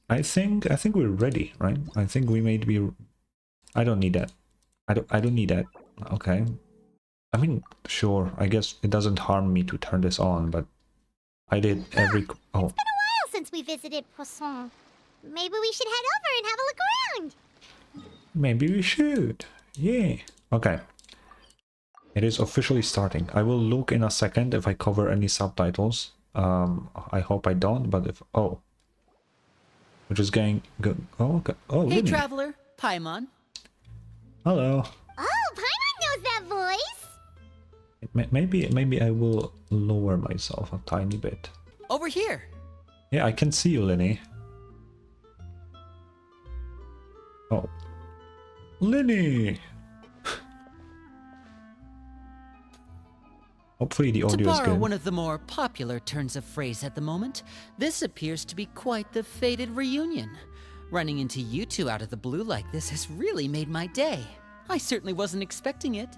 I think we're ready, right? I think we may be. I don't need that. I don't need that. Okay. I mean, sure. I guess it doesn't harm me to turn this on, but I did every. Oh, It's been a while since we visited Poisson. Maybe we should head over and have a look around. maybe we should. Yeah. Okay. It is officially starting. I will look in a second if I cover any subtitles. I hope I don't, but if we're just going. Oh, okay. Oh, Hey, Lily. traveler, Paimon. Hello. Oh, Paimon knows that voice! Maybe I will lower myself a tiny bit. Over here. Yeah, I can see you, Linny. Oh. Linny! Hopefully the To audio is borrow good. one of the more popular turns of phrase at the moment, this appears to be quite the fated reunion. Running into you two out of the blue like this has really made my day. I certainly wasn't expecting it.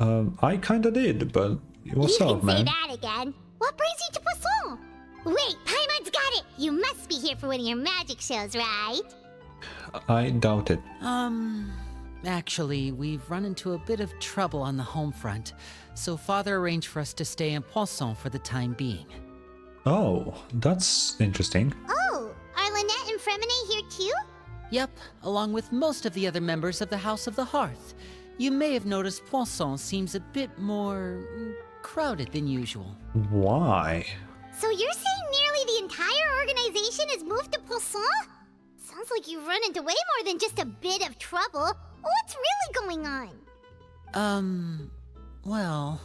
I kinda did, but what's you up, can man? say that again. What brings you to Poisson? Wait, Paimon's got it! You must be here for one of your magic shows, right? I doubt it. Actually, we've run into a bit of trouble on the home front, so Father arranged for us to stay in Poisson for the time being. Oh, that's interesting. Oh, are Lynette and Fremine here too? Yep, along with most of the other members of the House of the Hearth. You may have noticed Poisson seems a bit more crowded than usual. Why? So you're saying nearly the entire organization has moved to Poisson? Sounds like you've run into way more than just a bit of trouble. What's really going on? Well...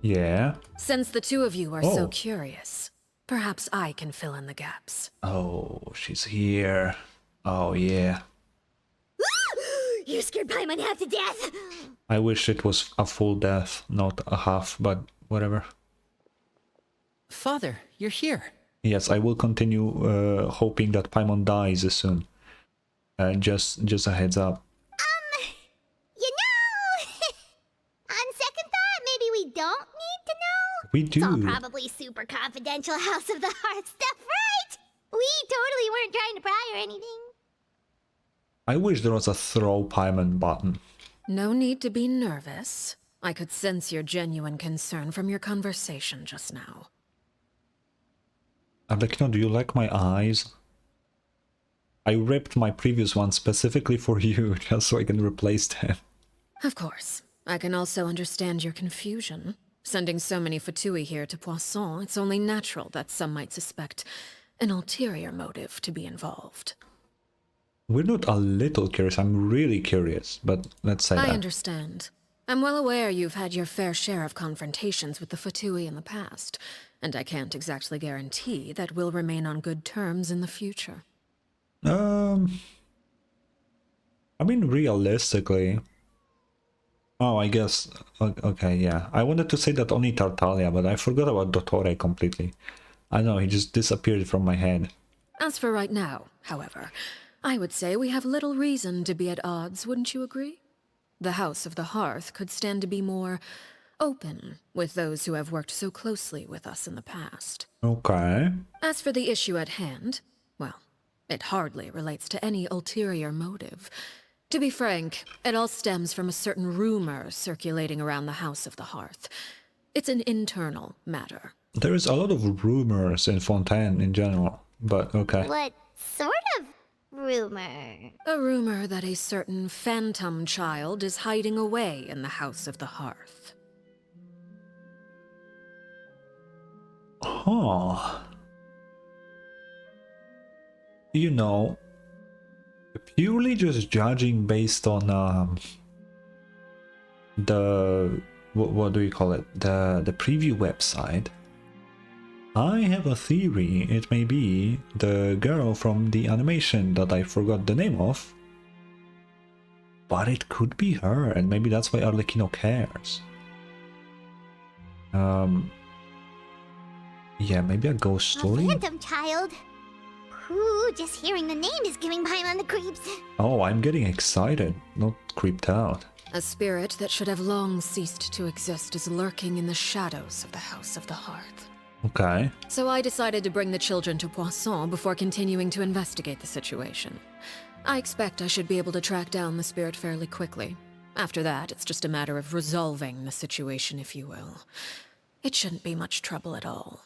Yeah. Since the two of you are so Oh. curious, perhaps I can fill in the gaps. Oh, she's here. Oh, yeah. You scared Paimon half to death! I wish it was a full death, not a half, but whatever. Father, you're here. Yes, I will continue hoping that Paimon dies soon. Just a heads up. You know, on second thought, maybe we don't need to know. We It's all do. probably super confidential House of the Hearth stuff, right? We totally weren't trying to pry or anything. I wish there was a throw Paimon button. No need to be nervous. I could sense your genuine concern from your conversation just now. Arlecchino, do you like my eyes? I ripped my previous one specifically for you, just so I can replace them. Of course. I can also understand your confusion. Sending so many Fatui here to Poisson, it's only natural that some might suspect an ulterior motive to be involved. We're not a little curious, I'm really curious, but let's say I that. understand. I'm well aware you've had your fair share of confrontations with the Fatui in the past, and I can't exactly guarantee that we'll remain on good terms in the future. I mean, realistically... Oh, I guess... Okay, yeah. I wanted to say that only Tartaglia, but I forgot about Dottore completely. I know, he just disappeared from my head. As for right now, however, I would say we have little reason to be at odds, wouldn't you agree? The House of the Hearth could stand to be more open with those who have worked so closely with us in the past. Okay. As for the issue at hand, well, it hardly relates to any ulterior motive. To be frank, it all stems from a certain rumor circulating around the House of the Hearth. It's an internal matter. There is a lot of rumors in Fontaine in general, but okay. What sort of rumor? A rumor that a certain phantom child is hiding away in the House of the Hearth. Huh. You know, purely just judging based on the what do you call it? The preview website. I have a theory. It may be the girl from the animation that I forgot the name of. But it could be her, and maybe that's why Arlecchino cares. Yeah, maybe a ghost story? A phantom child? Ooh, just hearing the name is giving Paimon the creeps. Oh, I'm getting excited, not creeped out. A spirit that should have long ceased to exist is lurking in the shadows of the House of the Hearth. Okay. So I decided to bring the children to Poisson before continuing to investigate the situation. I expect I should be able to track down the spirit fairly quickly. After that, it's just a matter of resolving the situation, if you will. It shouldn't be much trouble at all.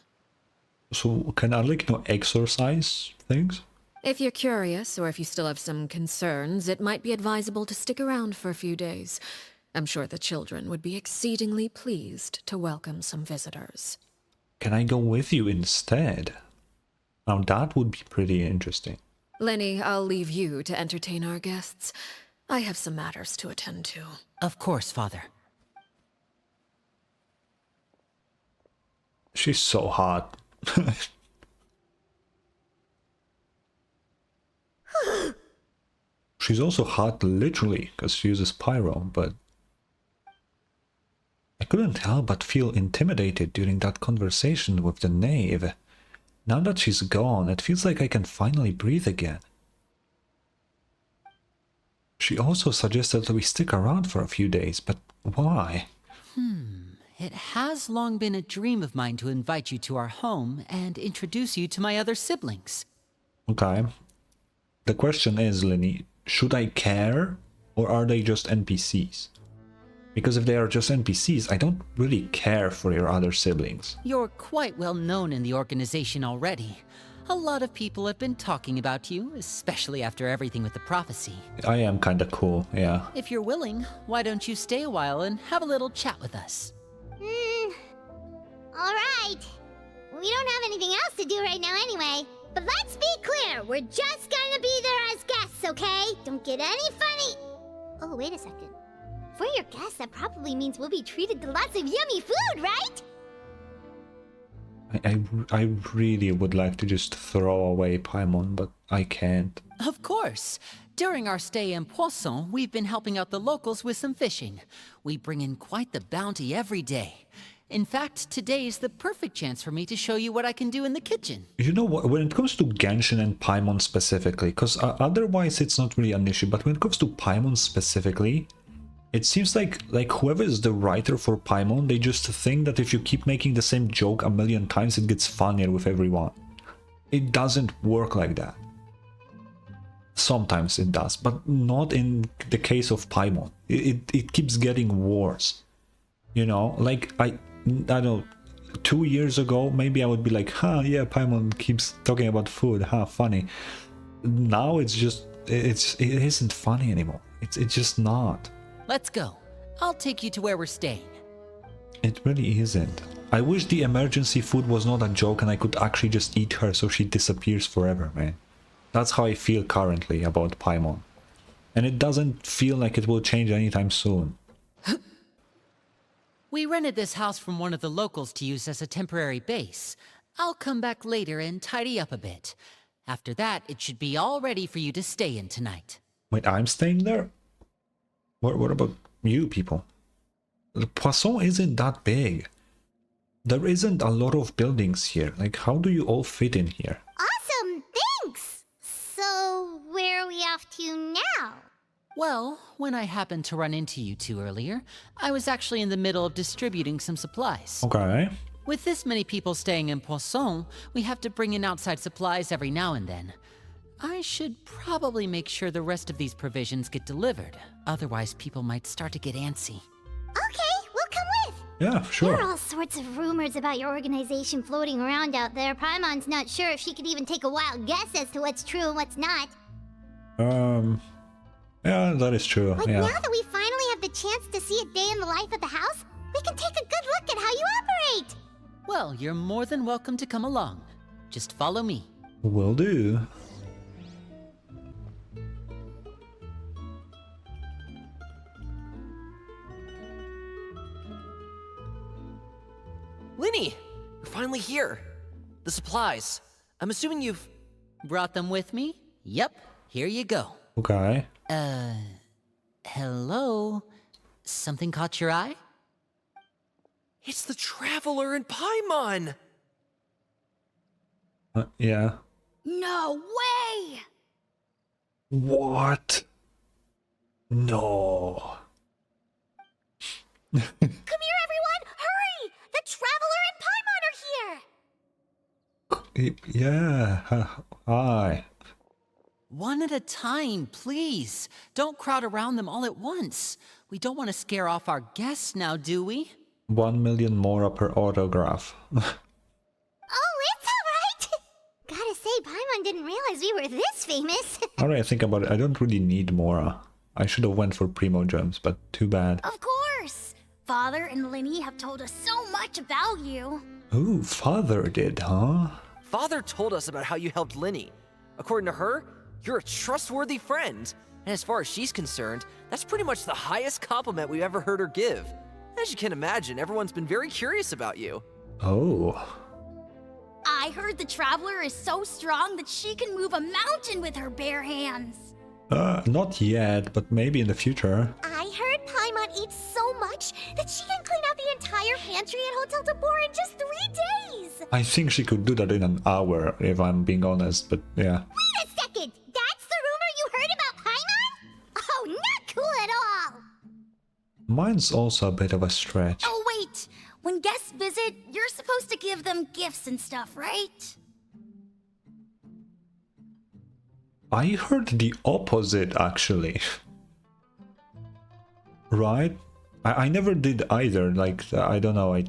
So can Arlecchino exorcise things? If you're curious, or if you still have some concerns, it might be advisable to stick around for a few days. I'm sure the children would be exceedingly pleased to welcome some visitors. Can I go with you instead? Now that would be pretty interesting. Lenny, I'll leave you to entertain our guests. I have some matters to attend to. Of course, Father. She's so hot. She's also hot literally, because she uses pyro, but I couldn't help but feel intimidated during that conversation with the knave. Now that she's gone, it feels like I can finally breathe again. She also suggested that we stick around for a few days, but why? It has long been a dream of mine to invite you to our home and introduce you to my other siblings. Okay. The question is, Lenny, should I care, or are they just NPCs? Because if they are just NPCs, I don't really care for your other siblings. You're quite well known in the organization already. A lot of people have been talking about you, especially after everything with the prophecy. I am kinda cool, yeah. If you're willing, why don't you stay a while and have a little chat with us? Alright. We don't have anything else to do right now anyway. But let's be clear, we're just gonna be there as guests, okay? Don't get any funny... Oh, wait a second. For your guests, that probably means we'll be treated to lots of yummy food, right? I really would like to just throw away Paimon, but I can't. Of course. During our stay in Poisson, we've been helping out the locals with some fishing. We bring in quite the bounty every day. In fact, today's the perfect chance for me to show you what I can do in the kitchen. You know what, when it comes to Genshin and Paimon specifically, because otherwise it's not really an issue, but when it comes to Paimon specifically, it seems like whoever is the writer for Paimon, they just think that if you keep making the same joke a million times, it gets funnier with everyone. It doesn't work like that. Sometimes it does, but not in the case of Paimon. It keeps getting worse. You know, like I don't know, 2 years ago, maybe I would be like, huh, yeah, Paimon keeps talking about food, huh, funny. Now it's just, it isn't funny anymore. It's just not. Let's go. I'll take you to where we're staying. It really isn't. I wish the emergency food was not a joke and I could actually just eat her so she disappears forever, man. That's how I feel currently about Paimon. And it doesn't feel like it will change anytime soon. We rented this house from one of the locals to use as a temporary base. I'll come back later and tidy up a bit. After that, it should be all ready for you to stay in tonight. Wait, I'm staying there? What about you people? The Poisson isn't that big. There isn't a lot of buildings here. Like, how do you all fit in here? Awesome, thanks! So, where are we off to now? Well, when I happened to run into you two earlier, I was actually in the middle of distributing some supplies. Okay. With this many people staying in Poisson, we have to bring in outside supplies every now and then. I should probably make sure the rest of these provisions get delivered. Otherwise, people might start to get antsy. Okay, we'll come with! Yeah, There sure. are all sorts of rumors about your organization floating around out there. Paimon's not sure if she could even take a wild guess as to what's true and what's not. Yeah, that is true. But Yeah. now that we finally have the chance to see a day in the life of the house, we can take a good look at how you operate! Well, you're more than welcome to come along. Just follow me. Will do. Linny, you're finally here. The supplies. I'm assuming you've... Brought them with me? Yep, here you go. Okay. Hello? Something caught your eye? It's the Traveler in Paimon! Yeah. No way! What? No. Come here, everyone! Hurry! The Traveler and Paimon are here! Yeah. Hi. One at a time, please. Don't crowd around them all at once. We don't want to scare off our guests now, do we? 1 million more per autograph. Oh, it's alright! Gotta say, Paimon didn't realize we were this famous. Alright, I think about it. I don't really need more. I should have went for Primo Gems, but too bad. Of course! Father and Linny have told us so much about you. Ooh, father did, huh? Father told us about how you helped Linny. According to her, you're a trustworthy friend. And as far as she's concerned, that's pretty much the highest compliment we've ever heard her give. As you can imagine, everyone's been very curious about you. Oh. I heard the Traveler is so strong that she can move a mountain with her bare hands. Not yet, but maybe in the future. I heard Paimon eats so much that she can clean out the entire pantry at Hotel Tabor in just 3 days. I think she could do that in an hour, if I'm being honest, but yeah. Wait a second! That's the rumor you heard about Paimon? Oh, not cool at all! Mine's also a bit of a stretch. Oh, wait! When guests visit, you're supposed to give them gifts and stuff, right? I heard the opposite, actually. Right? I never did either, like, I don't know,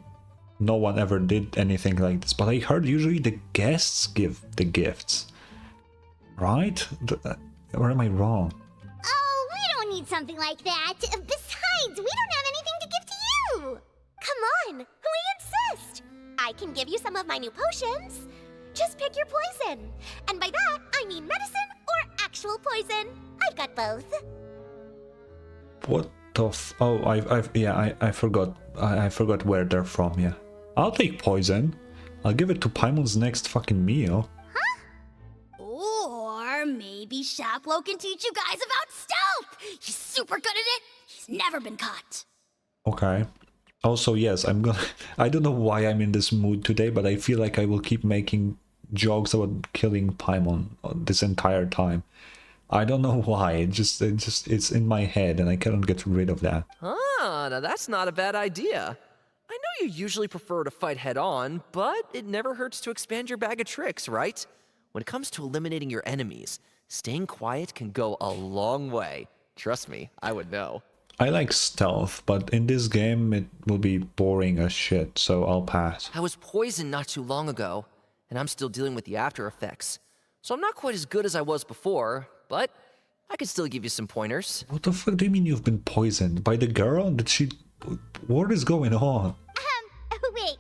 no one ever did anything like this, but I heard usually the guests give the gifts. Right? Or am I wrong? Oh, we don't need something like that. Besides, we don't have anything to give to you. Come on, we insist. I can give you some of my new potions. Just pick your poison. And by that, I mean medicine or actual poison. I've got both. What the oh, I forgot. I forgot where they're from, yeah. I'll take poison. I'll give it to Paimon's next fucking meal. Or maybe Shaplo can teach you guys about stealth. He's super good at it. He's never been caught. Okay. Also, yes, I don't know why I'm in this mood today, but I feel like I will keep making jokes about killing Paimon this entire time. I don't know why. It's in my head, and I cannot get rid of that. Ah, now that's not a bad idea. I know you usually prefer to fight head-on, but it never hurts to expand your bag of tricks, right? When it comes to eliminating your enemies, staying quiet can go a long way. Trust me, I would know. I like stealth, but in this game it will be boring as shit, so I'll pass. I was poisoned not too long ago, and I'm still dealing with the after effects. So I'm not quite as good as I was before, but I could still give you some pointers. What the fuck do you mean you've been poisoned? By the girl? Did she... What is going on? Wait,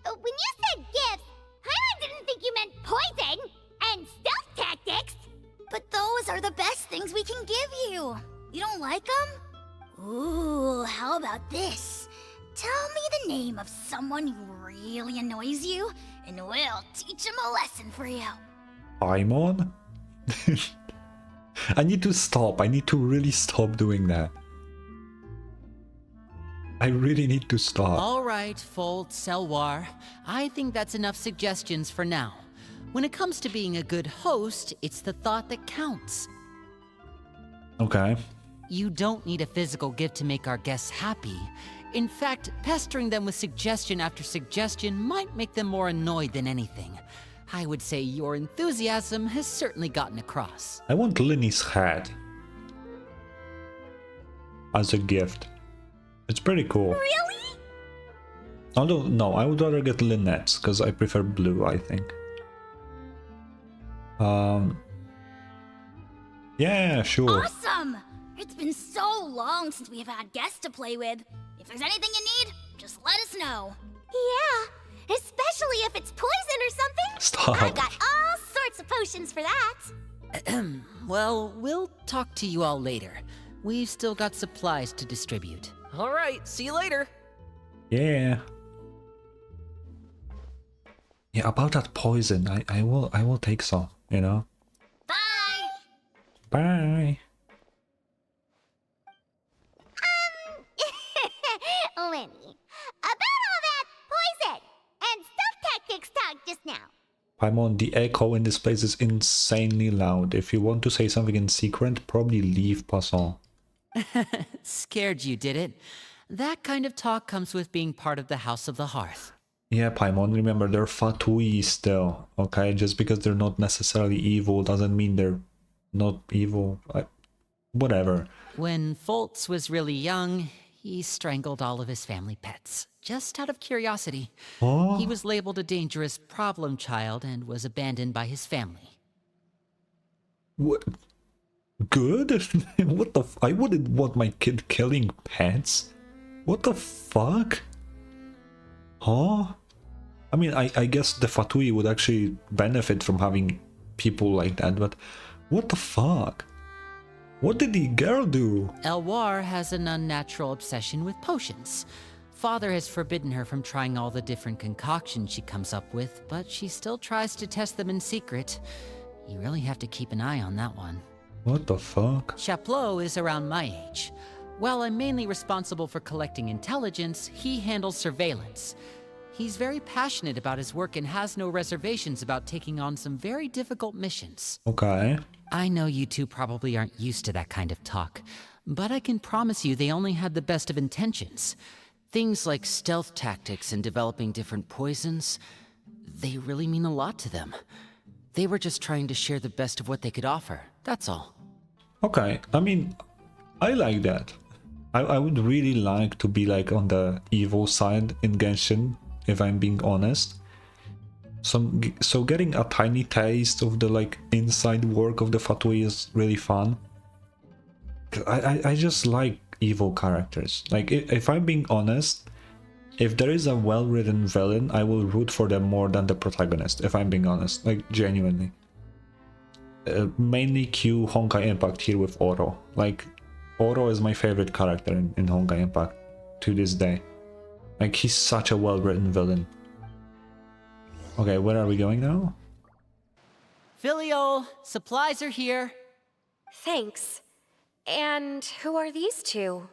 when you said gifts, Paimon didn't think you meant poison and stealth tactics. But those are the best things we can give you. You don't like them? Ooh, how about this? Tell me the name of someone who really annoys you, and we'll teach him a lesson for you. Paimon? I need to stop. I need to really stop doing that. I really need to stop. All right, Fold, Selwar. I think that's enough suggestions for now. When it comes to being a good host, it's the thought that counts. Okay. You don't need a physical gift to make our guests happy. In fact, pestering them with suggestion after suggestion might make them more annoyed than anything. I would say your enthusiasm has certainly gotten across. I want Linny's hat as a gift. It's pretty cool. Really? Although, no, I would rather get Lynette's, because I prefer blue, I think. Yeah, sure. Awesome! It's been so long since we have had guests to play with. If there's anything you need, just let us know. Yeah, especially if it's poison or something. Stop. I got all sorts of potions for that. Well, we'll talk to you all later. We've still got supplies to distribute. All right, see you later. Yeah. Yeah, about that poison, I will take some, you know? Bye! Bye. Lenny, about all that poison and stealth tactics talk just now. Paimon, the echo in this place is insanely loud. If you want to say something in secret, probably leave passant. Scared you, did it? That kind of talk comes with being part of the House of the Hearth. Yeah, Paimon, remember, they're Fatui still, okay? Just because they're not necessarily evil doesn't mean they're not evil. Whatever. When Foltz was really young, he strangled all of his family pets, just out of curiosity. Oh? He was labeled a dangerous problem child and was abandoned by his family. What? Good? What the I wouldn't want my kid killing pets. What the fuck? Huh? I mean, I guess the Fatui would actually benefit from having people like that, but what the fuck? What did the girl do? Elwar has an unnatural obsession with potions. Father has forbidden her from trying all the different concoctions she comes up with, but she still tries to test them in secret. You really have to keep an eye on that one. What the fuck? Chaplot is around my age. While I'm mainly responsible for collecting intelligence, he handles surveillance. He's very passionate about his work and has no reservations about taking on some very difficult missions. Okay. I know you two probably aren't used to that kind of talk, but I can promise you they only had the best of intentions. Things like stealth tactics and developing different poisons, they really mean a lot to them. They were just trying to share the best of what they could offer, that's all. Okay, I mean, I like that. I would really like to be like on the evil side in Genshin, if I'm being honest. So getting a tiny taste of the like inside work of the Fatui is really fun. I just like evil characters. Like if I'm being honest, if there is a well-written villain, I will root for them more than the protagonist, if I'm being honest, like genuinely. Mainly cue Honkai Impact here with Oro. Like, Oro is my favorite character in Honkai Impact to this day. Like, he's such a well-written villain. Okay, where are we going now? Filial, supplies are here. Thanks. And who are these two?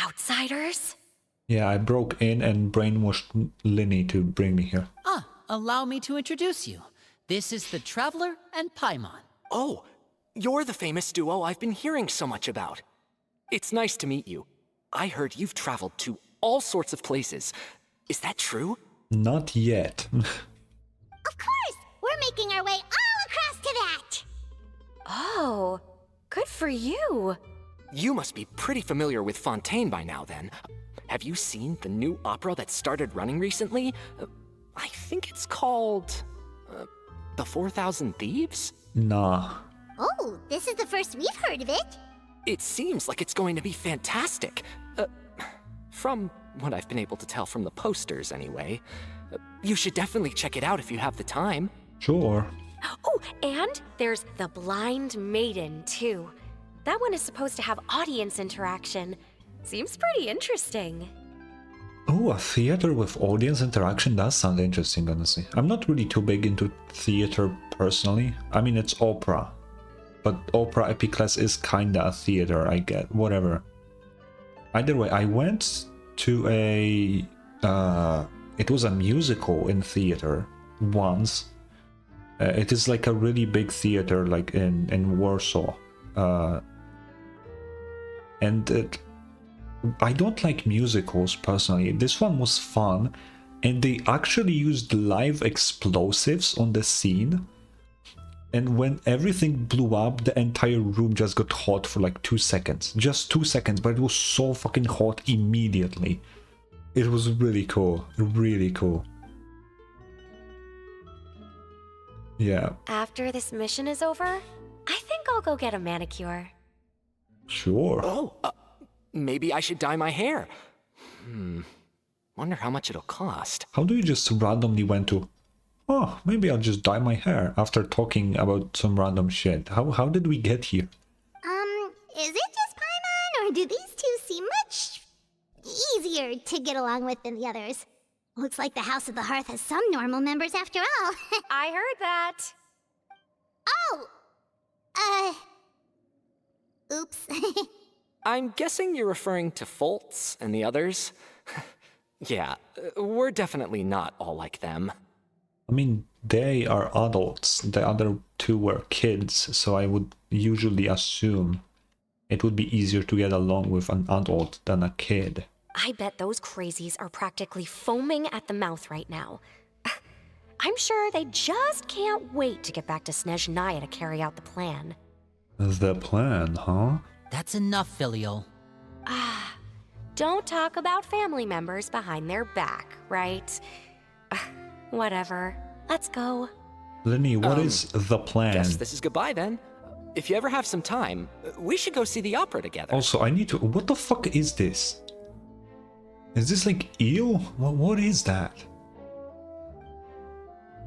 Outsiders? Yeah, I broke in and brainwashed Linny to bring me here. Allow me to introduce you. This is the Traveler and Paimon. Oh, you're the famous duo I've been hearing so much about. It's nice to meet you. I heard you've traveled to all sorts of places. Is that true? Not yet. Of course! We're making our way all across to that! Oh, good for you. You must be pretty familiar with Fontaine by now, then. Have you seen the new opera that started running recently? I think it's called... The 4,000 Thieves? Nah. Oh, this is the first we've heard of it. It seems like it's going to be fantastic. From what I've been able to tell from the posters, anyway. You should definitely check it out if you have the time. Sure. Oh, and there's The Blind Maiden, too. That one is supposed to have audience interaction. Seems pretty interesting. Oh, a theater with audience interaction does sound interesting, honestly. I'm not really too big into theater personally. I mean, it's opera. But opera epiclese is kinda a theater, I get. Whatever. Either way, I went to a... it was a musical in theater once. It is like a really big theater, like in Warsaw. I don't like musicals personally. This one was fun, and they actually used live explosives on the scene. And when everything blew up, the entire room just got hot for like 2 seconds. Just 2 seconds, but it was so fucking hot immediately. It was really cool. Really cool. Yeah. After this mission is over, I think I'll go get a manicure. Sure. Oh, maybe I should dye my hair. Wonder how much it'll cost. How do you just randomly went to, oh, maybe I'll just dye my hair after talking about some random shit? How did we get here? Is it just Paimon, or do these two seem much easier to get along with than the others? Looks like the House of the Hearth has some normal members after all. I heard that. Oh! Oops. I'm guessing you're referring to Foltz and the others? Yeah, we're definitely not all like them. I mean, they are adults. The other two were kids, so I would usually assume it would be easier to get along with an adult than a kid. I bet those crazies are practically foaming at the mouth right now. I'm sure they just can't wait to get back to Snezhnaya to carry out the plan. The plan, huh? That's enough, Filial. Don't talk about family members behind their back, right? Whatever. Let's go. Lenny, what is the plan? Guess this is goodbye then. If you ever have some time, we should go see the opera together. Also, I need to... What the fuck is this? Is this like eel? What is that?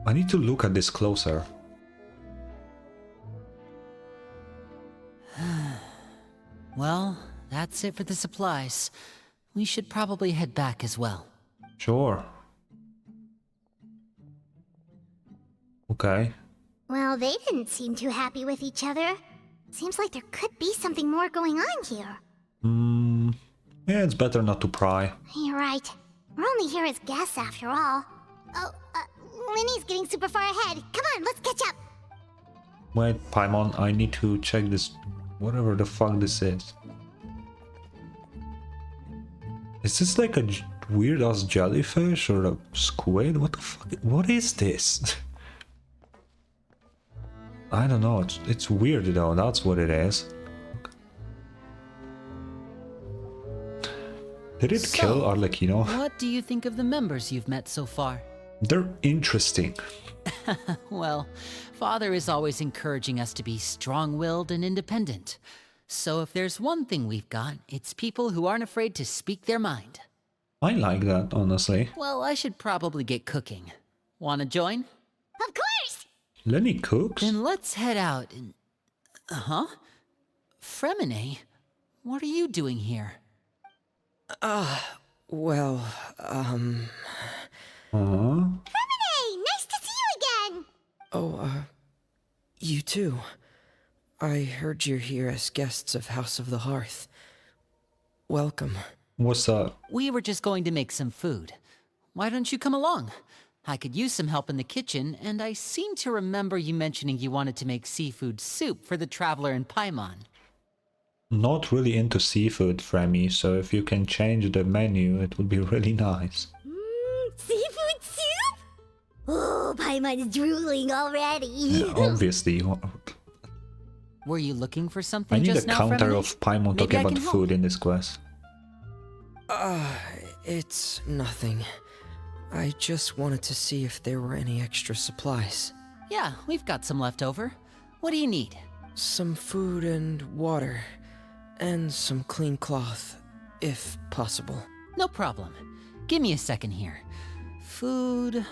I need to look at this closer. Well, that's it for the supplies. We should probably head back as well. Sure. Okay. Well, they didn't seem too happy with each other. Seems like there could be something more going on here. Yeah, it's better not to pry. You're right. We're only here as guests after all. Oh, Linny's getting super far ahead. Come on, let's catch up. Wait, Paimon, I need to check this... Whatever the fuck this is. Is this like a weird-ass jellyfish or a squid? What the fuck? What is this? I don't know. It's weird though. That's what it is. Did it kill Arlecchino? What do you think of the members you've met so far? They're interesting. Well, Father is always encouraging us to be strong-willed and independent. So if there's one thing we've got, it's people who aren't afraid to speak their mind. I like that, honestly. Well, I should probably get cooking. Wanna join? Of course! Lenny cooks? Then let's head out and... Fremine? What are you doing here? Well, Hey, nice to see you again! you too. I heard you're here as guests of House of the Hearth. Welcome. What's up? We were just going to make some food. Why don't you come along? I could use some help in the kitchen, and I seem to remember you mentioning you wanted to make seafood soup for the traveler in Paimon. Not really into seafood, Fremi, so if you can change the menu, it would be really nice. Seafood soup? Oh, Paimon's drooling already. Yeah, obviously. Were you looking for something I need a just now, counter Fremine? of Paimon Maybe talking I about can food help. in this quest. It's nothing. I just wanted to see if there were any extra supplies. Yeah, we've got some left over. What do you need? Some food and water. And some clean cloth, if possible. No problem. Give me a second here. Food,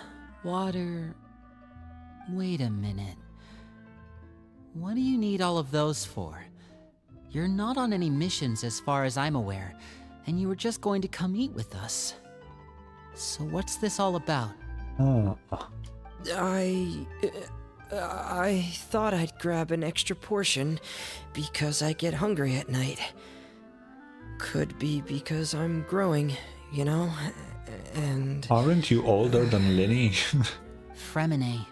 water... Wait a minute. What do you need all of those for? You're not on any missions as far as I'm aware, and you were just going to come eat with us. So what's this all about? Oh. I thought I'd grab an extra portion because I get hungry at night. Could be because I'm growing, you know, and... Aren't you older than Lenny? Fremine,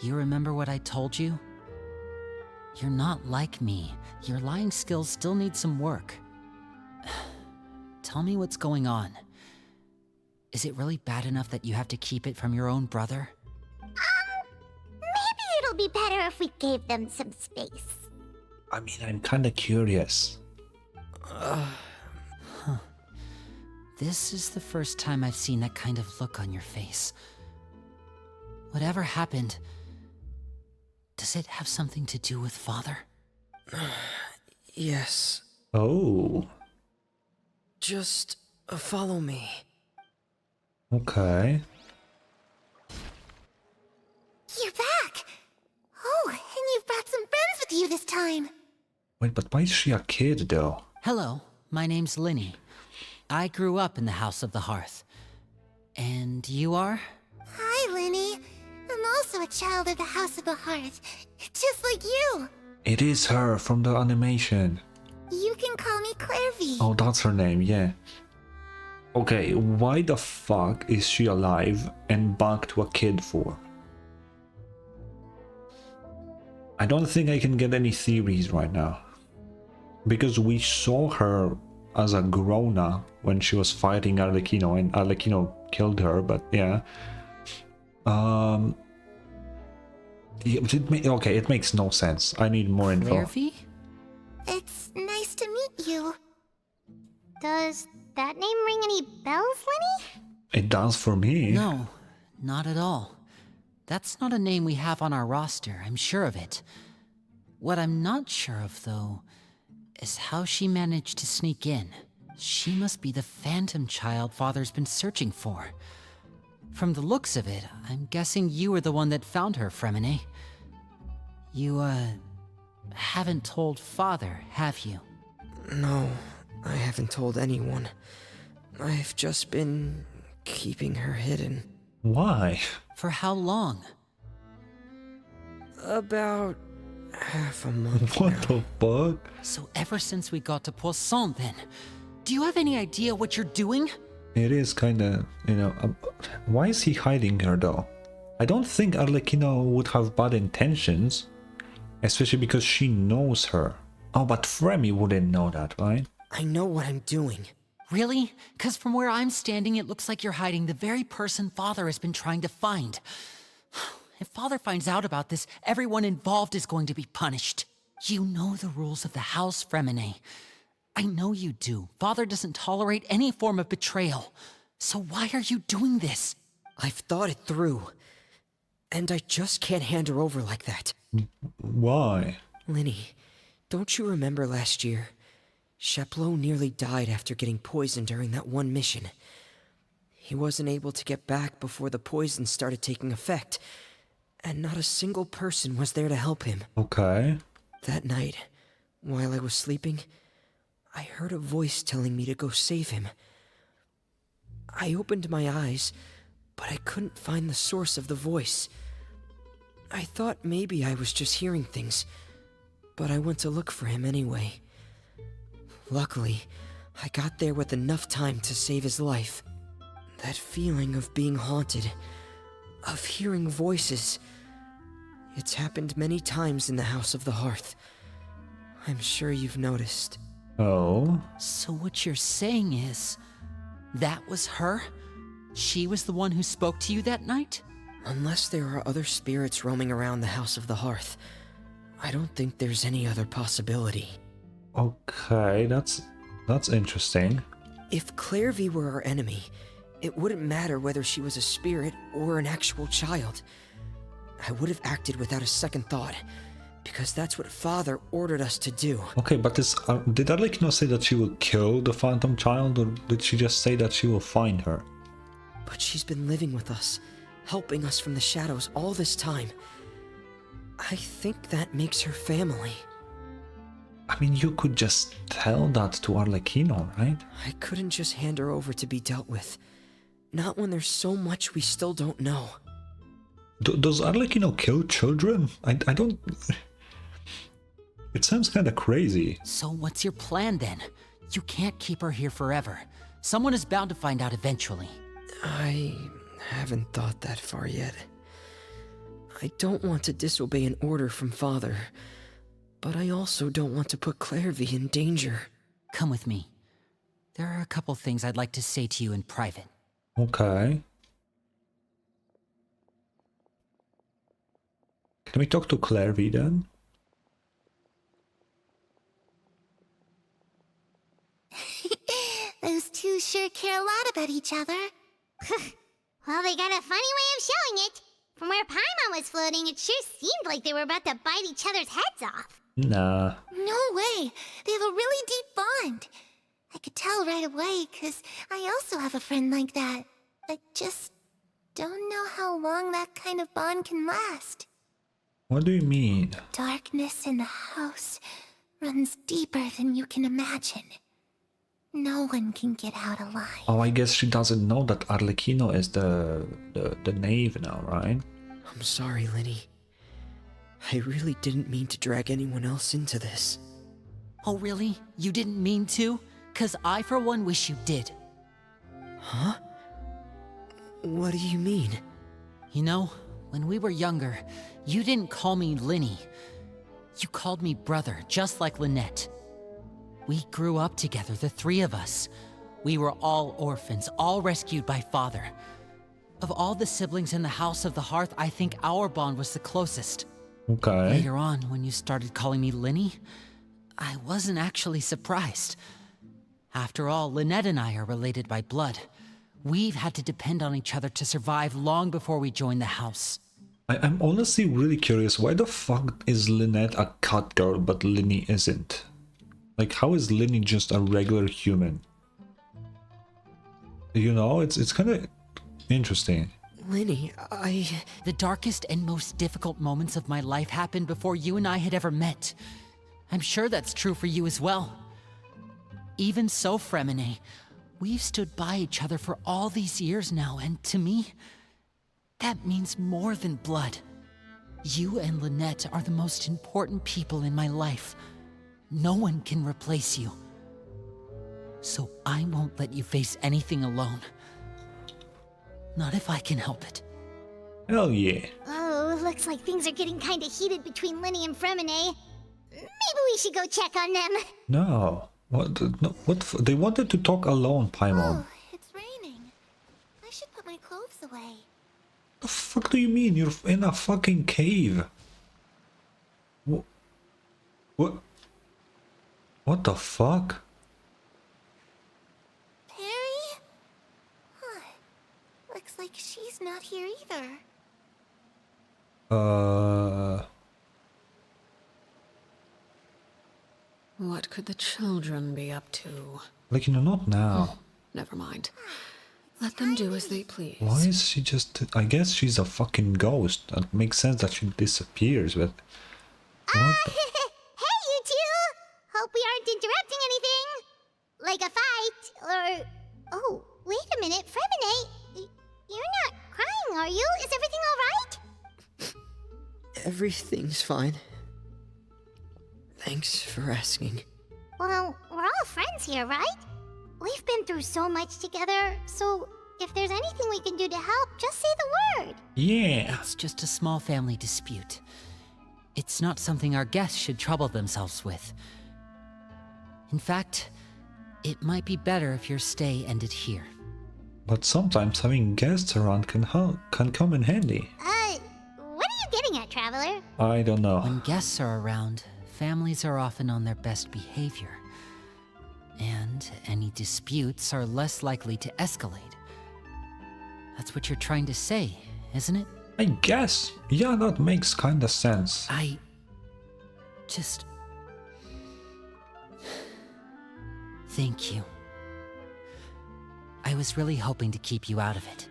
you remember what I told you? You're not like me. Your lying skills still need some work. Tell me what's going on. Is it really bad enough that you have to keep it from your own brother? Maybe it'll be better if we gave them some space. I mean, I'm kinda curious. This is the first time I've seen that kind of look on your face. Whatever happened, does it have something to do with Father? Yes. Oh. Just follow me. Okay. You're back! Oh, and you've brought some friends with you this time. Wait, but why is she a kid though? Hello, my name's Linny. I grew up in the House of the Hearth. And you are? Hi, Linny. I'm also a child of the House of the Hearth, just like you. It is her from the animation. You can call me Clairvy. Oh, that's her name, yeah. Okay, why the fuck is she alive and back to a kid for? I don't think I can get any theories right now. Because we saw her as a grown-up when she was fighting Arlecchino, and Arlecchino killed her, but yeah. It makes no sense. I need more info. Clairvy? It's nice to meet you. Does that name ring any bells, Lenny? It does for me. No, not at all. That's not a name we have on our roster, I'm sure of it. What I'm not sure of, though, is how she managed to sneak in. She must be the phantom child Father's been searching for. From the looks of it, I'm guessing you were the one that found her, Fremine. You, haven't told Father, have you? No, I haven't told anyone. I've just been keeping her hidden. Why? For how long? About half a month What now. the fuck? So ever since we got to Poisson, then. Do you have any idea what you're doing? It is kinda, why is he hiding her though? I don't think Arlecchino would have bad intentions, especially because she knows her. Oh, but Fremi wouldn't know that, right? I know what I'm doing. Really? Because from where I'm standing, it looks like you're hiding the very person Father has been trying to find. If Father finds out about this, everyone involved is going to be punished. You know the rules of the house, Fremine. I know you do. Father doesn't tolerate any form of betrayal. So why are you doing this? I've thought it through. And I just can't hand her over like that. Why? Linny, don't you remember last year? Chapleau nearly died after getting poisoned during that one mission. He wasn't able to get back before the poison started taking effect, and not a single person was there to help him. Okay. That night, while I was sleeping, I heard a voice telling me to go save him. I opened my eyes, but I couldn't find the source of the voice. I thought maybe I was just hearing things, but I went to look for him anyway. Luckily, I got there with enough time to save his life. That feeling of being haunted, of hearing voices, it's happened many times in the House of the Hearth. I'm sure you've noticed. Oh? So what you're saying is, that was her? She was the one who spoke to you that night? Unless there are other spirits roaming around the House of the Hearth, I don't think there's any other possibility. Okay, that's interesting. If Clairvy were our enemy, it wouldn't matter whether she was a spirit or an actual child. I would have acted without a second thought, because that's what Father ordered us to do. Okay, but did Arlecchino say that she will kill the phantom child, or did she just say that she will find her? But she's been living with us, helping us from the shadows all this time. I think that makes her family. I mean, you could just tell that to Arlecchino, right? I couldn't just hand her over to be dealt with. Not when there's so much we still don't know. Does Arlecchino kill children? I don't... It sounds kind of crazy. So what's your plan then? You can't keep her here forever. Someone is bound to find out eventually. I haven't thought that far yet. I don't want to disobey an order from Father, but I also don't want to put Clairvy in danger. Come with me. There are a couple things I'd like to say to you in private. Okay. Can we talk to Clairvy then? Those two sure care a lot about each other. Well, they got a funny way of showing it. From where Paimon was floating, it sure seemed like they were about to bite each other's heads off. Nah. No way! They have a really deep bond. I could tell right away, 'cause I also have a friend like that. I just don't know how long that kind of bond can last. What do you mean? Darkness in the house runs deeper than you can imagine. No one can get out alive. Oh, I guess she doesn't know that Arlecchino is the knave now, right? I'm sorry, Linny. I really didn't mean to drag anyone else into this. Oh really? You didn't mean to? 'Cause I for one wish you did. Huh? What do you mean? You know, when we were younger, you didn't call me Linny. You called me brother, just like Lynette. We grew up together, the three of us. We were all orphans, all rescued by Father. Of all the siblings in the House of the Hearth, I think our bond was the closest. Okay. Later on, when you started calling me Linny, I wasn't actually surprised. After all, Lynette and I are related by blood. We've had to depend on each other to survive long before we joined the house. I'm honestly really curious, why the fuck is Lynette a cat girl but Linny isn't? Like, how is Linny just a regular human? You know, it's kind of interesting. Linny, The darkest and most difficult moments of my life happened before you and I had ever met. I'm sure that's true for you as well. Even so, Fremine, we've stood by each other for all these years now, and to me, that means more than blood. You and Lynette are the most important people in my life. No one can replace you. So I won't let you face anything alone. Not if I can help it. Hell yeah. Oh, looks like things are getting kinda heated between Linny and Fremine. Maybe we should go check on them. No. What? No, they wanted to talk alone, Paimon. Oh, it's raining. I should put my clothes away. The fuck do you mean? You're in a fucking cave. What? What the fuck? Perry? Huh. Looks like she's not here either. What could the children be up to? Like, you know, not now. Never mind. Let them do as they please. Why is she just... I guess she's a fucking ghost. That makes sense that she disappears, but... What the... Hey, you two! Hope we aren't interrupting anything. Like a fight, or... Oh, wait a minute, Fremine. You're not crying, are you? Is everything alright? everything's fine. Thanks for asking. Well, we're all friends here, right? We've been through so much together, so if there's anything we can do to help, just say the word. Yeah. It's just a small family dispute. It's not something our guests should trouble themselves with. In fact, it might be better if your stay ended here. But sometimes having guests around can come in handy. What are you getting at, Traveler? I don't know. When guests are around, families are often on their best behavior. And any disputes are less likely to escalate. That's what you're trying to say, isn't it? I guess. Yeah, that makes kinda sense. I... just... Thank you. I was really hoping to keep you out of it.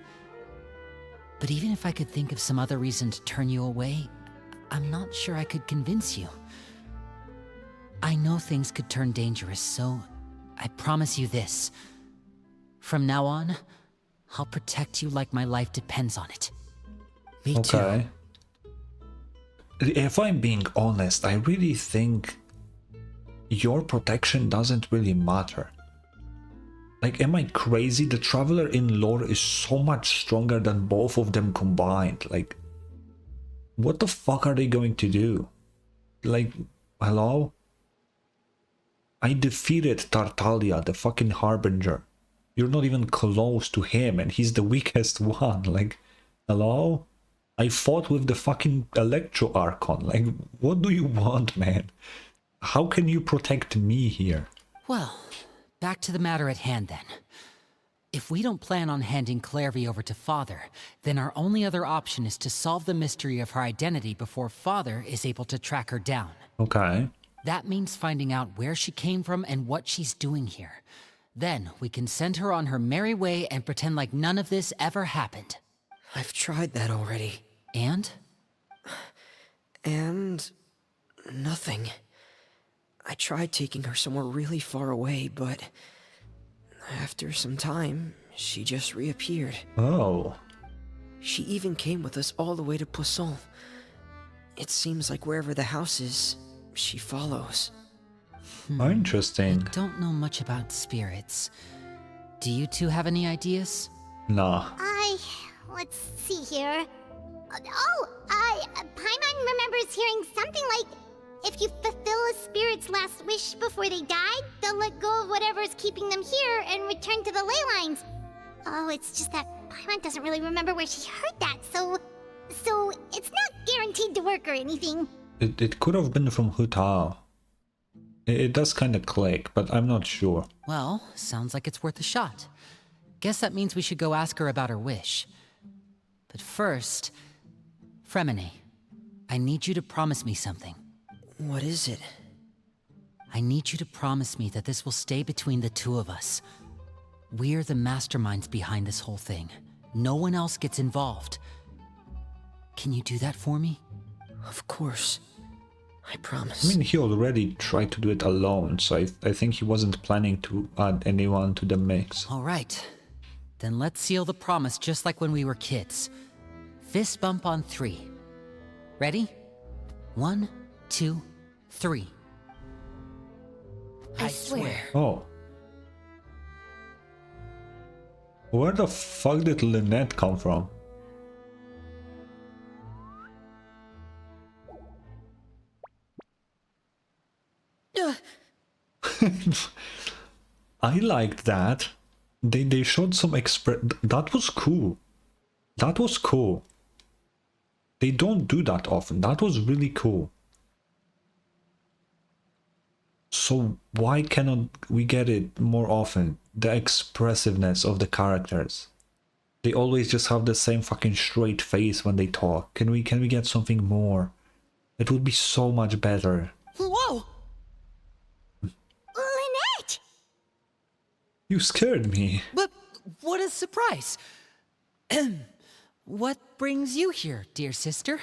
But even if I could think of some other reason to turn you away, I'm not sure I could convince you. I know things could turn dangerous, so I promise you this. From now on, I'll protect you like my life depends on it. Me Okay. If I'm being honest, I really think your protection doesn't really matter. Like, am I crazy? The Traveler in lore is so much stronger than both of them combined. Like, what the fuck are they going to do? Like, hello? I defeated Tartaglia, the fucking Harbinger. You're not even close to him, and he's the weakest one. Like, hello? I fought with the fucking Electro Archon. Like, what do you want, man? How can you protect me here? Well, back to the matter at hand then. If we don't plan on handing Clairvy over to Father, then our only other option is to solve the mystery of her identity before Father is able to track her down. Okay. That means finding out where she came from and what she's doing here. Then we can send her on her merry way and pretend like none of this ever happened. I've tried that already. And? And... nothing. I tried taking her somewhere really far away, but... after some time, she just reappeared. Oh. She even came with us all the way to Poisson. It seems like wherever the house is, she follows. Interesting. I don't know much about spirits. Do you two have any ideas? Nah. Let's see here. Paimon remembers hearing something like if you fulfill a spirit's last wish before they died, they'll let go of whatever's keeping them here and return to the ley lines. Oh, it's just that Paimon doesn't really remember where she heard that, so it's not guaranteed to work or anything. It could have been from Hu Tao. It does kind of click, but I'm not sure. Well, sounds like it's worth a shot. Guess that means we should go ask her about her wish. But first, Fremine, I need you to promise me something. What is it? I need you to promise me that this will stay between the two of us. We're the masterminds behind this whole thing. No one else gets involved. Can you do that for me? Of course. I I promise. mean, he already tried to do it alone, so I think he wasn't planning to add anyone to the mix. All right. Then let's seal the promise just like when we were kids. Fist bump on 3. Ready? 1, 2, 3. I swear. Oh. Where the fuck did Lynette come from? I liked that. They showed some that was cool. That was cool. They don't do that often. That was really cool. So why cannot we get it more often? The expressiveness of the characters. They always just have the same fucking straight face when they talk. Can we get something more? It would be so much better. Whoa! Lynette! You scared me. But what a surprise! What brings you here, dear sister?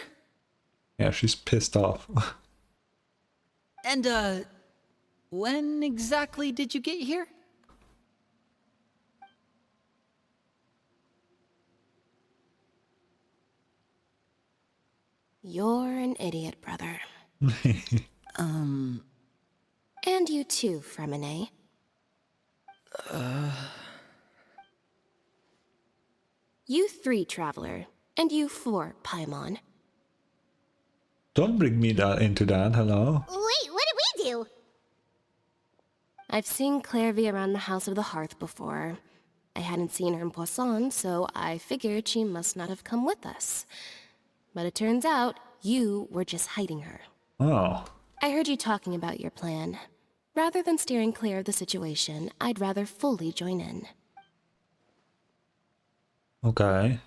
Yeah, she's pissed off. And, when exactly did you get here? You're an idiot, brother. And you too, Fremine. You 3, Traveler. And you 4, Paimon. Don't bring me into that, hello? Wait, what did we do? I've seen Clairvy around the House of the Hearth before. I hadn't seen her in Poisson, so I figured she must not have come with us. But it turns out, you were just hiding her. Oh. I heard you talking about your plan. Rather than steering clear of the situation, I'd rather fully join in. Okay.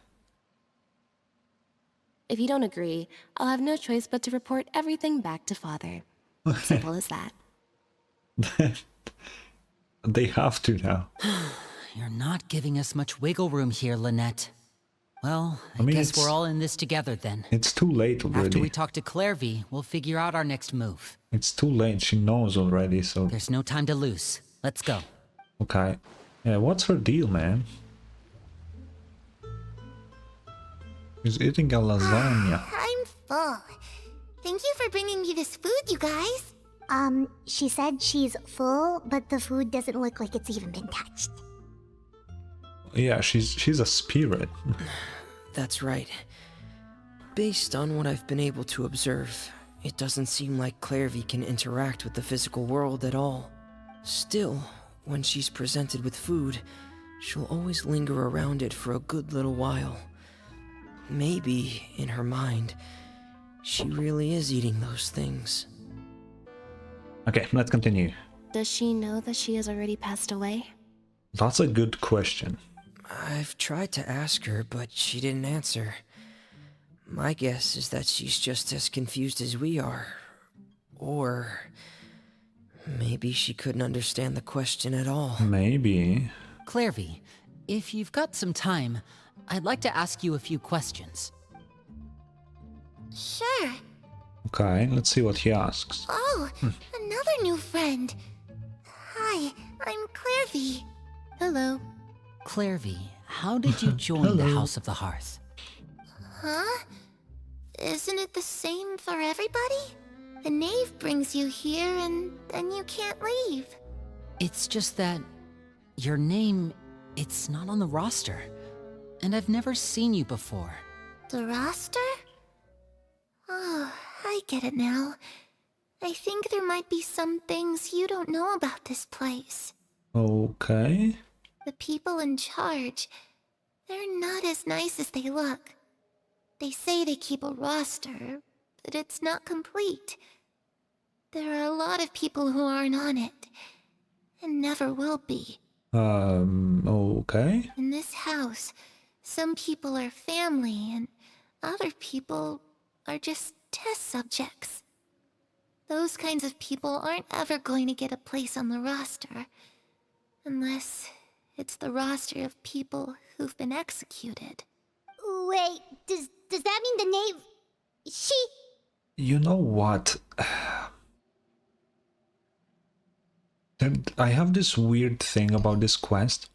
If you don't agree, I'll have no choice but to report everything back to Father. Simple as that. They have to now. You're not giving us much wiggle room here, Lynette. Well, I mean, guess we're all in this together then. It's too late already. After we talk to Clairvy, we'll figure out our next move. It's too late, she knows already, so... There's no time to lose. Let's go. Okay. Yeah, what's her deal, man? She's eating a lasagna. I'm full. Thank you for bringing me this food, you guys. She said she's full, but the food doesn't look like it's even been touched. Yeah, she's a spirit. That's right. Based on what I've been able to observe, it doesn't seem like Clairvy can interact with the physical world at all. Still, when she's presented with food, she'll always linger around it for a good little while. Maybe, in her mind, she really is eating those things. Okay, let's continue. Does she know that she has already passed away? That's a good question. I've tried to ask her, but she didn't answer. My guess is that she's just as confused as we are. Or... maybe she couldn't understand the question at all. Maybe. Clairvy, if you've got some time, I'd like to ask you a few questions. Sure. Okay, let's see what he asks. Oh, another new friend. Hi, I'm Clairvy. Hello. Clairvy, how did you join the House of the Hearth? Huh? Isn't it the same for everybody? The knave brings you here and then you can't leave. It's just that your name, it's not on the roster. And I've never seen you before. The roster? Oh, I get it now. I think there might be some things you don't know about this place. Okay. The people in charge, they're not as nice as they look. They say they keep a roster, but it's not complete. There are a lot of people who aren't on it, and never will be. Okay. In this house, some people are family, and other people are just test subjects. Those kinds of people aren't ever going to get a place on the roster, unless it's the roster of people who've been executed. Wait, does that mean the name... She... You know what? I have this weird thing about this quest.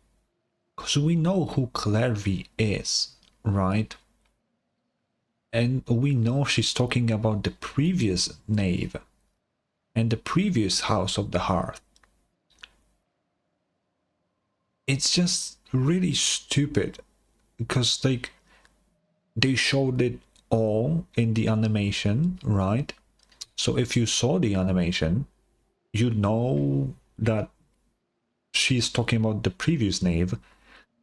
Because we know who Clervy is, right? And we know she's talking about the previous Knave and the previous House of the Hearth. It's just really stupid because like they showed it all in the animation, right? So if you saw the animation, you know that she's talking about the previous Knave.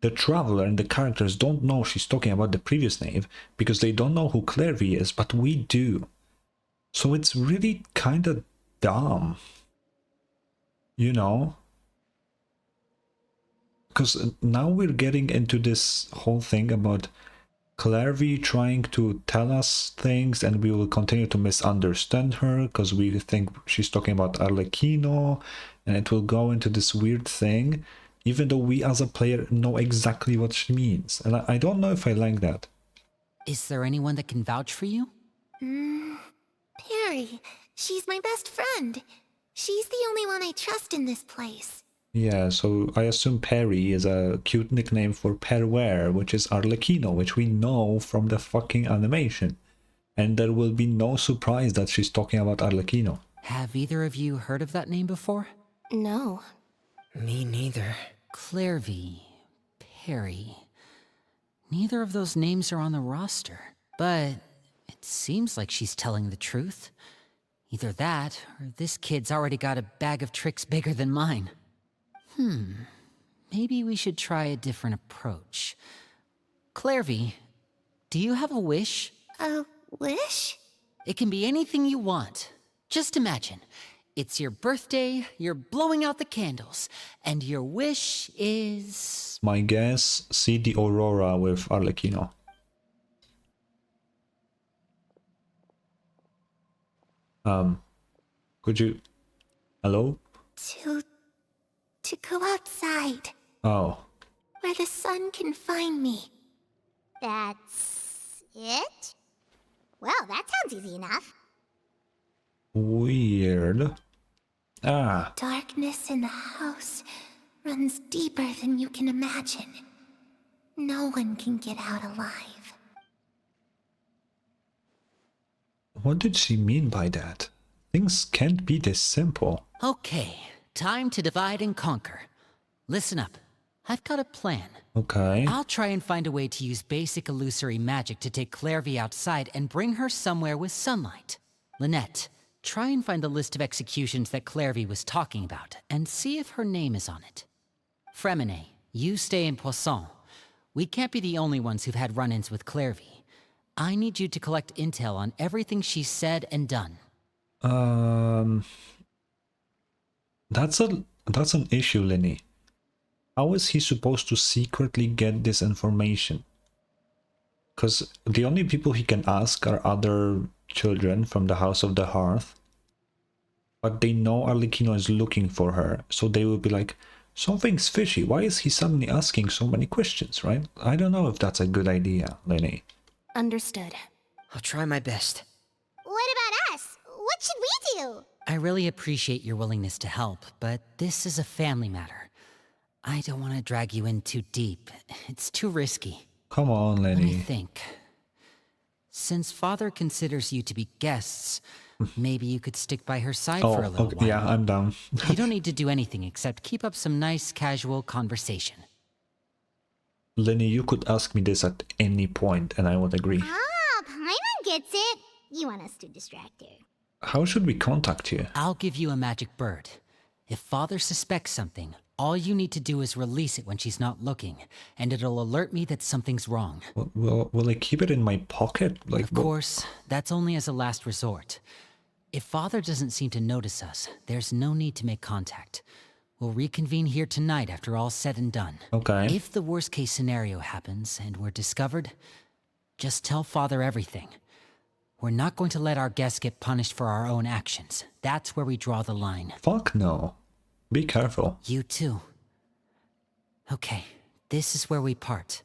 The traveler and the characters don't know she's talking about the previous Knave because they don't know who Clervy is, but we do. So it's really kind of dumb. You know? Because now we're getting into this whole thing about Clervy trying to tell us things and we will continue to misunderstand her because we think she's talking about Arlecchino, and it will go into this weird thing even though we as a player know exactly what she means. And I don't know if I like that. Is there anyone that can vouch for you? Perry, she's my best friend. She's the only one I trust in this place. Yeah, so I assume Perry is a cute nickname for Perware, which is Arlecchino, which we know from the fucking animation. And there will be no surprise that she's talking about Arlecchino. Have either of you heard of that name before? No. Me neither. Clervy, Perry. Neither of those names are on the roster, but it seems like she's telling the truth. Either that, or this kid's already got a bag of tricks bigger than mine. Maybe we should try a different approach. Clervy, do you have a wish? A wish? It can be anything you want. Just imagine. It's your birthday, you're blowing out the candles, and your wish is... My guess, see the Aurora with Arlecchino. Could you... Hello? To go outside, Oh. where the sun can find me. That's... it? Well, that sounds easy enough. Weird. Ah. Darkness in the house runs deeper than you can imagine. No one can get out alive. What did she mean by that? Things can't be this simple. Okay, time to divide and conquer. Listen up. I've got a plan. Okay. I'll try and find a way to use basic illusory magic to take Clervy outside and bring her somewhere with sunlight. Lynette, try and find the list of executions that Clervy was talking about and see if her name is on it. Fremine, you stay in Poisson. We can't be the only ones who've had run-ins with Clervy. I need you to collect intel on everything she's said and done. That's an issue, Lenny. How is he supposed to secretly get this information? Because the only people he can ask are other children from the House of the Hearth. But they know Arlecchino is looking for her, so they will be like, something's fishy, why is he suddenly asking so many questions, right? I don't know if that's a good idea, Lenny. Understood. I'll try my best. What about us? What should we do? I really appreciate your willingness to help, but this is a family matter. I don't want to drag you in too deep. It's too risky. Come on, Let me Lenny. think. Since Father considers you to be guests, maybe you could stick by her side for a little while. Yeah, I'm down. You don't need to do anything except keep up some nice, casual conversation. Lenny, you could ask me this at any point and I would agree. Ah, Paimon gets it. You want us to distract her. how should we contact you? I'll give you a magic bird. If Father suspects something, all you need to do is release it when she's not looking, and it'll alert me that something's wrong. Will I keep it in my pocket? Like, Of course, that's only as a last resort. If Father doesn't seem to notice us, there's no need to make contact. We'll reconvene here tonight after all's said and done. Okay. If the worst case scenario happens and we're discovered, just tell Father everything. We're not going to let our guests get punished for our own actions. That's where we draw the line. Fuck no. Be careful. You too. Okay, this is where we part.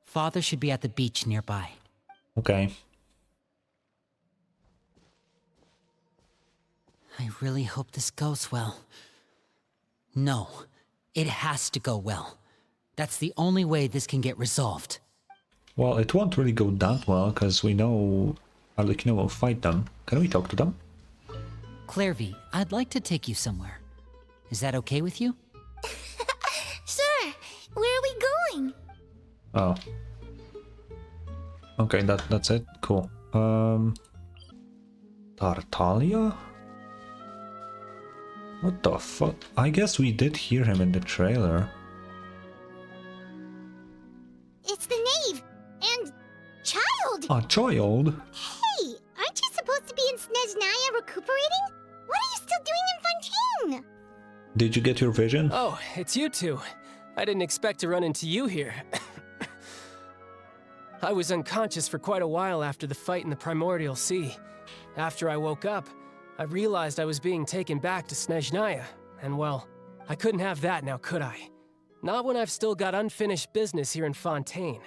Father should be at the beach nearby. Okay. I really hope this goes well. No, it has to go well. That's the only way this can get resolved. Well, it won't really go that well, because we know Arlecchino will fight them. Can we talk to them? Clairvy, I'd like to take you somewhere. Is that okay with you? Sure. Where are we going? Oh. Okay, that's it. Cool. Tartaglia? What the fuck? I guess we did hear him in the trailer. It's the knave! And... child! A child? Hey! Aren't you supposed to be in Snezhnaya recuperating? What are you still doing in Fontaine? Did you get your vision? Oh, it's you two. I didn't expect to run into you here. I was unconscious for quite a while after the fight in the Primordial Sea. After I woke up, I realized I was being taken back to Snezhnaya, and well, I couldn't have that now, could I? Not when I've still got unfinished business here in Fontaine.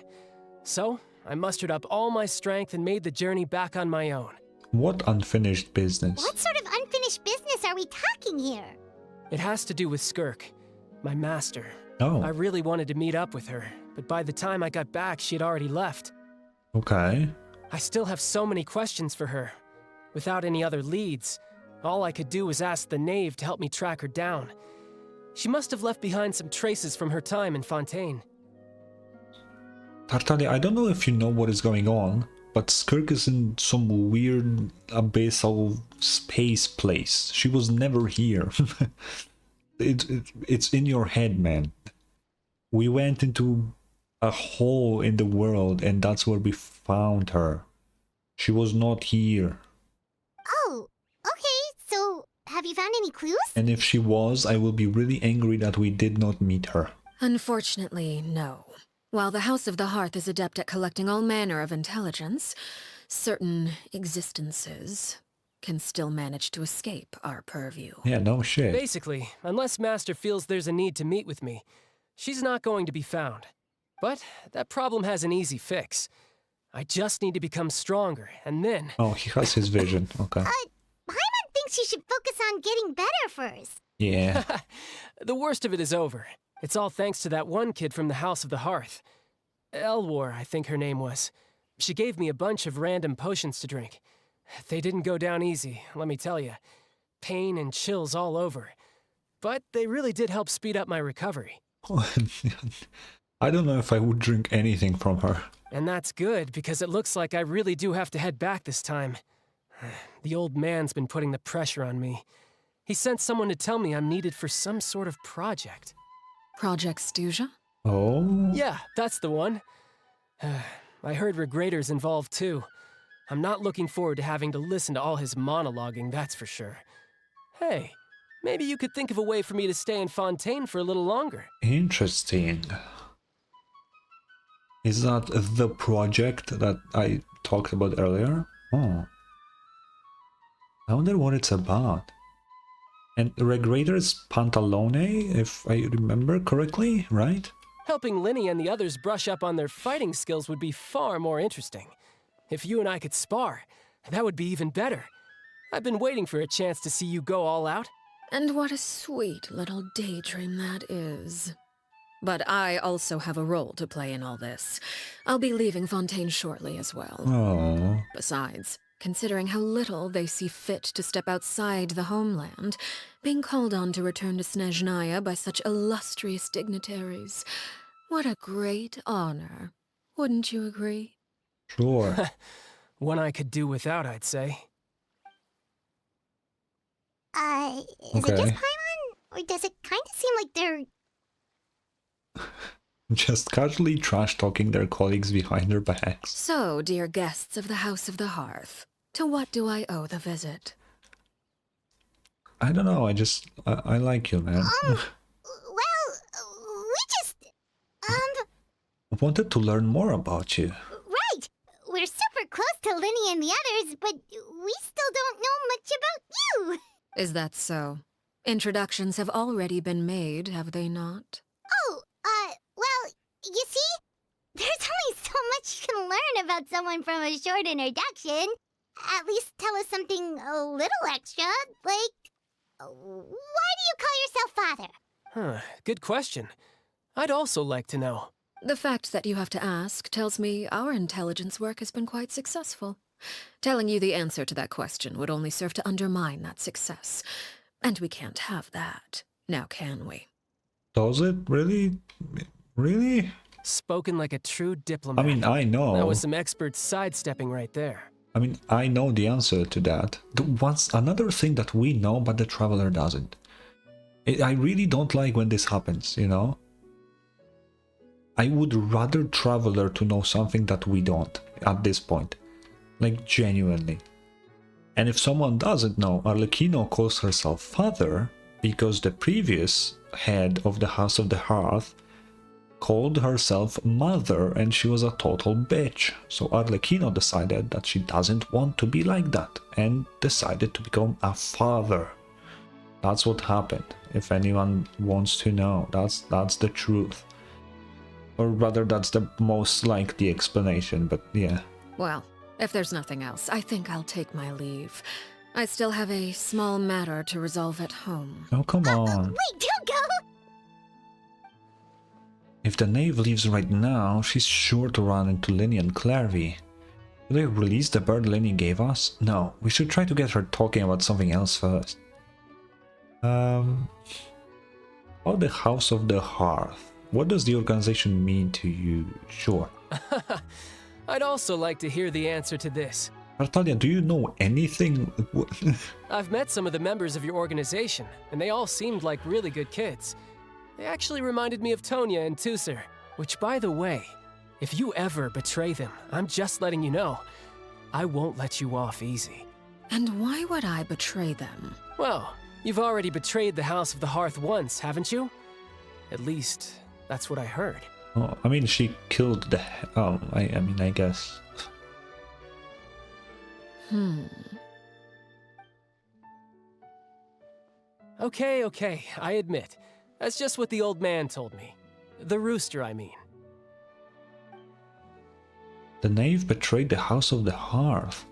So, I mustered up all my strength and made the journey back on my own. What unfinished business? What sort of unfinished business are we talking here? It has to do with Skirk, my master. Oh. I really wanted to meet up with her, but by the time I got back, she had already left. Okay. I still have so many questions for her. Without any other leads, all I could do was ask the knave to help me track her down. She must have left behind some traces from her time in Fontaine. Tartaglia, I don't know if you know what is going on, but Skirk is in some weird abyssal space place. She was never here. It's in your head, man. We went into a hole in the world and that's where we found her. She was not here. Oh, okay, so have you found any clues? And if she was, I will be really angry that we did not meet her. Unfortunately, no. While the House of the Hearth is adept at collecting all manner of intelligence, certain existences can still manage to escape our purview. Yeah, no shit. Basically, unless Master feels there's a need to meet with me, she's not going to be found. But that problem has an easy fix. I just need to become stronger, and then... Oh, he has his vision. Okay. Paimon thinks you should focus on getting better first. Yeah. The worst of it is over. It's all thanks to that one kid from the House of the Hearth. Elwar, I think her name was. She gave me a bunch of random potions to drink. They didn't go down easy, let me tell you. Pain and chills all over. But they really did help speed up my recovery. I don't know if I would drink anything from her. And that's good, because it looks like I really do have to head back this time. The old man's been putting the pressure on me. He sent someone to tell me I'm needed for some sort of project. Project Stuja? Oh? Yeah, that's the one. I heard Regrator's involved too. I'm not looking forward to having to listen to all his monologuing, that's for sure. Hey, maybe you could think of a way for me to stay in Fontaine for a little longer. Interesting. Is that the project that I talked about earlier? Oh. I wonder what it's about. And Regrator's Pantalone, if I remember correctly, right? Helping Linny and the others brush up on their fighting skills would be far more interesting. If you and I could spar, that would be even better. I've been waiting for a chance to see you go all out. And what a sweet little daydream that is. But I also have a role to play in all this. I'll be leaving Fontaine shortly as well. Oh. Besides, considering how little they see fit to step outside the homeland, being called on to return to Snezhnaya by such illustrious dignitaries, what a great honor. Wouldn't you agree? Sure. One I could do without, I'd say. Is it just Okay. Paimon? Or does it kind of seem like they're... Just casually trash-talking their colleagues behind their backs. So, dear guests of the House of the Hearth, to what do I owe the visit? I don't know, I like you, man. Well, we just... Wanted to learn more about you. Right! We're super close to Linny and the others, but we still don't know much about you! Is that so? Introductions have already been made, have they not? Oh, well, you see? There's only so much you can learn about someone from a short introduction. At least tell us something a little extra, like... Why do you call yourself father? Huh, good question. I'd also like to know. The fact that you have to ask tells me our intelligence work has been quite successful. Telling you the answer to that question would only serve to undermine that success. And we can't have that, now can we? Does it really? Really? Spoken like a true diplomat. I mean, I know. That was some expert sidestepping right there. I mean, I know the answer to that. Another thing that we know but the traveler doesn't. I really don't like when this happens, you know? I would rather traveler to know something that we don't at this point. Like, genuinely. And if someone doesn't know, Arlecchino calls herself father because the previous head of the House of the Hearth called herself mother and she was a total bitch. So Arlecchino decided that she doesn't want to be like that and decided to become a father. That's what happened. If anyone wants to know, that's the truth. Or rather, that's the most likely explanation, but yeah. Well, if there's nothing else, I think I'll take my leave. I still have a small matter to resolve at home. Oh, come on. Wait, don't go! If the knave leaves right now, she's sure to run into Linny and Clarvey. Will they release the bird Linny gave us? No, we should try to get her talking about something else first. About the House of the Hearth. What does the organization mean to you? Sure. I'd also like to hear the answer to this. Artalia, do you know anything? I've met some of the members of your organization, and they all seemed like really good kids. They actually reminded me of Tonya and Tusser, which, by the way, if you ever betray them, I'm just letting you know, I won't let you off easy. And why would I betray them? Well, you've already betrayed the House of the Hearth once, haven't you? At least, that's what I heard. Oh, I mean, she killed the... Oh, I mean, I guess... Okay, I admit. That's just what the old man told me. The rooster, I mean. The knave betrayed the House of the Hearth.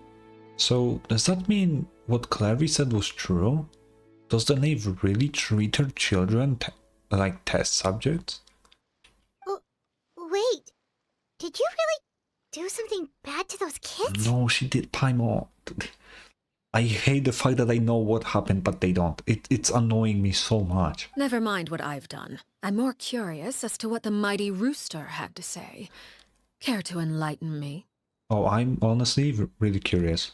So, does that mean what Clarvey said was true? Does the knave really treat her children like test subjects? Wait, did you really do something bad to those kids? No, she did, Paimon. I hate the fact that I know what happened, but they don't. It's annoying me so much. Never mind what I've done. I'm more curious as to what the mighty rooster had to say. Care to enlighten me? Oh, I'm honestly really curious.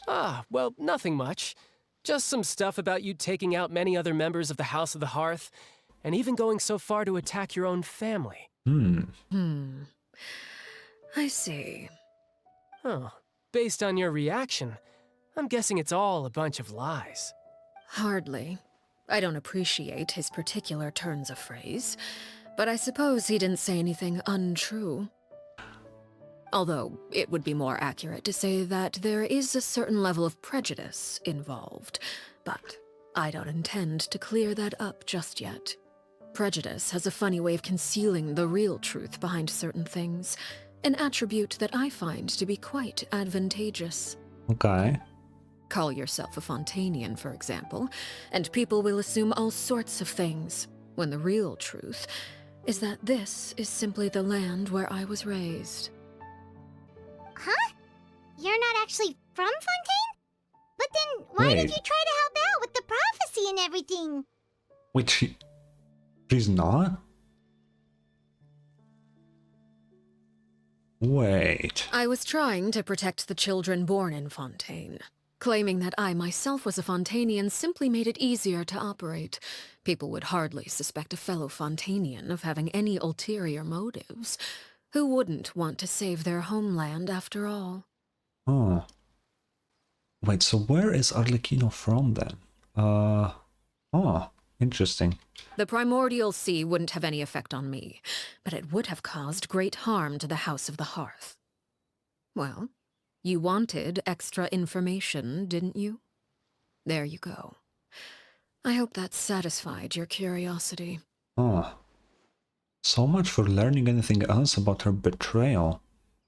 Well, nothing much. Just some stuff about you taking out many other members of the House of the Hearth, and even going so far to attack your own family. I see. Oh, based on your reaction, I'm guessing it's all a bunch of lies. Hardly. I don't appreciate his particular turns of phrase, but I suppose he didn't say anything untrue. Although, it would be more accurate to say that there is a certain level of prejudice involved, but I don't intend to clear that up just yet. Prejudice has a funny way of concealing the real truth behind certain things, an attribute that I find to be quite advantageous. Okay. Call yourself a Fontainian, for example, and people will assume all sorts of things, when the real truth is that this is simply the land where I was raised. Huh? You're not actually from Fontaine? But then why did you try to help out with the prophecy and everything? Wait, she's not? Wait. I was trying to protect the children born in Fontaine. claiming that I myself was a Fontanian simply made it easier to operate. People would hardly suspect a fellow Fontanian of having any ulterior motives. Who wouldn't want to save their homeland after all? Oh. Wait, so where is Arlecchino from then? Oh, interesting. The primordial sea wouldn't have any effect on me, but it would have caused great harm to the House of the Hearth. Well, you wanted extra information, didn't you? There you go. I hope that satisfied your curiosity. Oh. So much for learning anything else about her betrayal.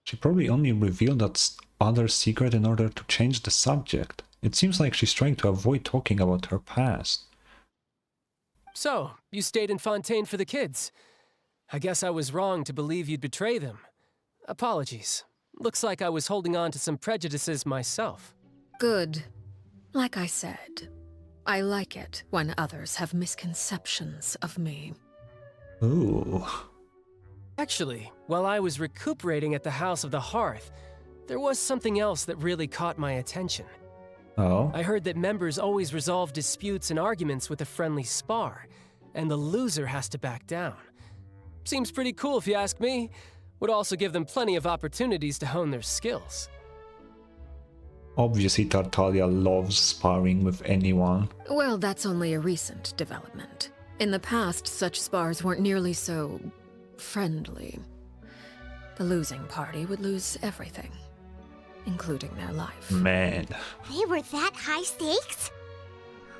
She probably only revealed that other secret in order to change the subject. It seems like she's trying to avoid talking about her past. So, you stayed in Fontaine for the kids. I guess I was wrong to believe you'd betray them. Apologies. Looks like I was holding on to some prejudices myself. Good. Like I said, I like it when others have misconceptions of me. Ooh. Actually, while I was recuperating at the House of the Hearth, there was something else that really caught my attention. Oh? I heard that members always resolve disputes and arguments with a friendly spar, and the loser has to back down. Seems pretty cool if you ask me. Would also give them plenty of opportunities to hone their skills. Obviously Tartaglia loves sparring with anyone. Well, that's only a recent development. In the past, such spars weren't nearly so friendly. The losing party would lose everything, including their life. Man. They were that high stakes?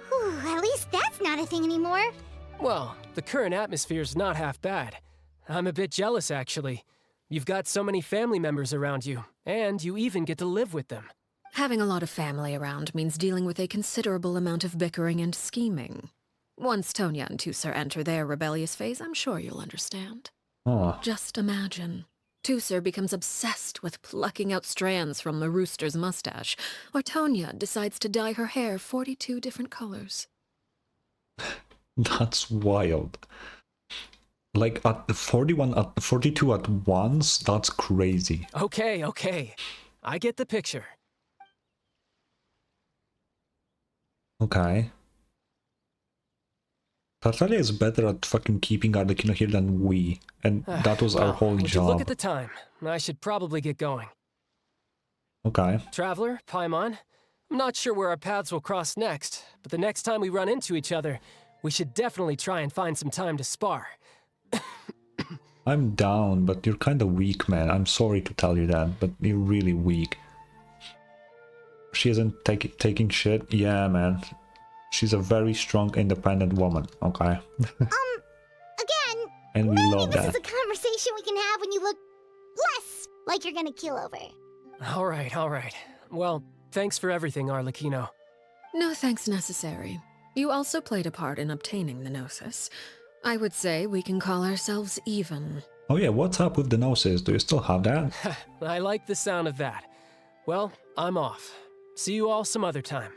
Whew, at least that's not a thing anymore. Well, the current atmosphere's not half bad. I'm a bit jealous, actually. You've got so many family members around you, and you even get to live with them. Having a lot of family around means dealing with a considerable amount of bickering and scheming. Once Tonya and Tusser enter their rebellious phase, I'm sure you'll understand. Oh. Just imagine. Tusser becomes obsessed with plucking out strands from the rooster's mustache, or Tonya decides to dye her hair 42 different colors. That's wild. Like at 42 at once, that's crazy. Okay. I get the picture. Okay. Tartaglia is better at fucking keeping Arlecchino here than we, and that was our whole would you look job. at the time? I should probably get going. Okay. Traveler, Paimon, I'm not sure where our paths will cross next, but the next time we run into each other, we should definitely try and find some time to spar. I'm down, but you're kinda weak, man. I'm sorry to tell you that, but you're really weak. She isn't taking shit? Yeah, man. She's a very strong, independent woman, okay? Again, And we maybe love this that. is a conversation we can have when you look less like you're gonna keel over. All right. Well, thanks for everything, Arlecchino. No thanks necessary. You also played a part in obtaining the Gnosis. I would say we can call ourselves even. Oh yeah, what's up with the Gnosis? Do you still have that? I like the sound of that. Well, I'm off. See you all some other time.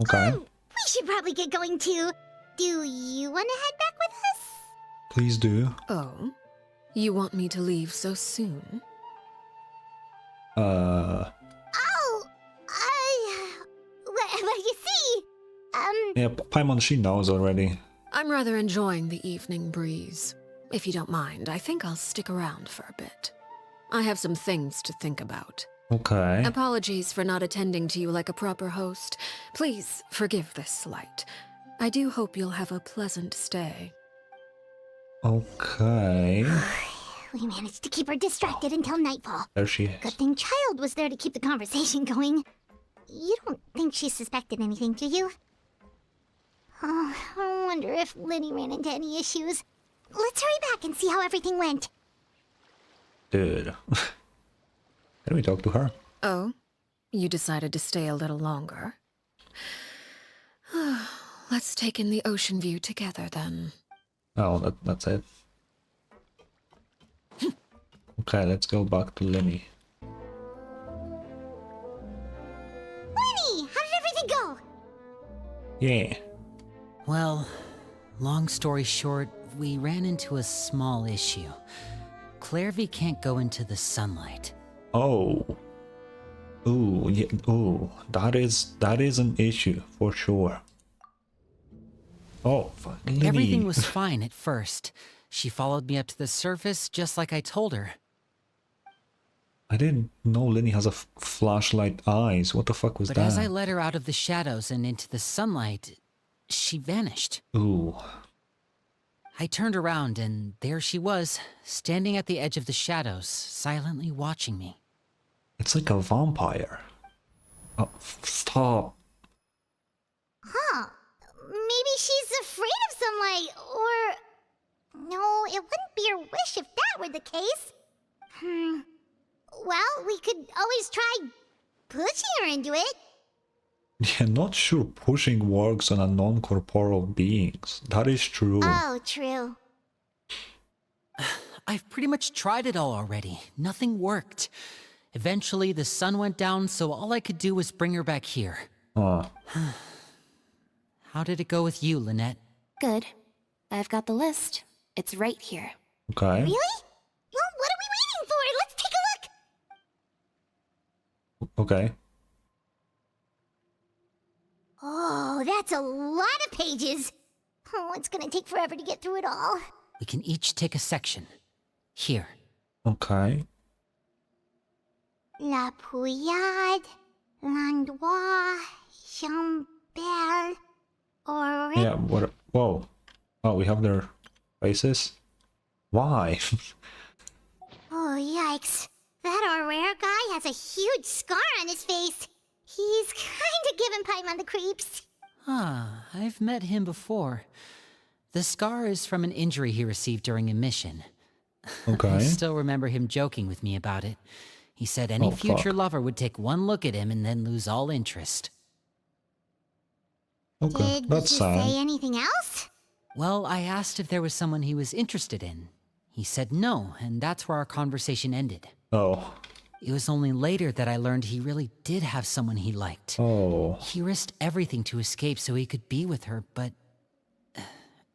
Okay. We should probably get going too. Do you want to head back with us? Please do. Oh? You want me to leave so soon? Oh, well, you see, Yeah, Paimon, she knows already. I'm rather enjoying the evening breeze. If you don't mind, I think I'll stick around for a bit. I have some things to think about. Okay. Apologies for not attending to you like a proper host. Please forgive this slight. I do hope you'll have a pleasant stay. Okay. we managed to keep her distracted until nightfall. There she Good is. thing Child was there to keep the conversation going. You don't think she suspected anything, do you? Oh, I wonder if Liddy ran into any issues. Let's hurry back and see how everything went. Dude. Can we talk to her? Oh? You decided to stay a little longer? Let's take in the ocean view together, then. Oh, that's it. Okay, let's go back to Lenny. Lenny, how did everything go? Yeah. Well, long story short, we ran into a small issue. Clairvy can't go into the sunlight. Oh. Ooh, yeah, ooh, that is an issue for sure. Oh, fuck, Everything Lily. was fine at first. She followed me up to the surface just like I told her. I didn't know Lenny has a flashlight eyes. What the fuck was But that? as I led her out of the shadows and into the sunlight, she vanished. Ooh. I turned around and there she was, standing at the edge of the shadows, silently watching me. It's like a vampire. Oh, stop. Huh. Maybe she's afraid of sunlight, or... No, it wouldn't be her wish if that were the case. Well, we could always try pushing her into it. Yeah, not sure pushing works on a non-corporeal beings. That is true. Oh, true. I've pretty much tried it all already. Nothing worked. Eventually, the sun went down, so all I could do was bring her back here. Ah, How did it go with you, Lynette? Good. I've got the list. It's right here. okay. Really? Well, what are we waiting for? Let's take a look. Okay. Oh, that's a lot of pages. Oh, it's gonna take forever to get through it all. We can each take a section. Here. Okay. La Pouillade, Landois, Chambel, Auric. Yeah, what? Whoa. Oh, we have their faces? Why? Oh, yikes. That Aurere guy has a huge scar on his face. He's kinda giving Paimon the creeps. Ah, I've met him before. The scar is from an injury he received during a mission. I Okay. still remember him joking with me about it. He said any Oh, future fuck. lover would take one look at him and then lose all interest. Okay, Did that's he sad. say anything else? Well, I asked if there was someone he was interested in. He said no, and that's where our conversation ended. Oh. It was only later that I learned he really did have someone he liked. Oh. He risked everything to escape so he could be with her, but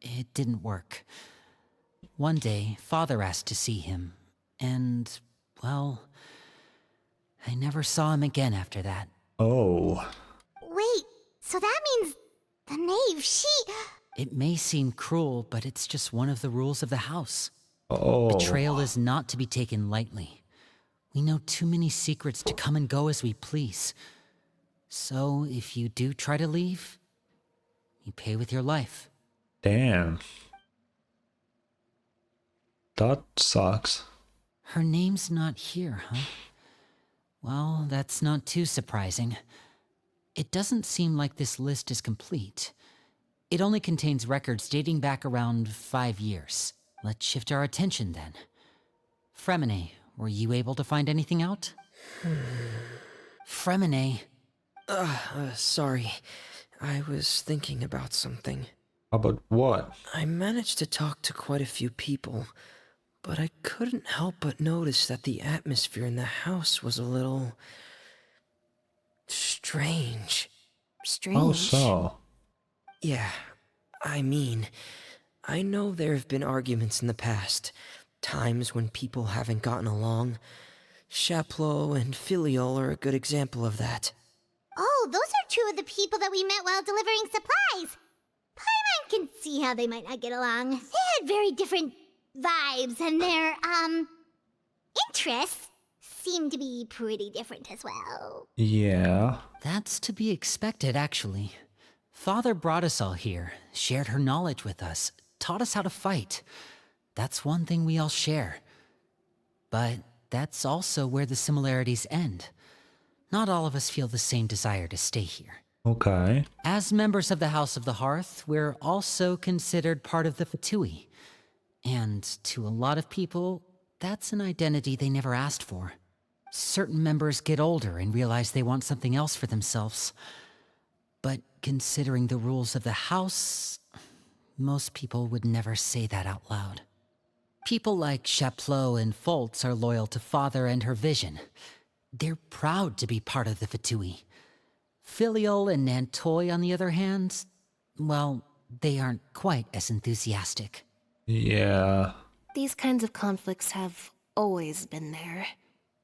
it didn't work. One day, Father asked to see him, and, well, I never saw him again after that. Oh. Wait, so that means the knave, she... It may seem cruel, but it's just one of the rules of the house. Oh. Betrayal is not to be taken lightly. We know too many secrets to come and go as we please. So, if you do try to leave, you pay with your life. Damn. That sucks. Her name's not here, huh? Well, that's not too surprising. It doesn't seem like this list is complete. It only contains records dating back around 5 years. Let's shift our attention then. Fremine, were you able to find anything out? Fremine. Sorry. I was thinking about something. About what? I managed to talk to quite a few people, but I couldn't help but notice that the atmosphere in the house was a little... strange. Strange. Oh, so. Yeah, I mean, I know there have been arguments in the past, times when people haven't gotten along. Chaplot and Filial are a good example of that. Oh, those are two of the people that we met while delivering supplies. Paimon can see how they might not get along. They had very different vibes, and their, interests seem to be pretty different as well. Yeah. That's to be expected, actually. Father brought us all here, shared her knowledge with us, taught us how to fight. That's one thing we all share. But that's also where the similarities end. Not all of us feel the same desire to stay here. Okay. As members of the House of the Hearth, we're also considered part of the Fatui. And to a lot of people, that's an identity they never asked for. Certain members get older and realize they want something else for themselves. But considering the rules of the house, most people would never say that out loud. People like Chaplot and Foltz are loyal to Father and her vision. They're proud to be part of the Fatui. Filial and Nantoy, on the other hand, well, they aren't quite as enthusiastic. Yeah. These kinds of conflicts have always been there.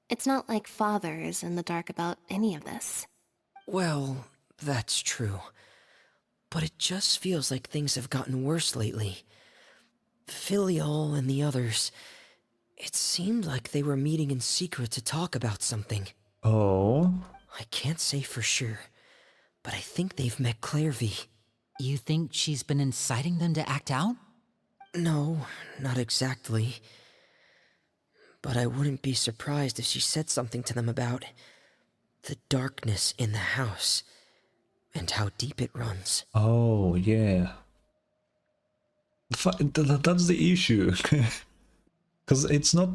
It's not like Father is in the dark about any of this. Well, that's true. But it just feels like things have gotten worse lately. Filial and the others, it seemed like they were meeting in secret to talk about something. Oh? I can't say for sure, but I think they've met Clairvy. You think she's been inciting them to act out? No, not exactly. But I wouldn't be surprised if she said something to them about the darkness in the house and how deep it runs. Oh, yeah. That's the issue. Because it's not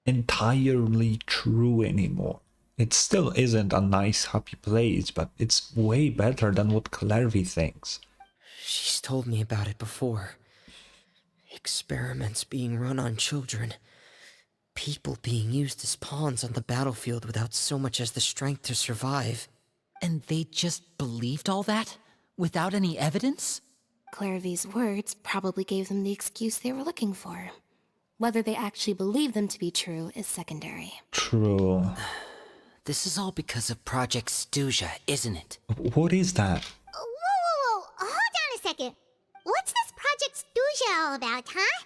entirely true anymore. It still isn't a nice, happy place, but it's way better than what Clairvy thinks. She's told me about it before. Experiments being run on children. People being used as pawns on the battlefield without so much as the strength to survive. And they just believed all that? Without any evidence? Clairvy's words probably gave them the excuse they were looking for. Whether they actually believe them to be true is secondary. True. This is all because of Project Stuja, isn't it? What is that? Whoa. Hold on a second. What's this Project Stuja all about, huh?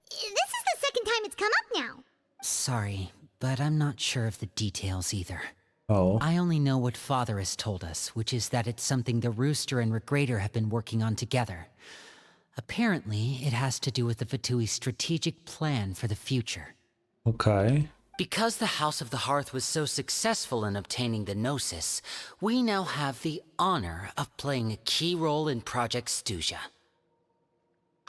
This is the second time it's come up now. Sorry, but I'm not sure of the details either. Oh. I only know what Father has told us, which is that it's something the Rooster and Regrader have been working on together. Apparently, it has to do with the Fatui's strategic plan for the future. Okay. Because the House of the Hearth was so successful in obtaining the Gnosis, we now have the honor of playing a key role in Project Stuja.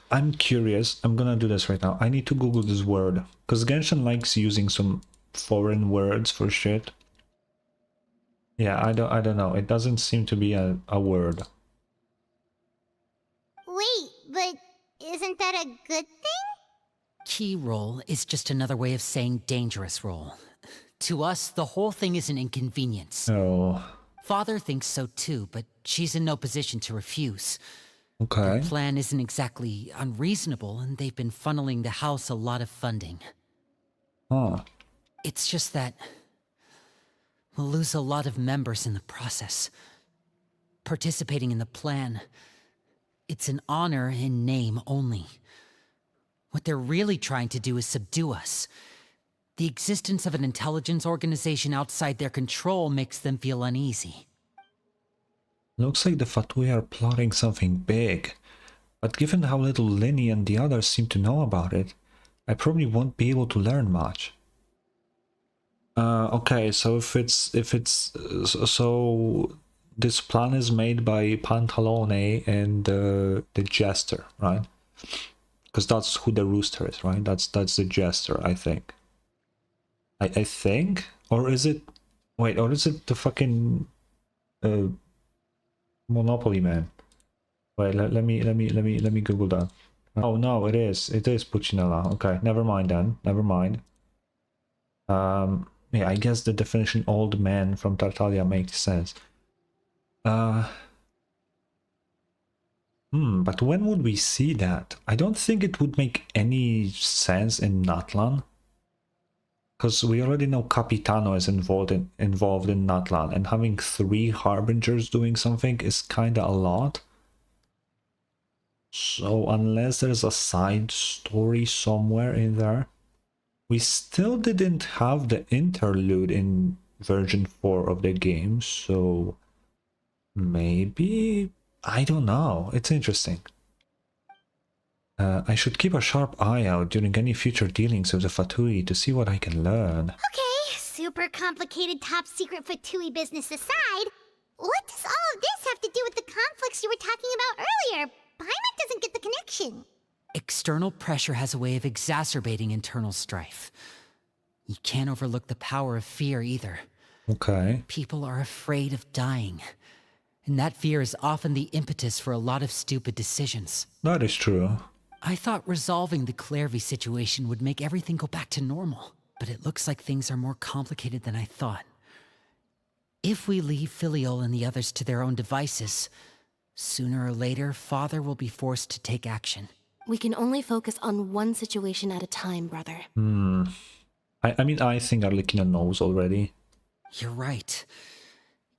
I'm curious. I'm gonna do this right now. I need to Google this word. Because Genshin likes using some foreign words for shit. Yeah, I don't know. It doesn't seem to be a word. Wait, but isn't that a good thing? Key role is just another way of saying dangerous role. To us, the whole thing is an inconvenience. Oh. Father thinks so too, but she's in no position to refuse. Okay. Their plan isn't exactly unreasonable, and they've been funneling the house a lot of funding. Huh. It's just that we'll lose a lot of members in the process. Participating in the plan, it's an honor in name only. What they're really trying to do is subdue us. The existence of an intelligence organization outside their control makes them feel uneasy. Looks like the Fatui are plotting something big. But given how little Linny and the others seem to know about it, I probably won't be able to learn much. Okay, so so this plan is made by Pantalone and the Jester, right? Because that's who the Rooster is, right? That's the Jester, I think. I think, or is it? Wait, or is it the fucking Monopoly man? Wait, let me Google that. Oh no, it is Puccinella. Okay, never mind then. Never mind. Yeah, I guess the definition old man from Tartaglia makes sense. But when would we see that? I don't think it would make any sense in Natlan. Because we already know Capitano is involved in Natlan, and having 3 Harbingers doing something is kinda a lot. So unless there's a side story somewhere in there. We still didn't have the interlude in version 4 of the game, so maybe, I don't know. It's interesting. I should keep a sharp eye out during any future dealings with the Fatui to see what I can learn. Okay, super complicated top secret Fatui business aside, what does all of this have to do with the conflicts you were talking about earlier? Paimon doesn't get the connection. External pressure has a way of exacerbating internal strife. You can't overlook the power of fear either. Okay. People are afraid of dying. And that fear is often the impetus for a lot of stupid decisions. That is true. I thought resolving the Clairvy situation would make everything go back to normal, but it looks like things are more complicated than I thought. If we leave Filial and the others to their own devices, sooner or later, Father will be forced to take action. We can only focus on one situation at a time, brother. I mean, I think Arlecchino knows already. You're right.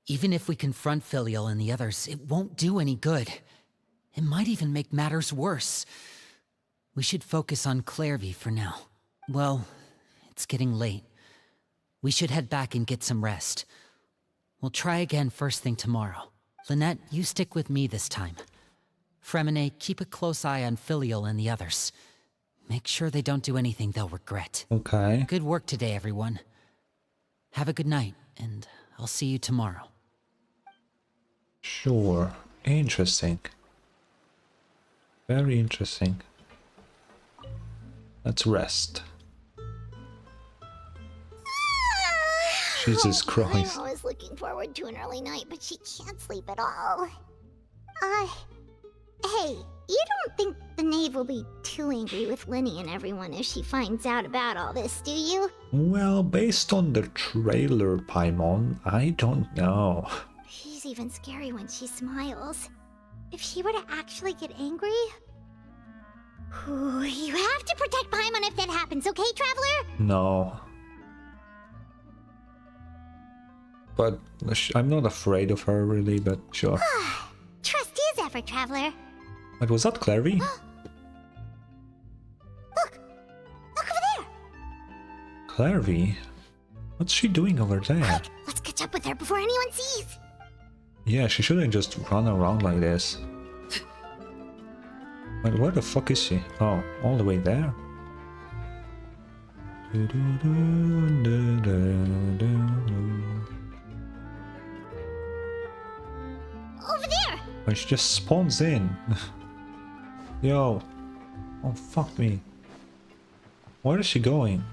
Even if we confront Filial and the others, it won't do any good. It might even make matters worse. We should focus on Clairvy for now. Well, it's getting late. We should head back and get some rest. We'll try again first thing tomorrow. Lynette, you stick with me this time. Fremine, keep a close eye on Filial and the others. Make sure they don't do anything they'll regret. Okay. Good work today, everyone. Have a good night, and I'll see you tomorrow. Sure. Interesting. Very interesting. Let's rest. Jesus Christ. I was looking forward to an early night, but she can't sleep at all. Hey, you don't think the knave will be too angry with Linny and everyone if she finds out about all this, do you? Well, based on the trailer, Paimon, I don't know. She's even scary when she smiles. If she were to actually get angry... Ooh, you have to protect Paimon if that happens, okay, Traveler? No. But I'm not afraid of her, really, but sure. Trust is ever, Traveler. But was that Clairvy? Look over there! Clairvy? What's she doing over there? Quick, let's catch up with her before anyone sees! Yeah, she shouldn't just run around like this. But where the fuck is she? Oh, all the way there? Over there! When she just spawns in. Yo. Oh, fuck me. Where is she going?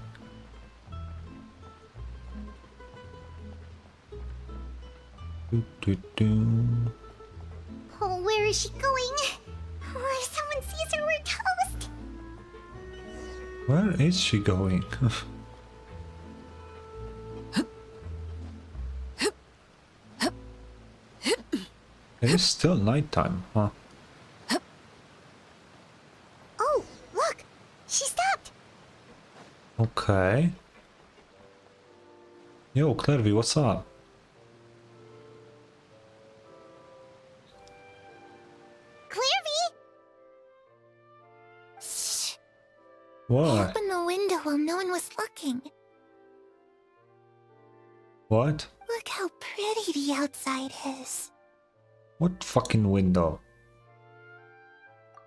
Oh, where is she going? Oh, if someone sees her, we're toast! Where is she going? It is still nighttime, huh? Oh, look! She stopped! Okay. Yo, Clairvy, what's up? Clairvy! What? Open the window while no one was looking. What? Look how pretty the outside is. What fucking window?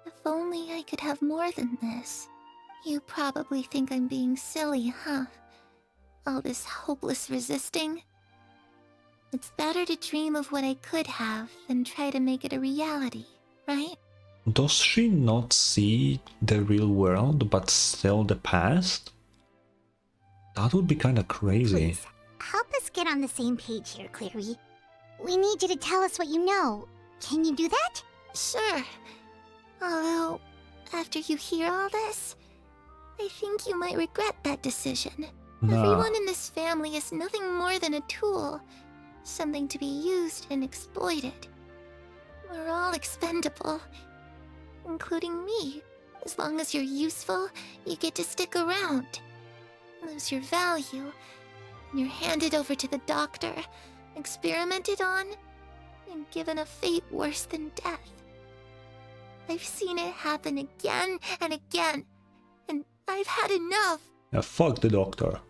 If only I could have more than this. You probably think I'm being silly, huh? All this hopeless resisting. It's better to dream of what I could have than try to make it a reality, right? Does she not see the real world, but still the past? That would be kinda crazy. Please, help us get on the same page here, Clary. We need you to tell us what you know. Can you do that? Sure. Although, after you hear all this, I think you might regret that decision. Nah. Everyone in this family is nothing more than a tool. Something to be used and exploited. We're all expendable. Including me. As long as you're useful, you get to stick around. Lose your value, and you're handed over to the doctor, experimented on, and given a fate worse than death. I've seen it happen again and again, and I've had enough. Yeah, fuck the doctor.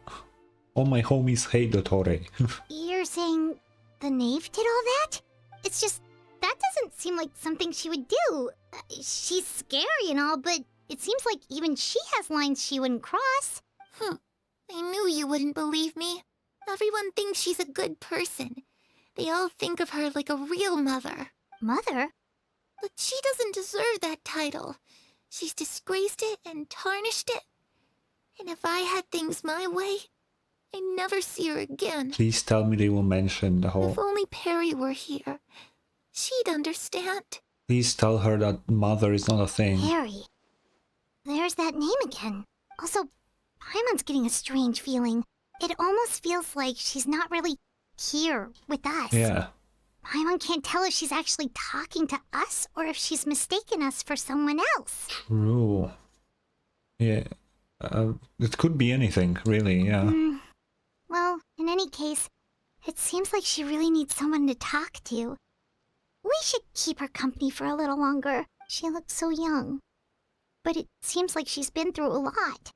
All my homies hate the Torre. You're saying the knave did all that? It's just, that doesn't seem like something she would do. She's scary and all, but it seems like even she has lines she wouldn't cross. I knew you wouldn't believe me. Everyone thinks she's a good person. They all think of her like a real mother. Mother? But she doesn't deserve that title. She's disgraced it and tarnished it. And if I had things my way, I'd never see her again. Please tell me they will mention the whole... If only Perry were here, she'd understand. Please tell her that mother is not a thing. Harry. There's that name again. Also, Paimon's getting a strange feeling. It almost feels like she's not really here with us. Yeah. Paimon can't tell if she's actually talking to us or if she's mistaken us for someone else. True. Yeah. It could be anything, really, yeah. Well, in any case, it seems like she really needs someone to talk to. We should keep her company for a little longer. She looks so young. But it seems like she's been through a lot.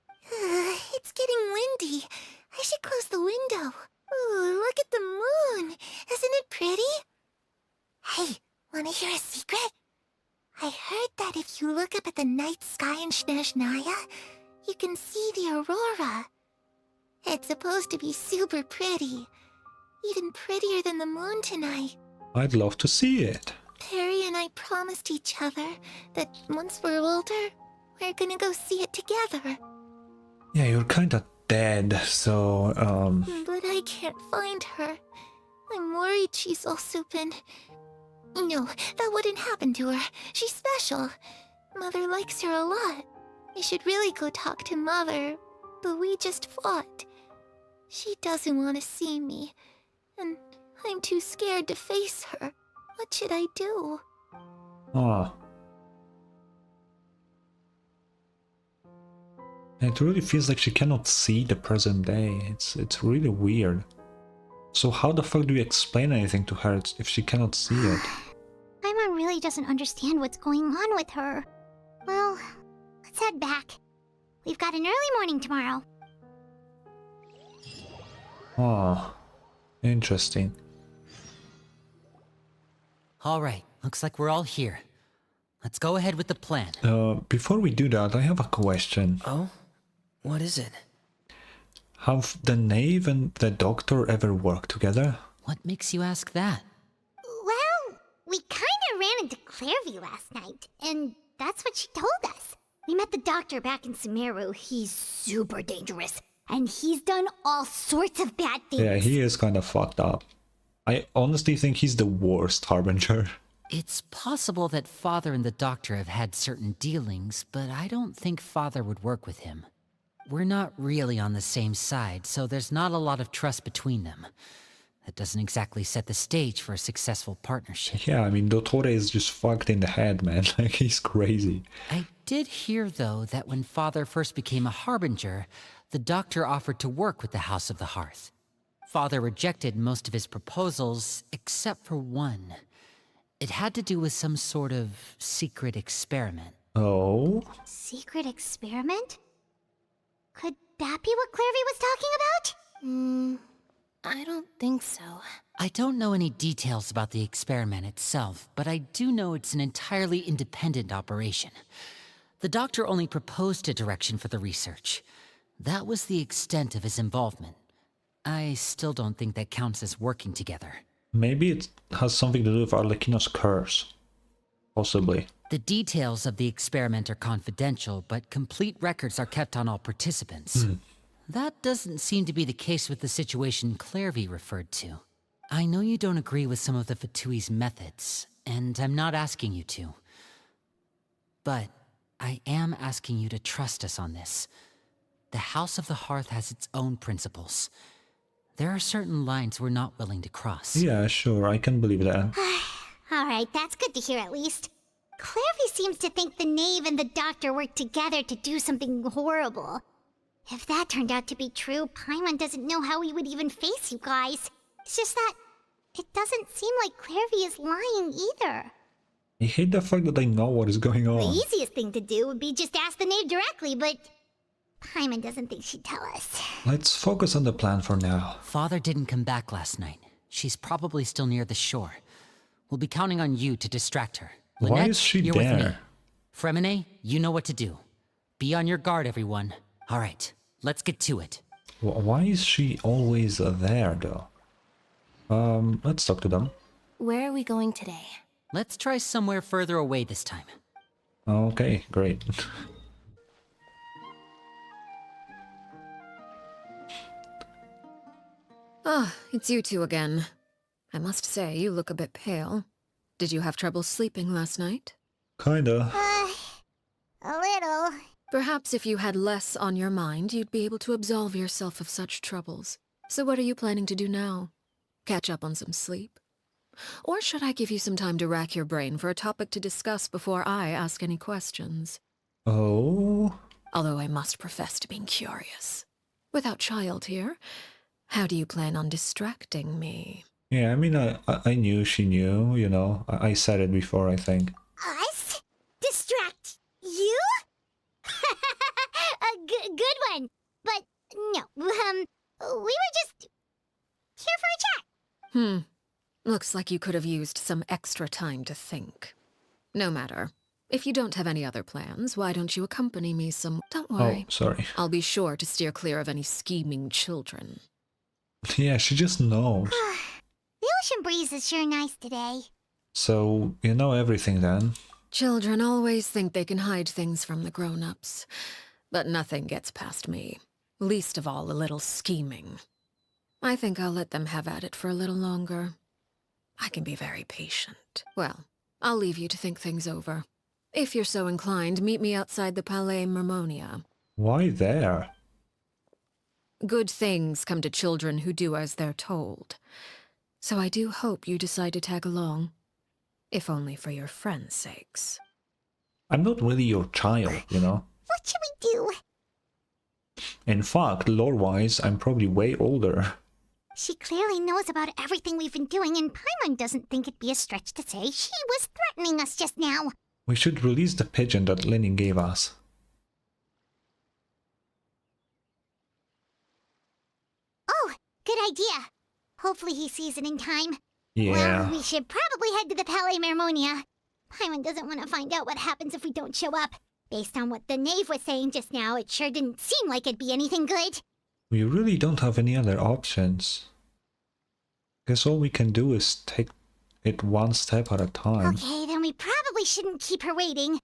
It's getting windy. I should close the window. Ooh, look at the moon. Isn't it pretty? Hey, wanna hear a secret? I heard that if you look up at the night sky in Snezhnaya, you can see the aurora. It's supposed to be super pretty. Even prettier than the moon tonight. I'd love to see it. Perry and I promised each other that once we're older, we're gonna go see it together. Yeah, you're kinda dead, so, But I can't find her. I'm worried she's also been... No, that wouldn't happen to her. She's special. Mother likes her a lot. I should really go talk to Mother, but we just fought. She doesn't want to see me, and I'm too scared to face her. What should I do? ah. It really feels like she cannot see the present day. It's really weird. So how the fuck do you explain anything to her if she cannot see it? Paimon really doesn't understand what's going on with her. Well, let's head back. We've got an early morning tomorrow. Oh, interesting. Alright, looks like we're all here. Let's go ahead with the plan. Before we do that, I have a question. Oh? What is it? Have the knave and the doctor ever worked together? What makes you ask that? Well, we kinda ran into Clairvy last night, and that's what she told us. We met the doctor back in Sumeru. He's super dangerous, and he's done all sorts of bad things. Yeah, he is kind of fucked up. I honestly think he's the worst harbinger. It's possible that Father and the Doctor have had certain dealings, but I don't think Father would work with him. We're not really on the same side, so there's not a lot of trust between them. That doesn't exactly set the stage for a successful partnership. Yeah, I mean, Dottore is just fucked in the head, man. Like, he's crazy. I did hear, though, that when Father first became a Harbinger, the Doctor offered to work with the House of the Hearth. Father rejected most of his proposals, except for one. It had to do with some sort of secret experiment. Oh? Secret experiment? Could that be what Clairvy was talking about? I don't think so. I don't know any details about the experiment itself, but I do know it's an entirely independent operation. The Doctor only proposed a direction for the research. That was the extent of his involvement. I still don't think that counts as working together. Maybe it has something to do with Arlecchino's curse. Possibly. The details of the experiment are confidential, but complete records are kept on all participants. That doesn't seem to be the case with the situation Clairvy referred to. I know you don't agree with some of the Fatui's methods, and I'm not asking you to. But I am asking you to trust us on this. The House of the Hearth has its own principles. There are certain lines we're not willing to cross. Yeah, sure, I can believe that. Alright, that's good to hear at least. Clairvy seems to think the knave and the doctor worked together to do something horrible. If that turned out to be true, Paimon doesn't know how he would even face you guys. It's just that it doesn't seem like Clairvy is lying either. I hate the fact that I know what is going The on. easiest thing to do would be just ask the knave directly, but Paimon doesn't think she'd tell us. Let's focus on the plan for now. Father didn't come back last night. She's probably still near the shore. We'll be counting on you to distract her. Why Lynette, is she you're with me. there? Fremine, you know what to do. Be on your guard, everyone. All right, let's get to it. Why is she always there, though? Let's talk to them. Where are we going today? Let's try somewhere further away this time. Okay, great. Ah, it's you two again. I must say, you look a bit pale. Did you have trouble sleeping last night? Kinda. A little. Perhaps if you had less on your mind, you'd be able to absolve yourself of such troubles. So what are you planning to do now? Catch up on some sleep? Or should I give you some time to rack your brain for a topic to discuss before I ask any questions? Oh? although I must profess to being curious. Without child here, how do you plan on distracting me? Yeah, I mean, I knew she knew, you know. I said it before, I think. Us? Distract you? A good one. But no, we were just here for a chat. Looks like you could have used some extra time to think. No matter. If you don't have any other plans, why don't you accompany me some... Don't worry. Oh, sorry. I'll be sure to steer clear of any scheming children. Yeah, she just knows. The ocean breeze is sure nice today. So, you know everything then? Children always think they can hide things from the grown-ups. But nothing gets past me. Least of all a little scheming. I think I'll let them have at it for a little longer. I can be very patient. Well, I'll leave you to think things over. If you're so inclined, meet me outside the Palais Mermonia. Why there? Good things come to children who do as they're told. So I do hope you decide to tag along. If only for your friends' sakes. I'm not really your child, you know? What should we do? In fact, lore-wise, I'm probably way older. She clearly knows about everything we've been doing, and Paimon doesn't think it'd be a stretch to say she was threatening us just now. We should release the pigeon that Lenny gave us. Oh, good idea. Hopefully he sees it in time. Yeah. Well, we should probably head to the Palais Mermonia. Paimon doesn't want to find out what happens if we don't show up. Based on what the knave was saying just now, it sure didn't seem like it'd be anything good. We really don't have any other options. Guess all we can do is take it one step at a time. Okay, then we probably shouldn't keep her waiting.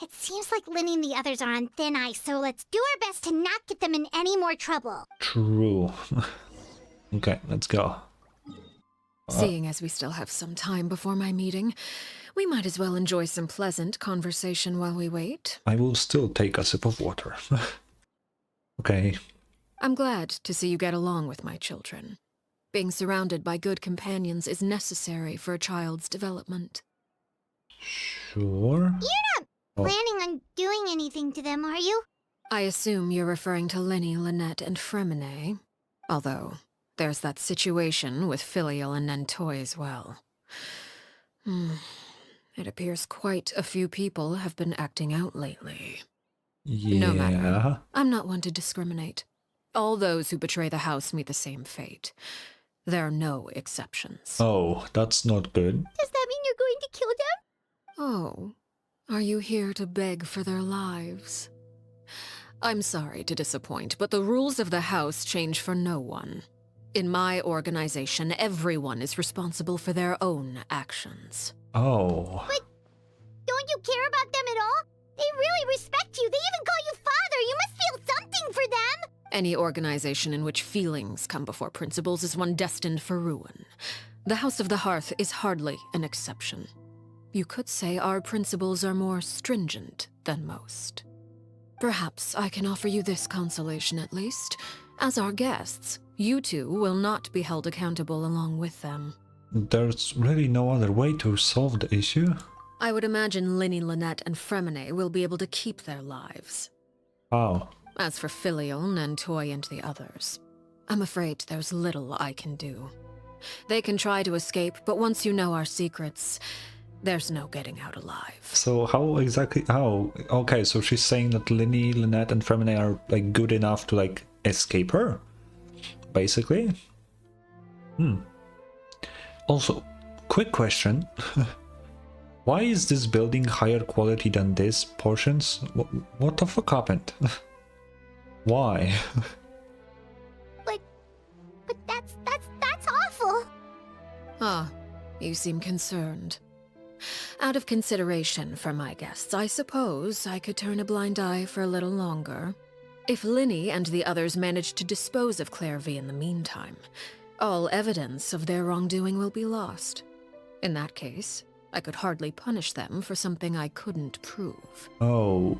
It seems like Linny and the others are on thin ice, so let's do our best to not get them in any more trouble. True. Okay, let's go. Seeing as we still have some time before my meeting, we might as well enjoy some pleasant conversation while we wait. I will still take a sip of water. Okay. I'm glad to see you get along with my children. Being surrounded by good companions is necessary for a child's development. Sure. Planning on doing anything to them, are you? I assume you're referring to Lenny, Lynette, and Fremine. Although, there's that situation with Filial and Nentoy as well. It appears quite a few people have been acting out lately. Yeah. No matter. I'm not one to discriminate. All those who betray the house meet the same fate. There are no exceptions. Oh, that's not good. Does that mean you're going to kill them? Oh, are you here to beg for their lives? I'm sorry to disappoint, but the rules of the house change for no one. In my organization, everyone is responsible for their own actions. Oh. But don't you care about them at all? They really respect you. They even call you father. You must feel something for them. Any organization in which feelings come before principles is one destined for ruin. The House of the Hearth is hardly an exception. You could say our principles are more stringent than most. Perhaps I can offer you this consolation at least. As our guests, you two will not be held accountable along with them. There's really no other way to solve the issue? I would imagine Linny, Lynette, and Fremine will be able to keep their lives. How? As for Filial, Nentoy, and the others, I'm afraid there's little I can do. They can try to escape, but once you know our secrets, there's no getting out alive. So how exactly, how? Okay, so she's saying that Linny, Lynette, and Fremine are like good enough to like escape her? Basically? Also, quick question. Why is this building higher quality than these portions? What the fuck happened? Why? But that's awful. Ah, you seem concerned. Out of consideration for my guests, I suppose I could turn a blind eye for a little longer. If Linny and the others manage to dispose of Clairvy in the meantime, all evidence of their wrongdoing will be lost. In that case, I could hardly punish them for something I couldn't prove. Oh.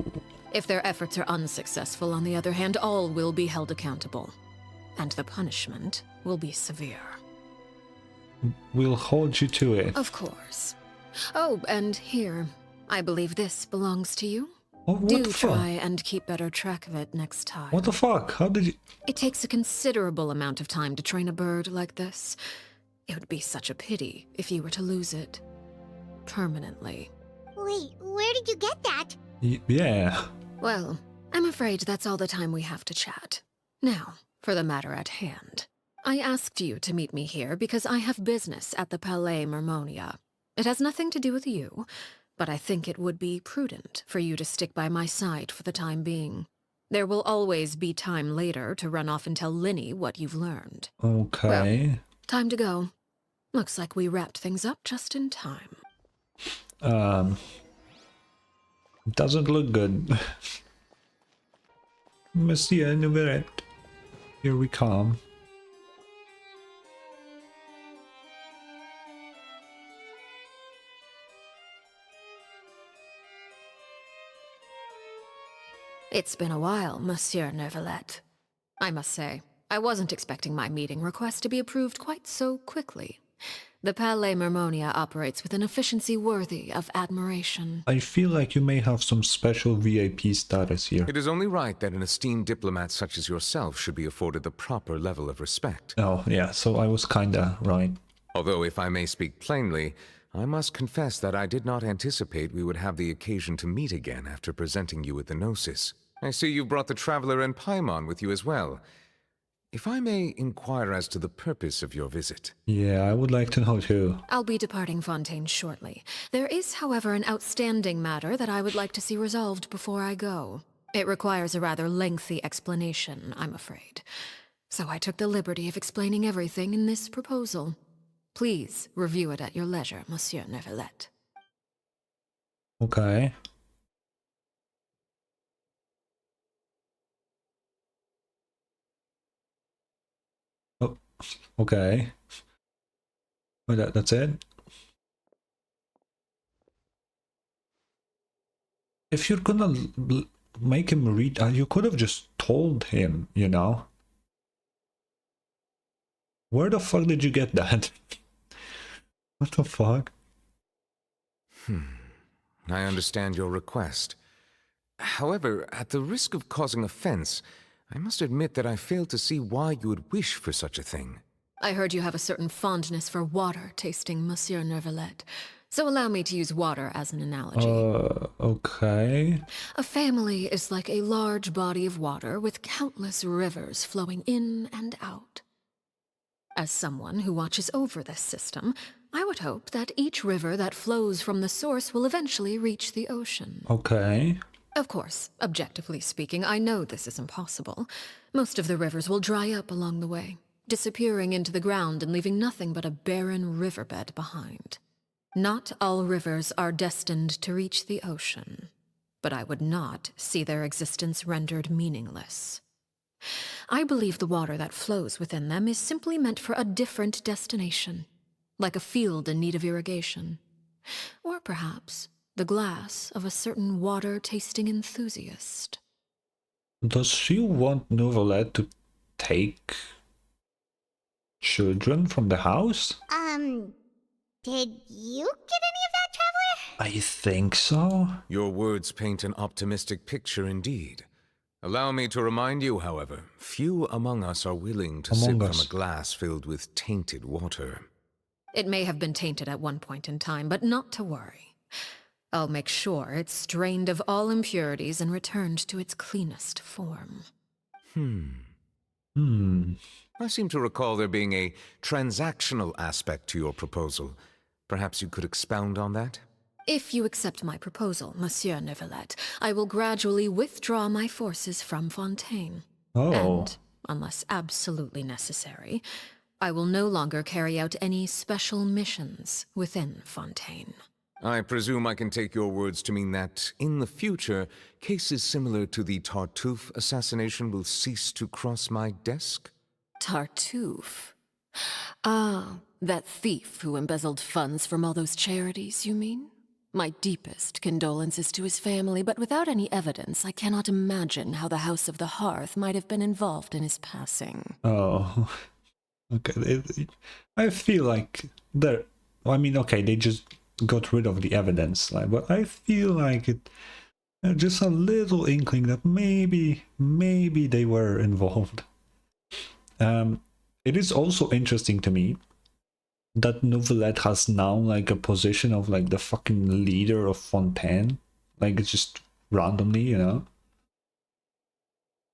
If their efforts are unsuccessful, on the other hand, all will be held accountable. And the punishment will be severe. We'll hold you to it. Of course. Oh, and here, I believe this belongs to you? What Do the fuck? try and keep better track of it next time. What the fuck? How did you... It takes a considerable amount of time to train a bird like this. It would be such a pity if you were to lose it. Permanently. Wait, where did you get that? Yeah. Well, I'm afraid that's all the time we have to chat. Now, for the matter at hand. I asked you to meet me here because I have business at the Palais Mermonia. It has nothing to do with you, but I think it would be prudent for you to stick by my side for the time being. There will always be time later to run off and tell Linny what you've learned. Okay. Well, time to go. Looks like we wrapped things up just in time. Doesn't look good. Monsieur Nouveret. Here we come. It's been a while, Monsieur Neuvillette. I must say, I wasn't expecting my meeting request to be approved quite so quickly. The Palais Mermonia operates with an efficiency worthy of admiration. I feel like you may have some special VIP status here. It is only right that an esteemed diplomat such as yourself should be afforded the proper level of respect. Oh, yeah, so I was kinda right. Although, if I may speak plainly, I must confess that I did not anticipate we would have the occasion to meet again after presenting you with the Gnosis. I see you've brought the Traveler and Paimon with you as well. If I may inquire as to the purpose of your visit. Yeah, I would like to know too. I'll be departing Fontaine shortly. There is, however, an outstanding matter that I would like to see resolved before I go. It requires a rather lengthy explanation, I'm afraid. So I took the liberty of explaining everything in this proposal. Please review it at your leisure, Monsieur Neuvillette. Okay. Oh, okay. Well, that's it? If you're gonna make him read, you could have just told him, you know? Where the fuck did you get that? What the fuck? I understand your request. However, at the risk of causing offense, I must admit that I fail to see why you would wish for such a thing. I heard you have a certain fondness for water tasting, Monsieur Neuvillette. So allow me to use water as an analogy. Okay. A family is like a large body of water with countless rivers flowing in and out. As someone who watches over this system, I would hope that each river that flows from the source will eventually reach the ocean. Okay. Of course, objectively speaking, I know this is impossible. Most of the rivers will dry up along the way, disappearing into the ground and leaving nothing but a barren riverbed behind. Not all rivers are destined to reach the ocean, but I would not see their existence rendered meaningless. I believe the water that flows within them is simply meant for a different destination, like a field in need of irrigation. Or perhaps the glass of a certain water-tasting enthusiast. Does she want Nouvellette to take children from the house? Did you get any of that, Traveler? I think so. Your words paint an optimistic picture indeed. Allow me to remind you, however, few among us are willing to sip from a glass filled with tainted water. It may have been tainted at one point in time, but not to worry. I'll make sure it's strained of all impurities and returned to its cleanest form. I seem to recall there being a transactional aspect to your proposal. Perhaps you could expound on that? If you accept my proposal, Monsieur Neuvillette, I will gradually withdraw my forces from Fontaine. Oh. And, unless absolutely necessary, I will no longer carry out any special missions within Fontaine. I presume I can take your words to mean that, in the future, cases similar to the Tartuffe assassination will cease to cross my desk? Tartuffe? Ah, that thief who embezzled funds from all those charities, you mean? My deepest condolences to his family, but without any evidence, I cannot imagine how the House of the Hearth might have been involved in his passing. Oh. Okay. I feel like they're... I mean, okay, they just got rid of the evidence, like, but I feel like Just a little inkling that maybe they were involved. It is also interesting to me that Novelette has now like a position of like the fucking leader of Fontaine, like it's just randomly, you know,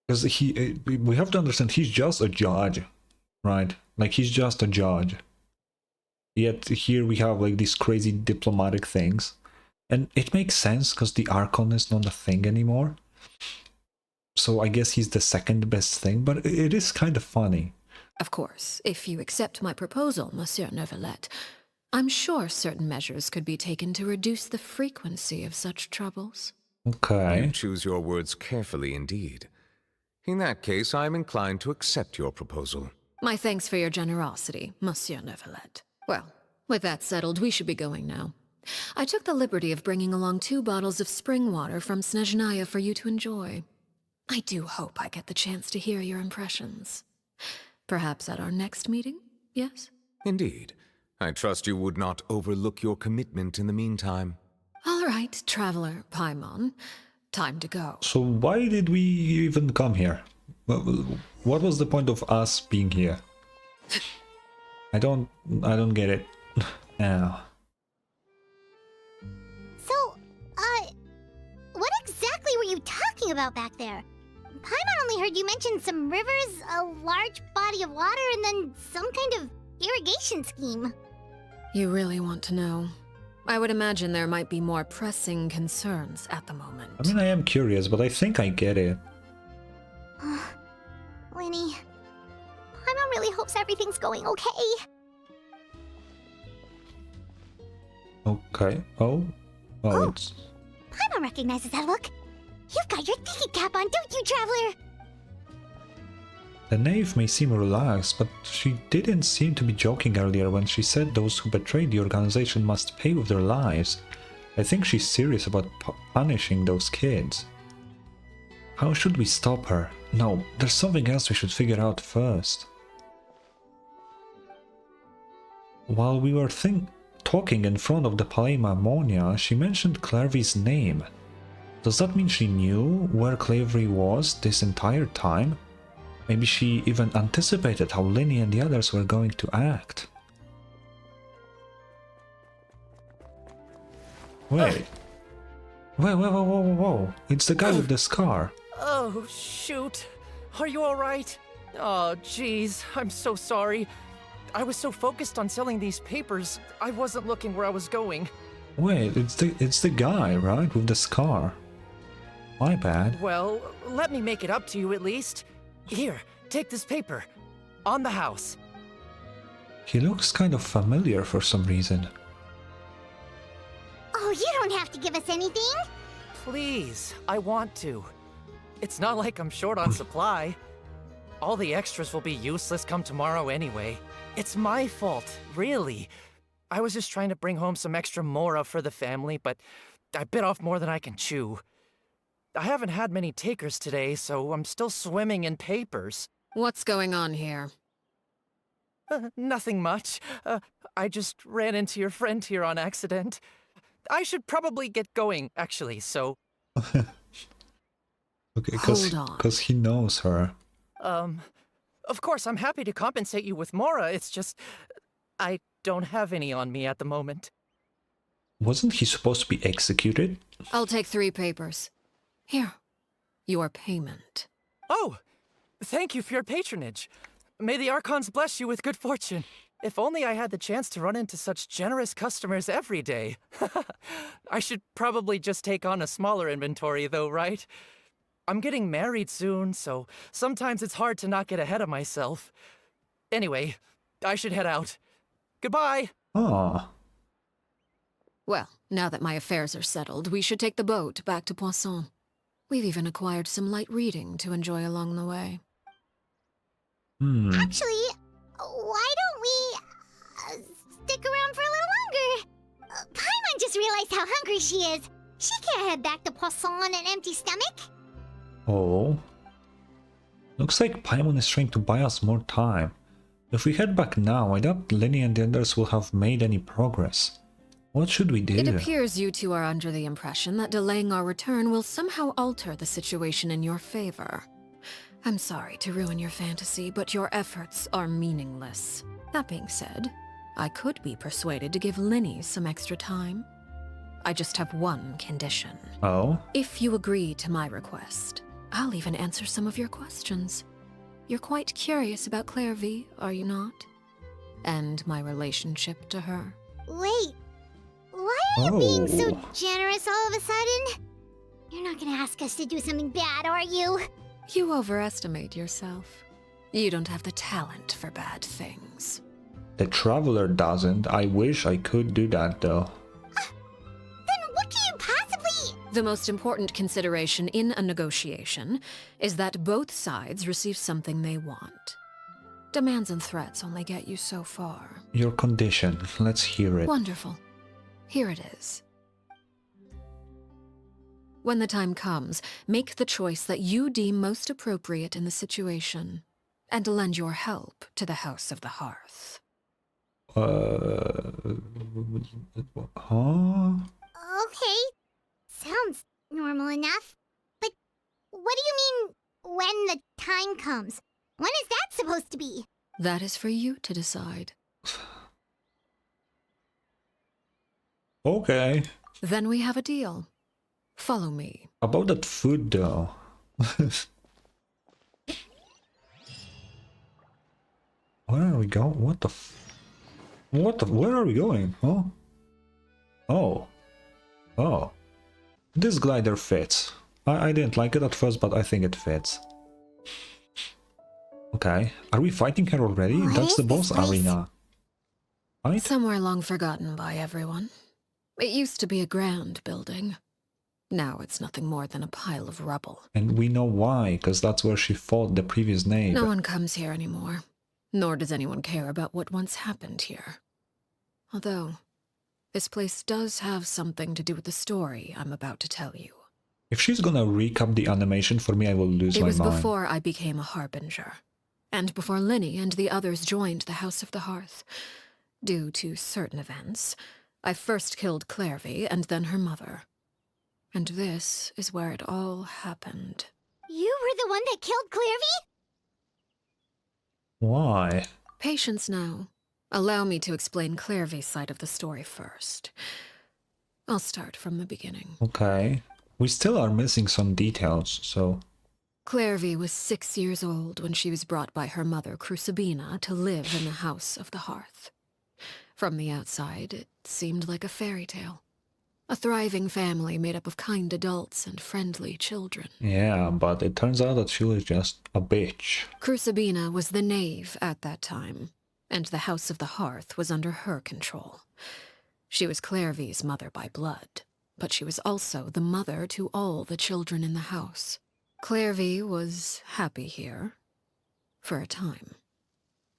because we have to understand he's just a judge, right? Like he's just a judge, yet here we have like these crazy diplomatic things, and it makes sense because the Archon is not a thing anymore, so I guess he's the second best thing, but it is kind of funny. Of course, if you accept my proposal, Monsieur Neuvillette, I'm sure certain measures could be taken to reduce the frequency of such troubles. Okay. You choose your words carefully indeed. In that case, I am inclined to accept your proposal. My thanks for your generosity, Monsieur Neuvillette. Well, with that settled, we should be going now. I took the liberty of bringing along 2 bottles of spring water from Snezhnaya for you to enjoy. I do hope I get the chance to hear your impressions. Perhaps at our next meeting, yes? Indeed. I trust you would not overlook your commitment in the meantime. All right, Traveler Paimon. Time to go. So why did we even come here? What was the point of us being here? I don't get it. Yeah. So, what exactly were you talking about back there? Paimon only heard you mention some rivers, a large body of water, and then some kind of irrigation scheme. You really want to know? I would imagine there might be more pressing concerns at the moment. I mean, I am curious, but I think I get it. Winnie, Paimon really hopes everything's going okay. Okay. Oh, it's... Paimon recognizes that look. You've got your tiki cap on, don't you, Traveler? The knave may seem relaxed, but she didn't seem to be joking earlier when she said those who betrayed the organization must pay with their lives. I think she's serious about punishing those kids. How should we stop her? No, there's something else we should figure out first. While we were talking in front of the Palais Marmonia, she mentioned Clairvy's name. Does that mean she knew where Clairvy was this entire time? Maybe she even anticipated how Linny and the others were going to act. Wait. Whoa. It's the guy with the scar. Oh, shoot. Are you alright? Oh, jeez. I'm so sorry. I was so focused on selling these papers, I wasn't looking where I was going. Wait, it's the guy, right? With the scar. My bad. Well, let me make it up to you at least. Here, take this paper. On the house. He looks kind of familiar for some reason. Oh, you don't have to give us anything. Please, I want to. It's not like I'm short on supply. All the extras will be useless come tomorrow anyway. It's my fault, really. I was just trying to bring home some extra mora for the family, but I bit off more than I can chew. I haven't had many takers today, so I'm still swimming in papers. What's going on here? Nothing much. I just ran into your friend here on accident. I should probably get going, actually, so... Okay, because he knows her. Of course, I'm happy to compensate you with mora, it's just... I don't have any on me at the moment. Wasn't he supposed to be executed? I'll take 3 papers. Here, your payment. Oh, thank you for your patronage. May the Archons bless you with good fortune. If only I had the chance to run into such generous customers every day. I should probably just take on a smaller inventory though, right? I'm getting married soon, so sometimes it's hard to not get ahead of myself. Anyway, I should head out. Goodbye! Ah. Well, now that my affairs are settled, we should take the boat back to Poisson. We've even acquired some light reading to enjoy along the way. Actually, why don't we stick around for a little longer? Paimon just realized how hungry she is. She can't head back to Poisson on an empty stomach. Oh. Looks like Paimon is trying to buy us more time. If we head back now, I doubt Linny and the others will have made any progress. What should we do? It appears you two are under the impression that delaying our return will somehow alter the situation in your favor. I'm sorry to ruin your fantasy, but your efforts are meaningless. That being said, I could be persuaded to give Linny some extra time. I just have one condition. Oh? If you agree to my request, I'll even answer some of your questions. You're quite curious about Clairvy, are you not? And my relationship to her. Wait, why are you being so generous all of a sudden? You're not gonna ask us to do something bad, are you? You overestimate yourself. You don't have the talent for bad things. The Traveler doesn't. I wish I could do that, though. Then what can you possibly... The most important consideration in a negotiation is that both sides receive something they want. Demands and threats only get you so far. Your condition. Let's hear it. Wonderful. Here it is. When the time comes, make the choice that you deem most appropriate in the situation, and lend your help to the House of the Hearth. Huh? Okay, sounds normal enough. But what do you mean, when the time comes? When is that supposed to be? That is for you to decide. Okay. Then we have a deal. Follow me. About that food, though. Where are we going? What the where are we going? Huh? Oh. Oh. This glider fits. I didn't like it at first, but I think it fits. Okay. Are we fighting her already? What That's is the boss this place? arena. Right? Somewhere long forgotten by everyone. It used to be a grand building. Now it's nothing more than a pile of rubble. And we know why, because that's where she fought the previous neighbor. No one comes here anymore. Nor does anyone care about what once happened here. Although, this place does have something to do with the story I'm about to tell you. If she's gonna recap the animation for me, I will lose my It was mind. before I became a Harbinger, and before Linny and the others joined the House of the Hearth. Due to certain events, I first killed Clairvy and then her mother. And this is where it all happened. You were the one that killed Clairvy? Why? Patience now. Allow me to explain Clairvy's side of the story first. I'll start from the beginning. Okay. We still are missing some details, so... Clairvy was 6 years old when she was brought by her mother, Crucibina, to live in the House of the Hearth. From the outside, it seemed like a fairy tale. A thriving family made up of kind adults and friendly children. Yeah, but it turns out that she was just a bitch. Crucibina was the knave at that time, and the House of the Hearth was under her control. She was Clairvy's mother by blood, but she was also the mother to all the children in the house. Clairvy was happy here, for a time.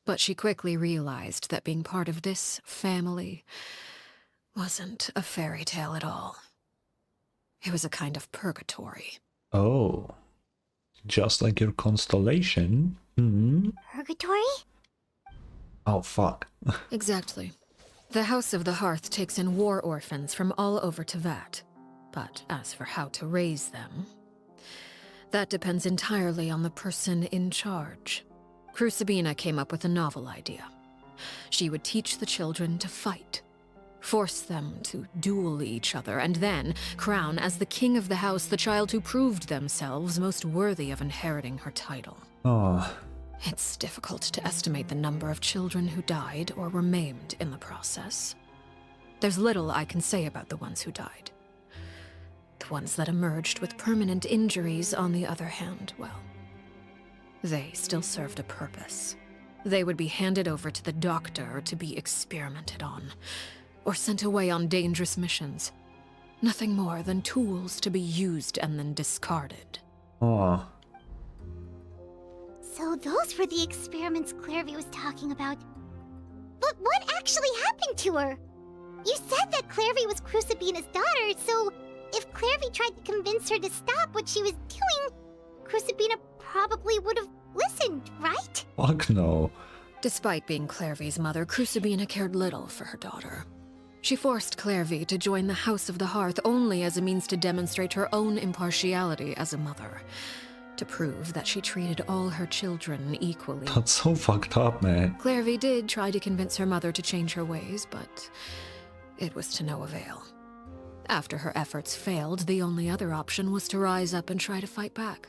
But she quickly realized that being part of this family wasn't a fairy tale at all. It was a kind of purgatory. Oh. Just like your constellation? Hmm? Purgatory? Oh, fuck. Exactly. The House of the Hearth takes in war orphans from all over Teyvat. But as for how to raise them, that depends entirely on the person in charge. Crucibina came up with a novel idea. She would teach the children to fight, force them to duel each other, and then crown as the king of the house the child who proved themselves most worthy of inheriting her title. Oh. It's difficult to estimate the number of children who died or were maimed in the process. There's little I can say about the ones who died. The ones that emerged with permanent injuries, on the other hand, well, they still served a purpose. They would be handed over to the doctor to be experimented on, or sent away on dangerous missions. Nothing more than tools to be used and then discarded. Oh. So those were the experiments Clairvy was talking about. But what actually happened to her? You said that Clairvy was Crucibina's daughter, so if Clairvy tried to convince her to stop what she was doing, Crucibina probably would have listened, right? Fuck no. Despite being Clairvy's mother, Crucibina cared little for her daughter. She forced Clairvy to join the House of the Hearth only as a means to demonstrate her own impartiality as a mother, to prove that she treated all her children equally. That's so fucked up, man. Clairvy did try to convince her mother to change her ways, but it was to no avail. After her efforts failed, the only other option was to rise up and try to fight back.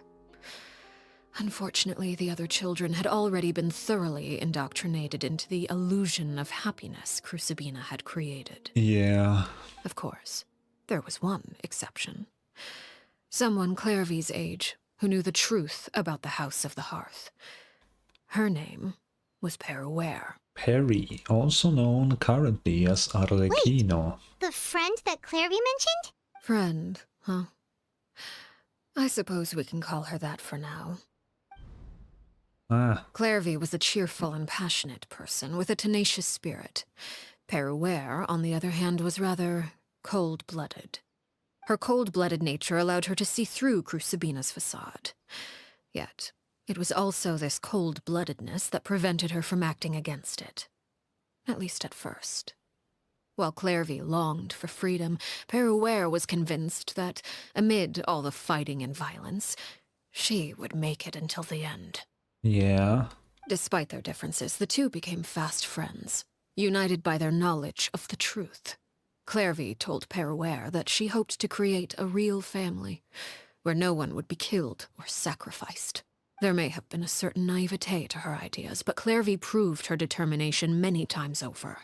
Unfortunately, the other children had already been thoroughly indoctrinated into the illusion of happiness Crucibina had created. Yeah. Of course, there was one exception. Someone Clairvy's age who knew the truth about the House of the Hearth. Her name was Peruere. Perry, also known currently as Arlecchino. The friend that Clairvy mentioned? Friend, huh? I suppose we can call her that for now. Clairvy was a cheerful and passionate person with a tenacious spirit. Peruere, on the other hand, was rather cold-blooded. Her cold-blooded nature allowed her to see through Crucibina's facade. Yet, it was also this cold-bloodedness that prevented her from acting against it. At least at first. While Clairvy longed for freedom, Peruere was convinced that, amid all the fighting and violence, she would make it until the end. Yeah. Despite their differences, the two became fast friends, united by their knowledge of the truth. Clairvy told Peruere that she hoped to create a real family, where no one would be killed or sacrificed. There may have been a certain naivete to her ideas, but Clairvy proved her determination many times over.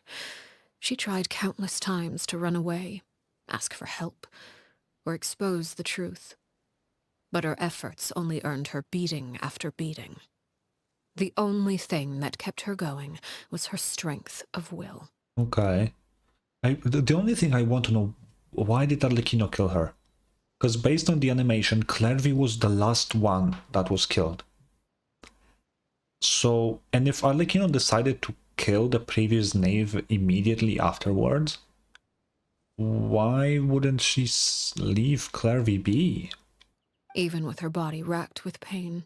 She tried countless times to run away, ask for help, or expose the truth. But her efforts only earned her beating after beating. The only thing that kept her going was her strength of will. Okay. The only thing I want to know, why did Arlecchino kill her? Because based on the animation, Clairvy was the last one that was killed. So, and if Arlecchino decided to kill the previous knave immediately afterwards, why wouldn't she leave Clairvy be? Even with her body racked with pain,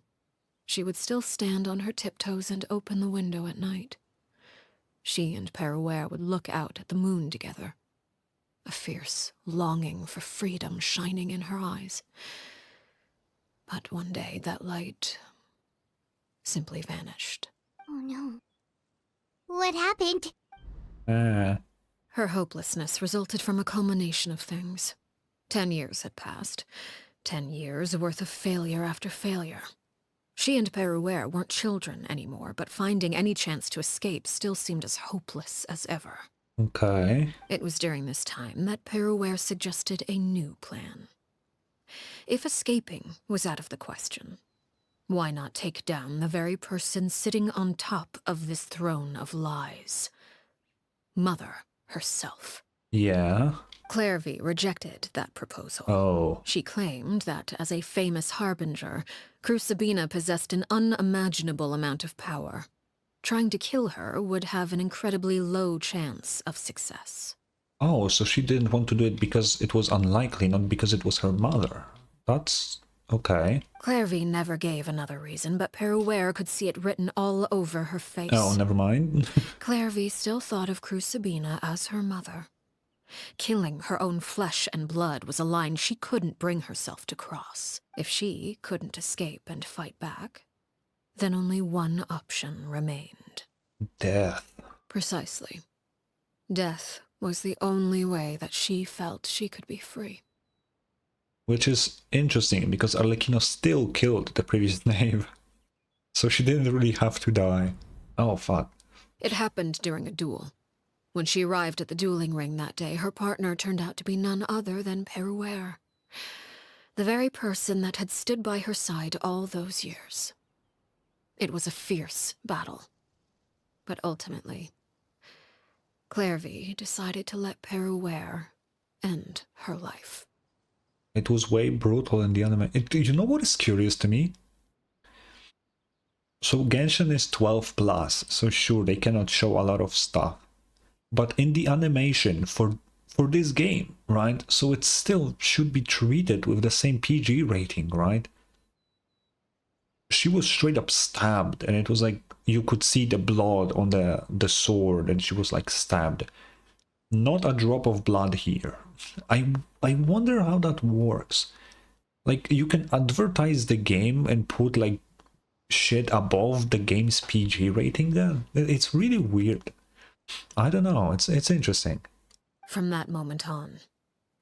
she would still stand on her tiptoes and open the window at night. She and Peruere would look out at the moon together, a fierce longing for freedom shining in her eyes. But one day that light simply vanished. Oh no. What happened? Her hopelessness resulted from a culmination of things. 10 years had passed. 10 years worth of failure after failure. She and Peruere weren't children anymore, but finding any chance to escape still seemed as hopeless as ever. Okay. It was during this time that Peruere suggested a new plan. If escaping was out of the question, why not take down the very person sitting on top of this throne of lies? Mother herself. Yeah. Clairvy rejected that proposal. Oh. She claimed that, as a famous harbinger, Crucibina possessed an unimaginable amount of power. Trying to kill her would have an incredibly low chance of success. Oh, so she didn't want to do it because it was unlikely, not because it was her mother. That's okay. Clairvy never gave another reason, but Peruere could see it written all over her face. Oh, never mind. Clairvy still thought of Crucibina as her mother. Killing her own flesh and blood was a line she couldn't bring herself to cross. If she couldn't escape and fight back, then only one option remained. Death. Precisely. Death was the only way that she felt she could be free. Which is interesting, because Arlecchino still killed the previous knave. So she didn't really have to die. Oh, fuck. It happened during a duel. When she arrived at the dueling ring that day, her partner turned out to be none other than Peruere. The very person that had stood by her side all those years. It was a fierce battle. But ultimately, Clairvy decided to let Peruere end her life. It was way brutal in the anime. You know what is curious to me? So Genshin is 12 plus, so sure, they cannot show a lot of stuff. But in the animation for this game, right? So it still should be treated with the same PG rating, right? She was straight up stabbed, and it was like you could see the blood on the sword, and she was like stabbed. Not a drop of blood here. I wonder how that works. Like, you can advertise the game and put like shit above the game's PG rating then? It's really weird. I don't know, it's interesting. From that moment on,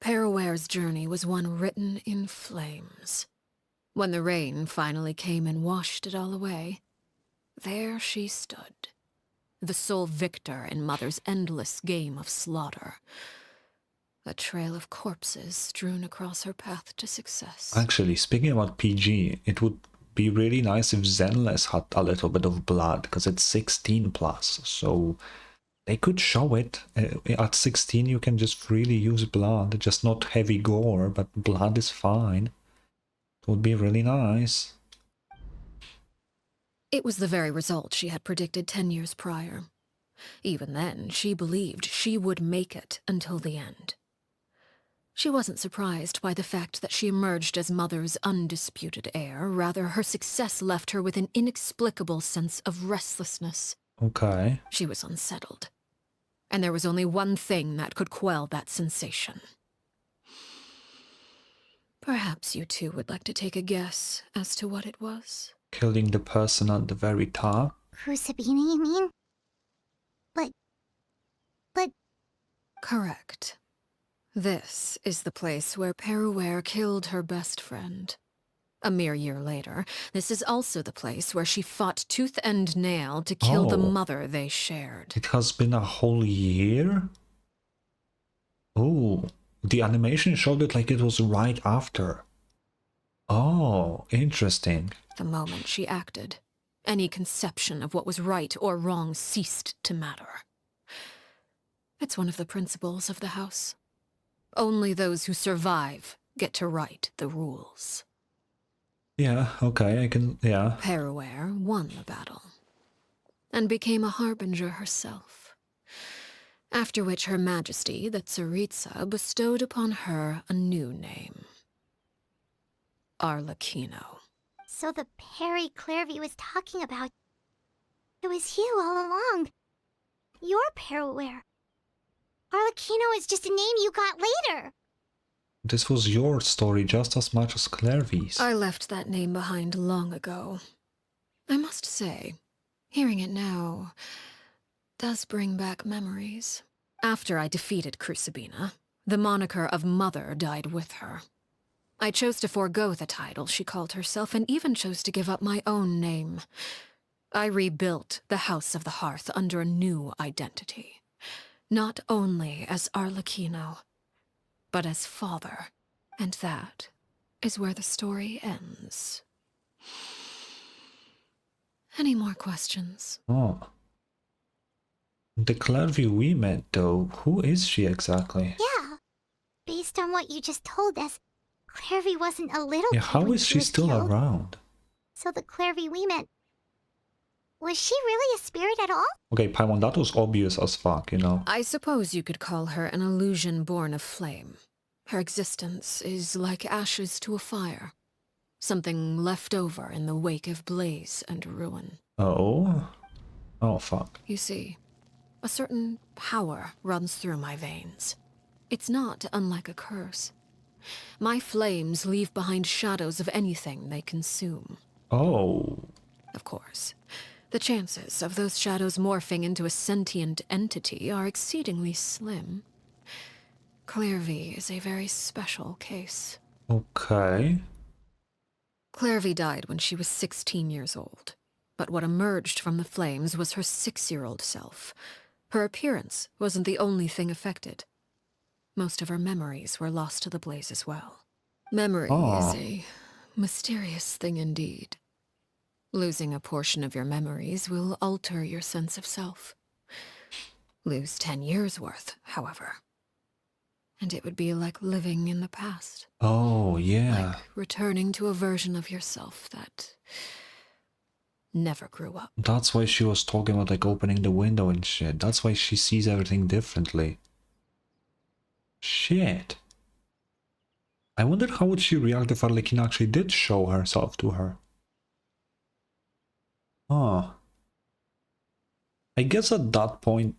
Paraware's journey was one written in flames. When the rain finally came and washed it all away, there she stood, the sole victor in Mother's endless game of slaughter. A trail of corpses strewn across her path to success. Actually, speaking about PG, it would be really nice if Zenless had a little bit of blood, because it's 16 plus, so they could show it. At 16 you can just freely use blood, just not heavy gore, but blood is fine. It would be really nice. It was the very result she had predicted 10 years prior. Even then, she believed she would make it until the end. She wasn't surprised by the fact that she emerged as Mother's undisputed heir. Rather, her success left her with an inexplicable sense of restlessness. Okay. She was unsettled. And there was only one thing that could quell that sensation. Perhaps you two would like to take a guess as to what it was? Killing the person at the very top? Who's Sabina, you mean? But... Correct. This is the place where Peruware killed her best friend. A mere year later, this is also the place where she fought tooth and nail to kill the mother they shared. It has been a whole year? Oh, the animation showed it like it was right after. Oh, interesting. The moment she acted, any conception of what was right or wrong ceased to matter. It's one of the principles of the house. Only those who survive get to write the rules. Yeah, okay, I can, yeah. Peruware won the battle, and became a harbinger herself. After which Her Majesty, the Tsaritsa, bestowed upon her a new name. Arlecchino. So the Perry Clairvy was talking about... It was you all along. You're Perriware. Arlecchino is just a name you got later. This was your story just as much as Clairvy's. I left that name behind long ago. I must say, hearing it now does bring back memories. After I defeated Crucibina, the moniker of Mother died with her. I chose to forego the title she called herself and even chose to give up my own name. I rebuilt the House of the Hearth under a new identity. Not only as Arlecchino, but as father. And that is where the story ends. Any more questions? Oh. The Clairvy we met, though, who is she exactly? Yeah. Based on what you just told us, Clairvy wasn't a little Yeah, kid how when is she was still killed. around? So the Clairvy we met... Was she really a spirit at all? Okay, Paimon, that was obvious as fuck, you know. I suppose you could call her an illusion born of flame. Her existence is like ashes to a fire. Something left over in the wake of blaze and ruin. Oh? Oh, fuck. You see, a certain power runs through my veins. It's not unlike a curse. My flames leave behind shadows of anything they consume. Oh. Of course, the chances of those shadows morphing into a sentient entity are exceedingly slim. Clairvy is a very special case. Okay. Clairvy died when she was 16 years old. But what emerged from the flames was her 6-year-old self. Her appearance wasn't the only thing affected. Most of her memories were lost to the blaze as well. Memory is a mysterious thing indeed. Losing a portion of your memories will alter your sense of self. Lose 10 years' worth, however, and it would be like living in the past. Oh, yeah. Like returning to a version of yourself that never grew up. That's why she was talking about, like, opening the window and shit. That's why she sees everything differently. Shit. I wonder how would she react if Arlecchino actually did show herself to her. Huh. I guess at that point,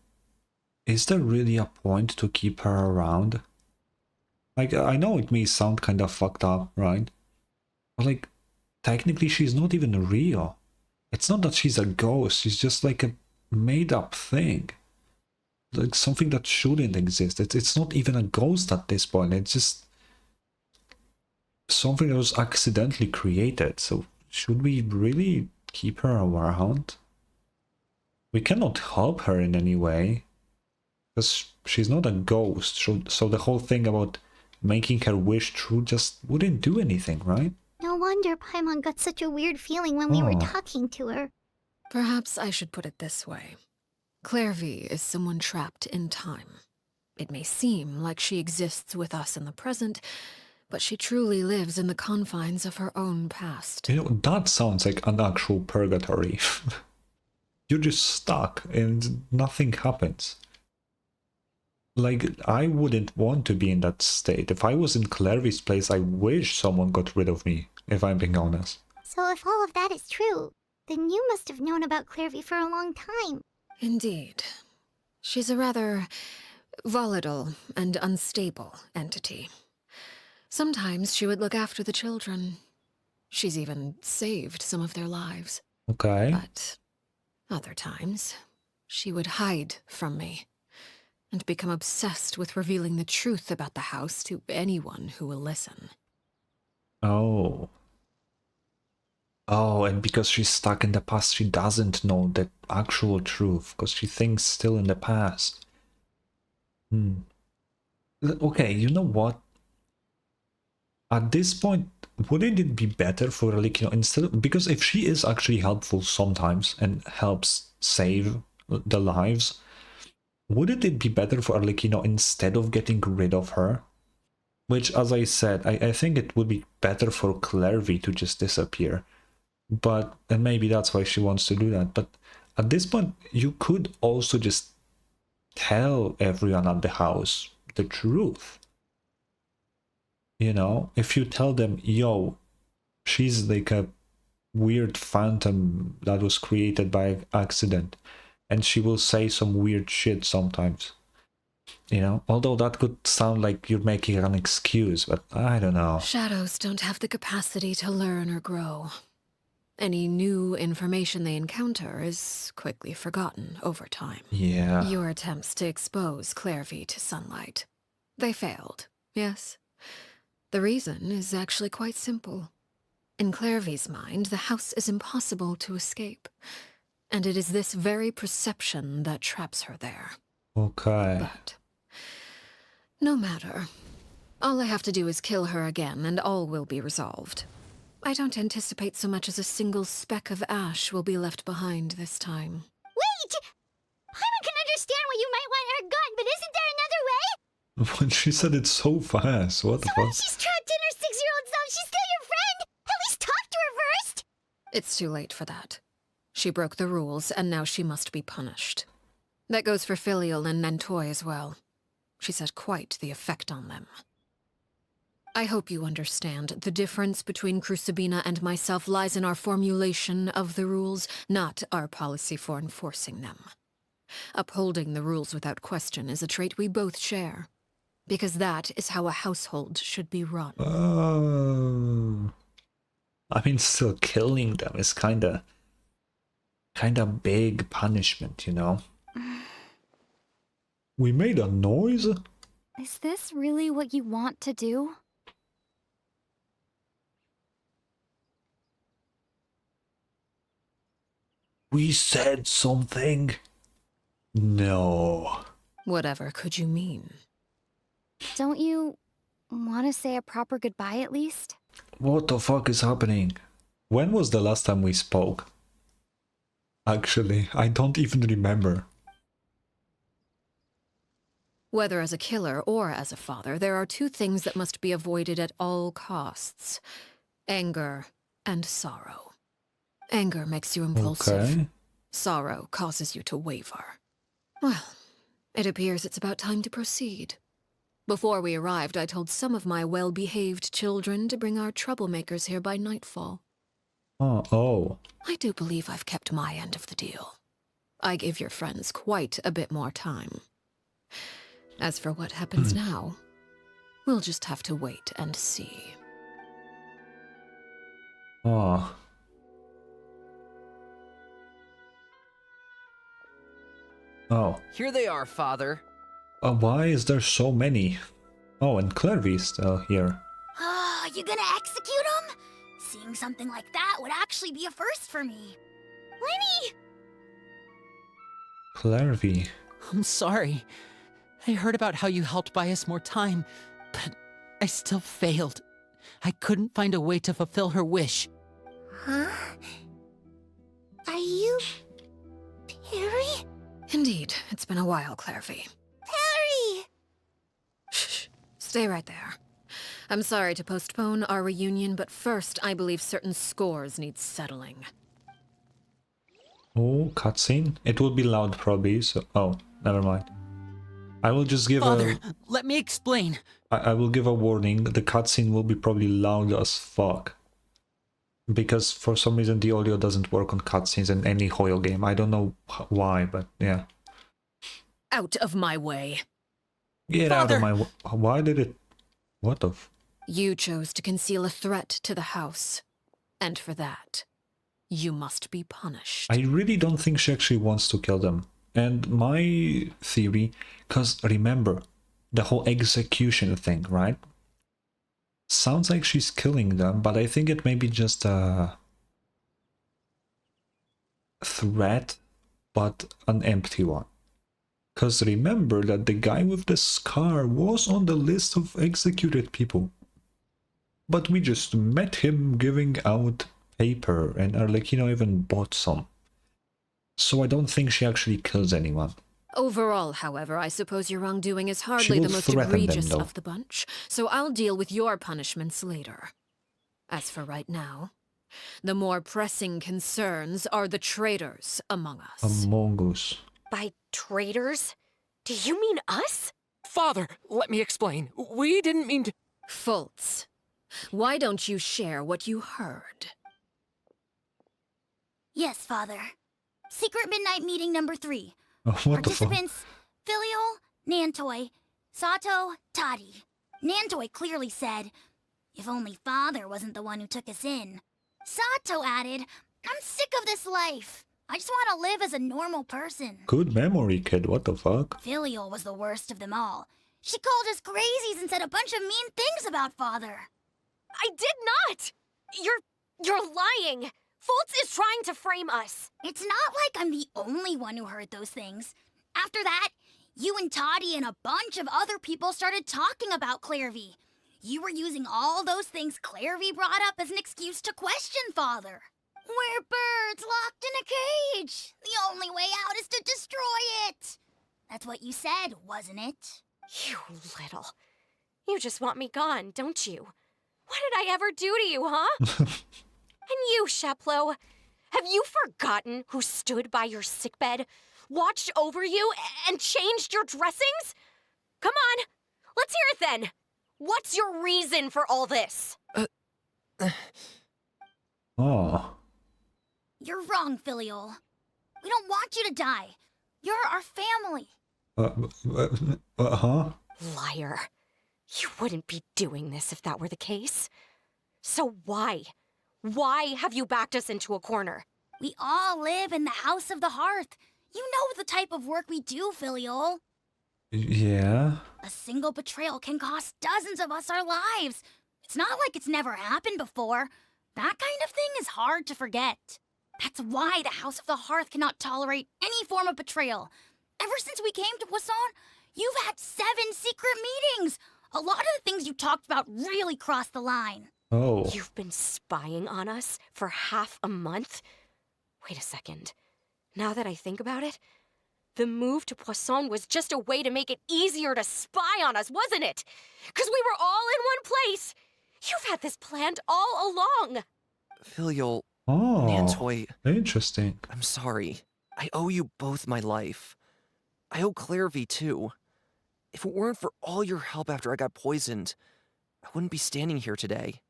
is there really a point to keep her around? Like, I know it may sound kind of fucked up, right? But like, technically she's not even real. It's not that she's a ghost, she's just like a made-up thing. Like something that shouldn't exist. It's not even a ghost at this point, it's just something that was accidentally created. So should we really keep her around? We cannot help her in any way, because she's not a ghost, so the whole thing about making her wish true just wouldn't do anything, right? No wonder Paimon got such a weird feeling when we were Oh. talking to her. Perhaps I should put it this way. Clairvy is someone trapped in time. It may seem like she exists with us in the present, but she truly lives in the confines of her own past. You know, that sounds like an actual purgatory. You're just stuck and nothing happens. Like, I wouldn't want to be in that state. If I was in Clairvy's place, I wish someone got rid of me, if I'm being honest. So if all of that is true, then you must have known about Clairvy for a long time. Indeed. She's a rather volatile and unstable entity. Sometimes she would look after the children. She's even saved some of their lives. Okay. But other times, she would hide from me and become obsessed with revealing the truth about the house to anyone who will listen. Oh. Oh, and because she's stuck in the past, she doesn't know the actual truth, because she thinks still in the past. Okay, you know what? At this point, wouldn't it be better for Arlecchino instead of, because if she is actually helpful sometimes and helps save the lives, wouldn't it be better for Arlecchino instead of getting rid of her? Which, as I said, I think it would be better for Clairvy to just disappear. But, and maybe that's why she wants to do that. But at this point, you could also just tell everyone at the house the truth. You know, if you tell them, yo, she's like a weird phantom that was created by accident, and she will say some weird shit sometimes. You know, although that could sound like you're making an excuse, but I don't know. Shadows don't have the capacity to learn or grow. Any new information they encounter is quickly forgotten over time. Yeah. Your attempts to expose Clairvy to sunlight. They failed, yes? The reason is actually quite simple. In Clairvy's mind, the house is impossible to escape. And it is this very perception that traps her there. Okay. But no matter. All I have to do is kill her again, and all will be resolved. I don't anticipate so much as a single speck of ash will be left behind this time. Wait! Paimon can understand why you might want her gone, but isn't there another way? When she said it so fast, what the So if fuck? she's trapped in her 6-year-old self, she's still your friend! At least talk to her first! It's too late for that. She broke the rules, and now she must be punished. That goes for Filial and Nantoy as well. She's had quite the effect on them. I hope you understand. The difference between Crucibina and myself lies in our formulation of the rules, not our policy for enforcing them. Upholding the rules without question is a trait we both share, because that is how a household should be run. Oh. I mean, still killing them is kinda big punishment, you know? We made a noise? Is this really what you want to do? We said something? No. Whatever could you mean? Don't you want to say a proper goodbye at least? What the fuck is happening? When was the last time we spoke? Actually, I don't even remember. Whether as a killer or as a father, there are two things that must be avoided at all costs. Anger and sorrow. Anger makes you impulsive. Okay. Sorrow causes you to waver. Well, it appears it's about time to proceed. Before we arrived, I told some of my well-behaved children to bring our troublemakers here by nightfall. Oh. I do believe I've kept my end of the deal. I gave your friends quite a bit more time. As for what happens now, we'll just have to wait and see. Oh. Oh. Here they are, Father. Why is there so many? Oh, and Clervy's still here. Ah, you gonna execute him? Seeing something like that would actually be a first for me. Lenny! Clervy. I'm sorry. I heard about how you helped buy us more time, but I still failed. I couldn't find a way to fulfill her wish. Huh? Are you... Perry? Indeed, it's been a while, Clairvy. Perry! Shh, stay right there. I'm sorry to postpone our reunion, but first I believe certain scores need settling. Oh, cutscene? It will be loud probably, so... Oh, never mind. I will just give Father, let me explain. I will give a warning. The cutscene will be probably loud as fuck. Because for some reason the audio doesn't work on cutscenes in any Hoyo game. I don't know why, but yeah. Out of my way. Get Father! out of my... Why did it... What the... You chose to conceal a threat to the house. And for that, you must be punished. I really don't think she actually wants to kill them. And my theory, because remember, the whole execution thing, right? Sounds like she's killing them, but I think it may be just a threat, but an empty one. Because remember that the guy with the scar was on the list of executed people. But we just met him giving out paper, and Arlecchino even bought some. So I don't think she actually kills anyone. Overall, however, I suppose your wrongdoing is hardly will the most threaten them, egregious though. of the bunch, so I'll deal with your punishments later. As for right now, the more pressing concerns are the traitors among us. Among Us. By traitors? Do you mean us? Father, let me explain. We didn't mean to... Fultz, why don't you share what you heard? Yes, Father. Secret Midnight Meeting number 3. Oh, what the fuck? Participants, Filial, Nantoi, Sato, Toddy. Nantoi clearly said, if only Father wasn't the one who took us in. Sato added, I'm sick of this life. I just want to live as a normal person. Good memory, kid. What the fuck? Filial was the worst of them all. She called us crazies and said a bunch of mean things about Father. I did not! You're lying! Fultz is trying to frame us. It's not like I'm the only one who heard those things. After that, you and Toddy and a bunch of other people started talking about Clairvy. You were using all those things Clairvy brought up as an excuse to question Father. We're birds locked in a cage. The only way out is to destroy it. That's what you said, wasn't it? You little. You just want me gone, don't you? What did I ever do to you, huh? And you, Sheplo, have you forgotten who stood by your sickbed, watched over you, and changed your dressings? Come on, let's hear it then. What's your reason for all this? Oh. You're wrong, Filial. We don't want you to die. You're our family. Huh? Liar. You wouldn't be doing this if that were the case. So why? Why have you backed us into a corner? We all live in the House of the Hearth. You know the type of work we do, Filial. Yeah. A single betrayal can cost dozens of us our lives. It's not like it's never happened before. That kind of thing is hard to forget. That's why the House of the Hearth cannot tolerate any form of betrayal. Ever since we came to Poisson, you've had 7 secret meetings. A lot of the things you talked about really crossed the line. Oh. You've been spying on us for half a month? Wait a second. Now that I think about it, the move to Poisson was just a way to make it easier to spy on us, wasn't it? Because we were all in one place. You've had this planned all along. Filial, Oh. Nantoi, Interesting. I'm sorry. I owe you both my life. I owe Clairvy too. If it weren't for all your help after I got poisoned, I wouldn't be standing here today.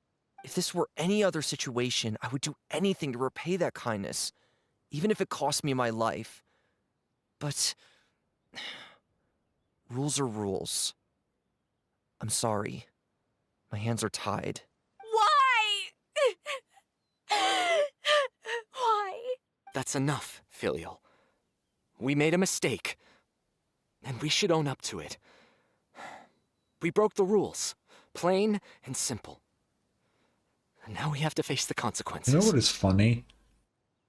If this were any other situation, I would do anything to repay that kindness, even if it cost me my life. But Rules are rules. I'm sorry. My hands are tied. Why? Why? That's enough, Filial. We made a mistake, and we should own up to it. We broke the rules, plain and simple. And now we have to face the consequences. You know what is funny?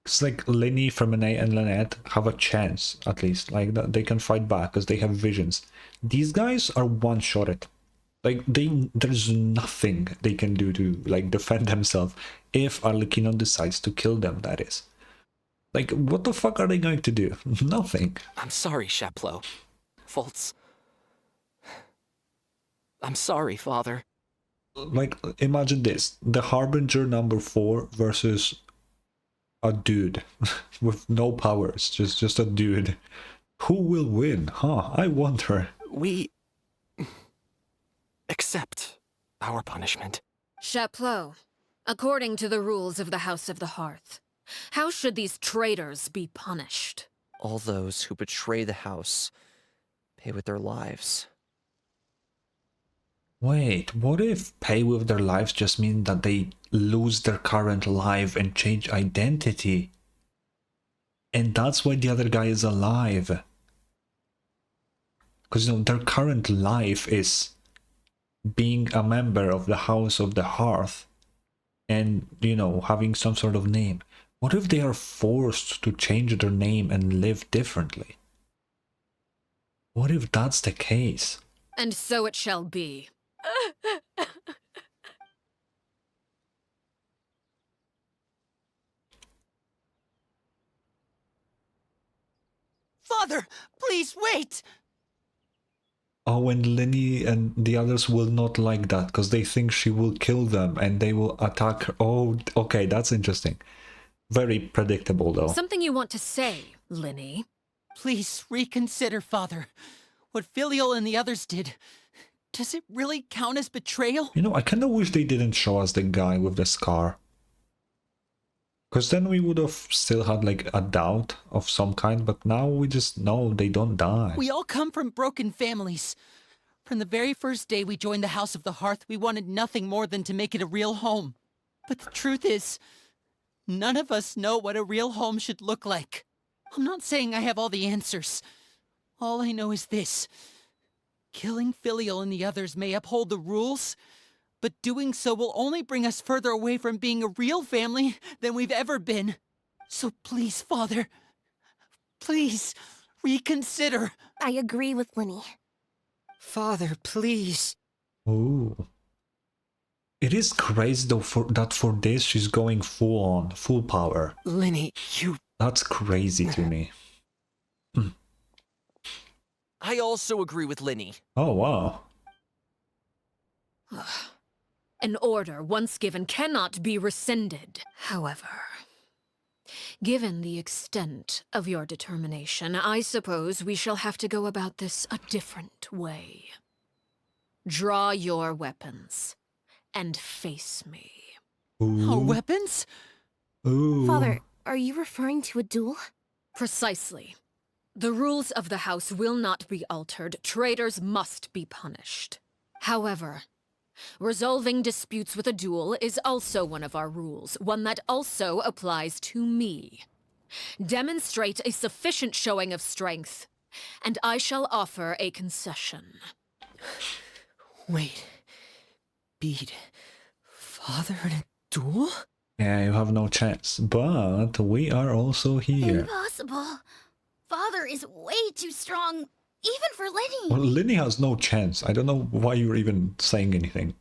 It's like Lenny, Ferminate, and Lynette have a chance, at least. Like, they can fight back because they have visions. These guys are one-shotted. Like, there's nothing they can do to, like, defend themselves if Arlecchino decides to kill them, that is. Like, what the fuck are they going to do? Nothing. I'm sorry, Chapleau. Fultz. I'm sorry, Father. Like, imagine this. The Harbinger number 4 versus a dude with no powers. Just a dude. Who will win? Huh? I wonder. We accept our punishment. Chapleau, according to the rules of the House of the Hearth, how should these traitors be punished? All those who betray the house pay with their lives. Wait, what if pay with their lives just means that they lose their current life and change identity? And that's why the other guy is alive. Because, you know, their current life is being a member of the House of the Hearth and, you know, having some sort of name. What if they are forced to change their name and live differently? What if that's the case? And so it shall be. Father, please wait! Oh, and Lenny and the others will not like that because they think she will kill them and they will attack her. Oh, okay, that's interesting. Very predictable, though. Something you want to say, Linny? Please reconsider, Father. What Filial and the others did, does it really count as betrayal? You know, I kind of wish they didn't show us the guy with the scar. Because then we would have still had, like, a doubt of some kind, but now we just know they don't die. We all come from broken families. From the very first day we joined the House of the Hearth, we wanted nothing more than to make it a real home. But the truth is, none of us know what a real home should look like. I'm not saying I have all the answers. All I know is this. Killing Filial and the others may uphold the rules, but doing so will only bring us further away from being a real family than we've ever been. So please, Father, please, reconsider. I agree with Linny. Father, please. Ooh. It is crazy, though, that for this she's going full on, full power. Linny, you... That's crazy to me. I also agree with Linny. Oh, wow. An order once given cannot be rescinded. However, given the extent of your determination, I suppose we shall have to go about this a different way. Draw your weapons and face me. Ooh. Our weapons? Ooh. Father, are you referring to a duel? Precisely. The rules of the house will not be altered. Traitors must be punished. However, resolving disputes with a duel is also one of our rules, one that also applies to me. Demonstrate a sufficient showing of strength, and I shall offer a concession. Wait. Beat Father in a duel? Yeah, you have no chance, but we are also here. Impossible. Father is way too strong, even for Lenny. Well, Linny has no chance. I don't know why you're even saying anything.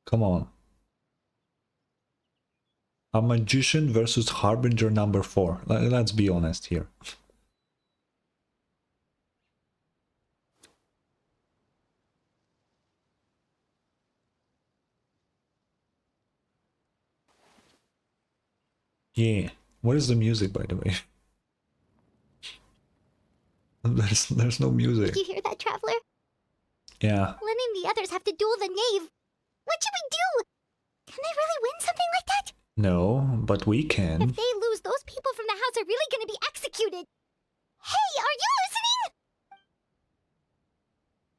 Come on. A magician versus Harbinger number 4. Let's be honest here. Yeah. What is the music, by the way? There's no music. Did you hear that, Traveler? Yeah. Lenny and the others have to duel the knave. What should we do? Can they really win something like that? No, but we can. If they lose, those people from the house are really gonna be executed. Hey, are you listening?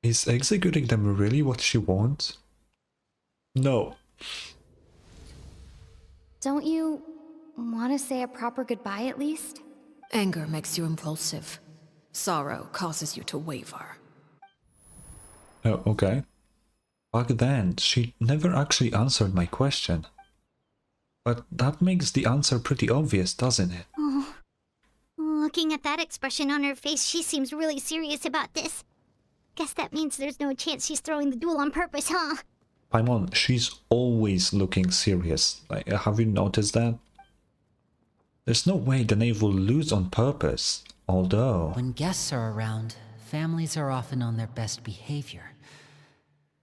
Is executing them really what she wants? No. Don't you want to say a proper goodbye at least? Anger makes you impulsive. Sorrow causes you to waver. Oh, okay. Back then, she never actually answered my question. But that makes the answer pretty obvious, doesn't it? Oh. Looking at that expression on her face, she seems really serious about this. Guess that means there's no chance she's throwing the duel on purpose, huh? Paimon, she's always looking serious. Like, have you noticed that? There's no way the knave will lose on purpose, although... When guests are around, families are often on their best behavior.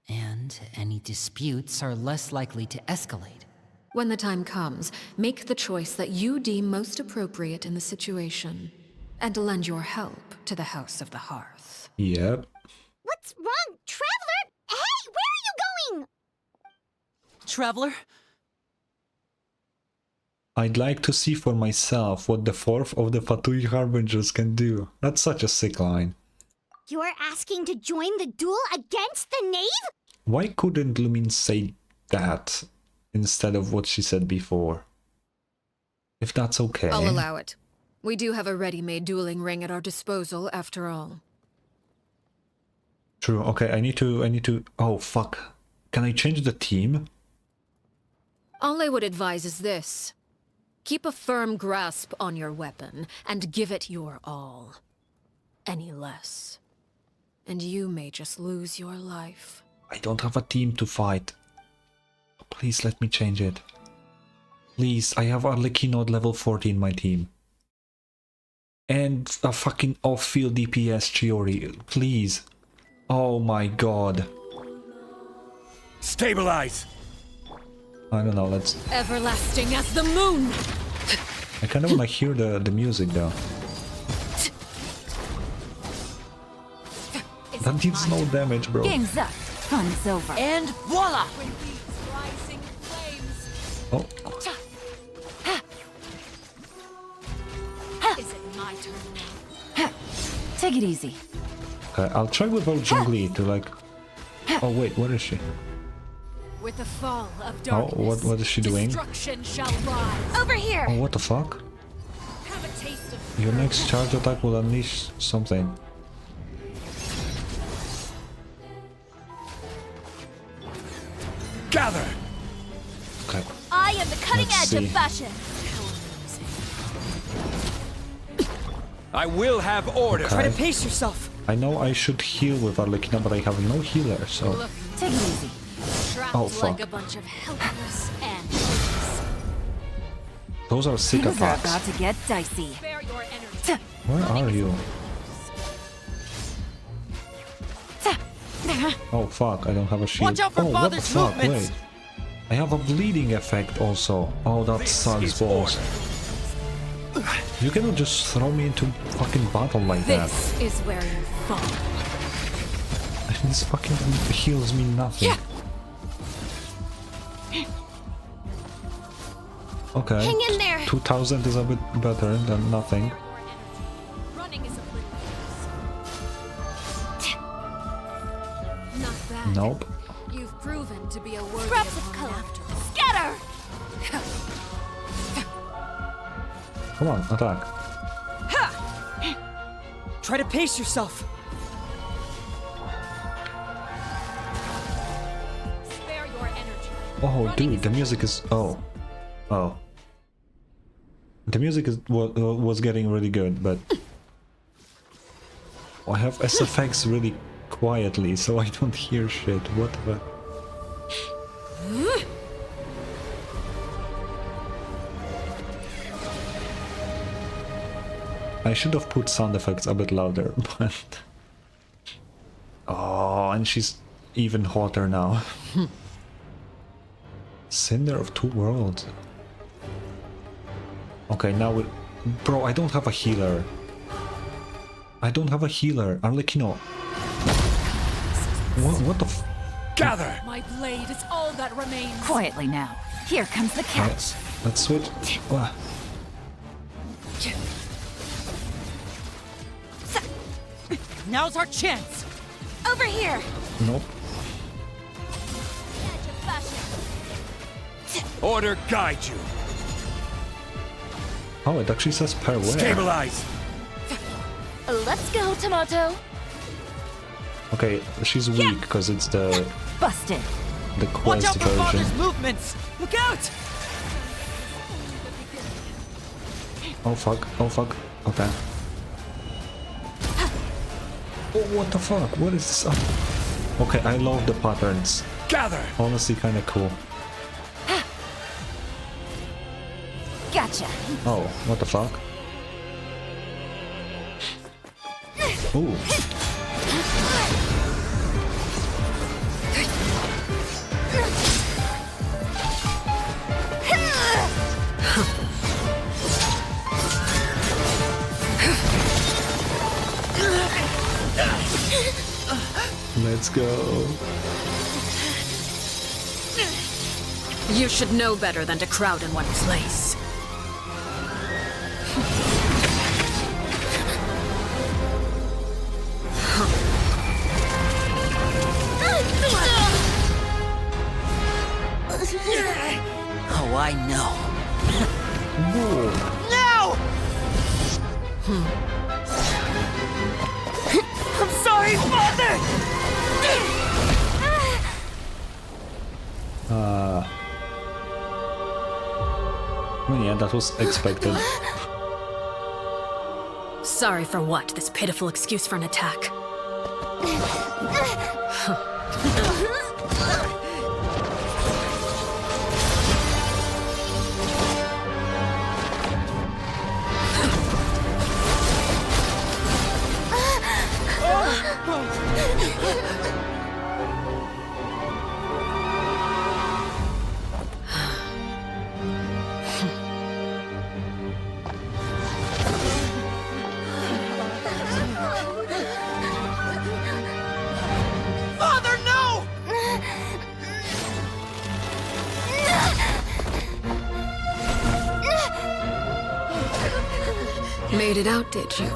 And any disputes are less likely to escalate. When the time comes, make the choice that you deem most appropriate in the situation, and lend your help to the House of the Hearth. Yep. What's wrong, Traveler? Hey, where are you going? Traveler? I'd like to see for myself what the fourth of the Fatui Harbingers can do. That's such a sick line. You're asking to join the duel against the knave? Why couldn't Lumin say that instead of what she said before? If that's okay. I'll allow it. We do have a ready-made dueling ring at our disposal, after all. True, okay, I need to... Oh, fuck. Can I change the team? All I would advise is this. Keep a firm grasp on your weapon, and give it your all. Any less, and you may just lose your life. I don't have a team to fight. Please let me change it. Please, I have Arlecchino at level 40 in my team. And a fucking off-field DPS Chiori. Please. Oh my god. Stabilize! I don't know, let's... Everlasting as the moon! I kind of want to hear the music though. That deals no damage, bro. Game's up. Fun's over. And voila! Oh. Is it my turn now? Take it easy. Okay, I'll try without Zhongli to like... Oh wait, what is she? With the fall of Oh, darkness, what is she doing? destruction shall rise. Over here! Oh, what the fuck? Have a taste of Your next charge attack will unleash something. Gather! Okay. I am the cutting Let's edge see. of fashion. I will have order. Okay. Pace yourself! I know I should heal with Arlecchino, but I have no healer, so... Look, Take it easy. trapped Oh, like fuck. a bunch of helpless ants. Those are sick Things are attacks. about to get dicey. Spare your energy. Where are you? Oh fuck, I don't have a shield. Watch out for oh, what the Father's fuck, movements. wait. I have a bleeding effect also. Oh, that sucks balls. You cannot just throw me into fucking battle like that. This is where you fall. This fucking heals me nothing. Okay. Hang in there. 2000 is a bit better than nothing. Running is oblivious. Not bad. Nope. You've proven to be a worthy Scraps of opponent color. after all. Scatter! Come on, attack. Try to pace yourself! Spare your energy. Oh, dude, the music is... Oh. Oh. The music was getting really good, but... I have SFX really quietly, so I don't hear shit. What the... I should have put sound effects a bit louder, but... Oh, and she's even hotter now. Cinder of Two Worlds. Okay, now we... Bro, I don't have a healer. I don't have a healer. Arlecchino. What the f... Gather! My blade is all that remains. Quietly now. Here comes the catch. Let's switch. Now's our chance! Over here! Nope. Order guide you. Oh, it actually says per where. Stabilize. Let's go, Tomato. Okay, she's weak because it's the Busted. quest version. Movements. Look out! Oh fuck, oh fuck. Okay. Oh, what the fuck? What is this? Oh. Okay, I love the patterns. Gather. Honestly, kind of cool. Gotcha. Oh, what the fuck? Ooh. Let's go. You should know better than to crowd in one place. Oh, I know. No! I'm sorry, Father! Yeah, that was expected. Sorry for what? This pitiful excuse for an attack. Father, no! Made it out, did you?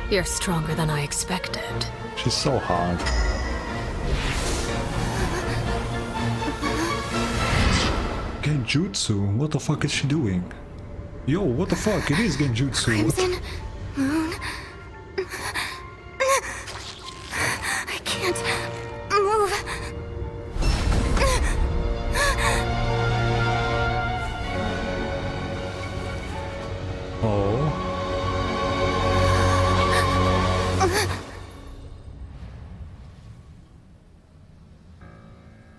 You're stronger than I expected. She's so hard. Genjutsu? What the fuck is she doing? Yo, what the fuck? It is Genjutsu. Crimson Moon. I can't move. Oh.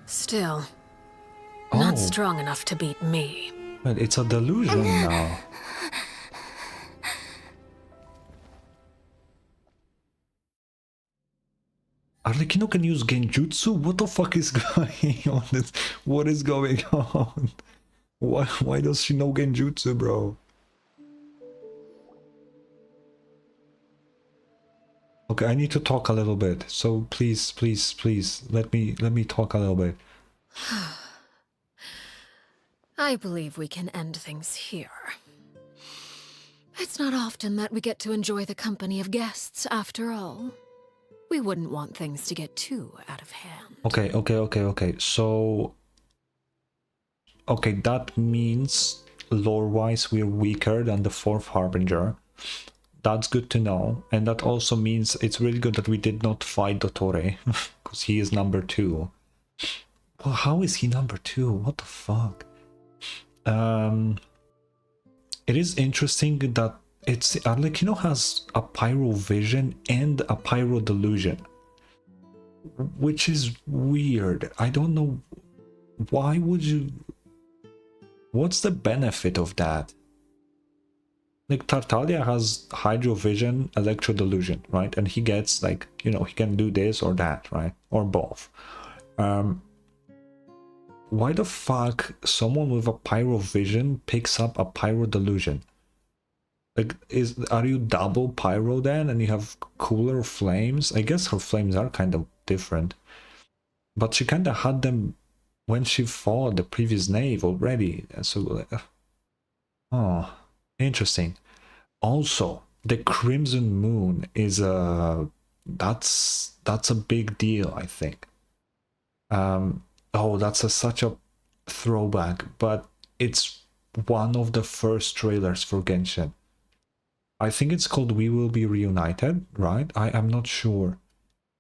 Still, Oh. not strong enough to beat me. Well, it's a delusion now. Arlecchino can use Genjutsu? What the fuck is going on? What is going on? Why does she know Genjutsu, bro? Okay, I need to talk a little bit. So please, please, please, let me talk a little bit. I believe we can end things here. It's not often that we get to enjoy the company of guests, after all. We wouldn't want things to get too out of hand. Okay. So... Okay, that means lore-wise we're weaker than the 4th Harbinger. That's good to know. And that also means it's really good that we did not fight Dottore. Because he is number 2. Well, how is he number 2? What the fuck? It is interesting that Arlecchino has a pyro vision and a pyro delusion, which is weird. I don't know why would you. What's the benefit of that? Like Tartaglia has hydro vision, electro delusion, right? And he gets like, you know, he can do this or that, right? Or both. Why the fuck someone with a pyro vision picks up a pyro delusion? Like, are you double pyro then and you have cooler flames? I guess her flames are kind of different. But she kind of had them when she fought the previous knave already. So, oh, interesting. Also, the Crimson Moon is a that's a big deal, I think. Oh, that's such a throwback, but it's one of the first trailers for Genshin. I think it's called We Will Be Reunited, right? I'm not sure.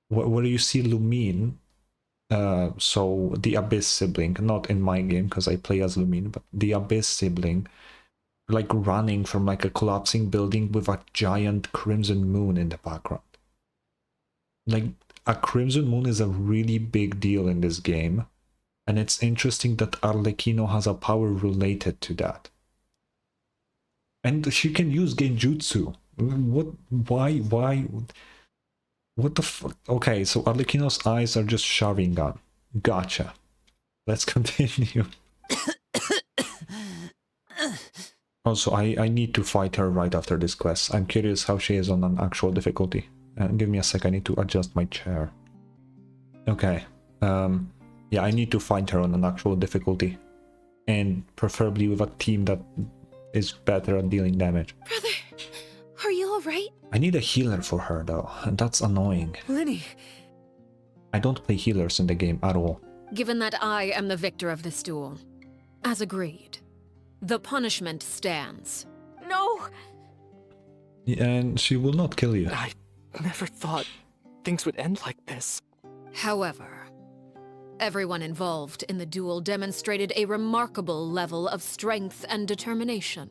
Where you see Lumine, so the Abyss sibling, not in my game because I play as Lumine, but the Abyss sibling, like running from like a collapsing building with a giant crimson moon in the background. Like, a crimson moon is a really big deal in this game, and it's interesting that Arlecchino has a power related to that. And she can use genjutsu. Why, what the fuck? Okay, so Arlecchino's eyes are just Sharingan. Gotcha. Let's continue. Also, I need to fight her right after this quest. I'm curious how she is on an actual difficulty. Give me a sec, I need to adjust my chair. Okay. Yeah, I need to find her on an actual difficulty. And preferably with a team that is better at dealing damage. Brother, are you alright? I need a healer for her though, and that's annoying. Lenny. I don't play healers in the game at all. Given that I am the victor of this duel, as agreed, the punishment stands. No! And she will not kill you. I never thought things would end like this. However, everyone involved in the duel demonstrated a remarkable level of strength and determination.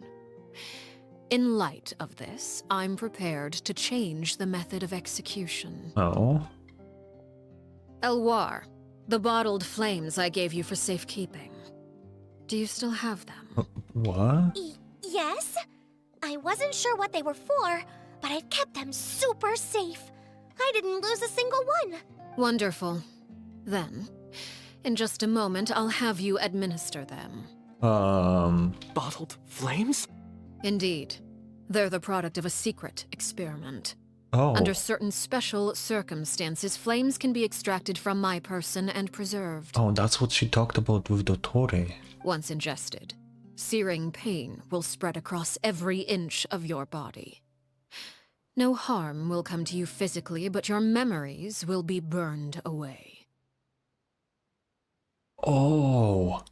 In light of this, I'm prepared to change the method of execution. Oh? Elwar, the bottled flames I gave you for safekeeping. Do you still have them? What? Yes? I wasn't sure what they were for, but I've kept them super safe. I didn't lose a single one. Wonderful. Then, in just a moment, I'll have you administer them. Bottled flames? Indeed. They're the product of a secret experiment. Oh. Under certain special circumstances, flames can be extracted from my person and preserved. Oh, that's what she talked about with Dottore. Once ingested, searing pain will spread across every inch of your body. No harm will come to you physically, but your memories will be burned away. Oh.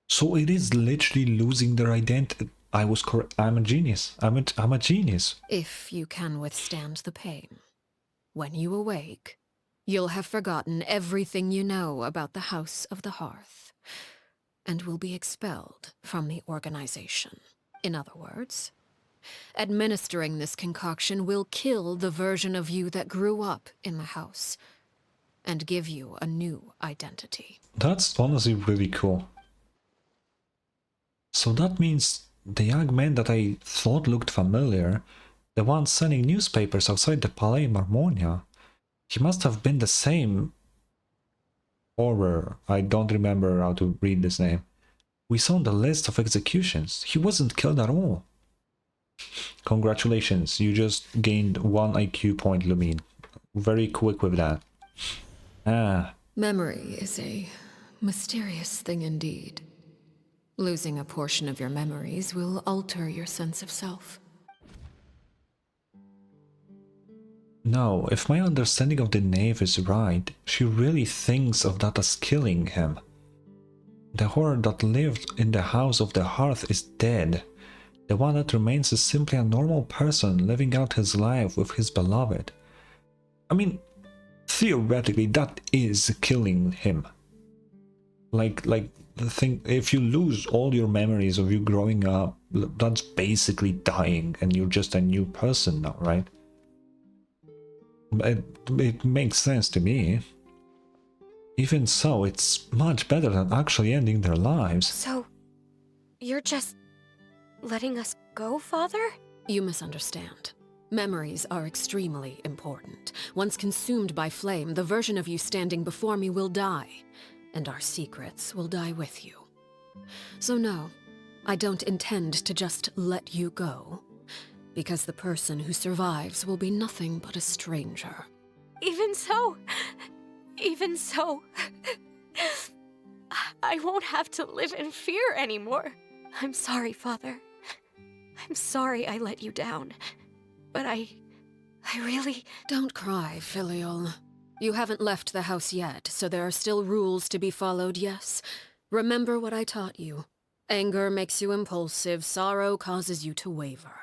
So it is literally losing their identity. I was correct. I'm a genius. I'm a genius. If you can withstand the pain, when you awake, you'll have forgotten everything you know about the House of the Hearth, and will be expelled from the organization. In other words, administering this concoction will kill the version of you that grew up in the house, and give you a new identity. That's honestly really cool. So that means the young man that I thought looked familiar, the one selling newspapers outside the Palais Marmonia, he must have been the same horror. I don't remember how to read this name. We saw on the list of executions. He wasn't killed at all. Congratulations, you just gained 1 IQ point, Lumine. Very quick with that. Memory is a mysterious thing indeed. Losing a portion of your memories will alter your sense of self. No, if my understanding of the knave is right, she really thinks of that as killing him. The horror that lived in the House of the Hearth is dead. The one that remains is simply a normal person living out his life with his beloved. I mean, theoretically, that is killing him. Like the thing, if you lose all your memories of you growing up, that's basically dying and you're just a new person now, right? It makes sense to me. Even so, it's much better than actually ending their lives. So, you're just letting us go, Father? You misunderstand. Memories are extremely important. Once consumed by flame, the version of you standing before me will die, and our secrets will die with you. So no, I don't intend to just let you go, because the person who survives will be nothing but a stranger. Even so, I won't have to live in fear anymore. I'm sorry, Father. I'm sorry I let you down. But I I really... Don't cry, filial. You haven't left the house yet, so there are still rules to be followed, yes? Remember what I taught you. Anger makes you impulsive, sorrow causes you to waver.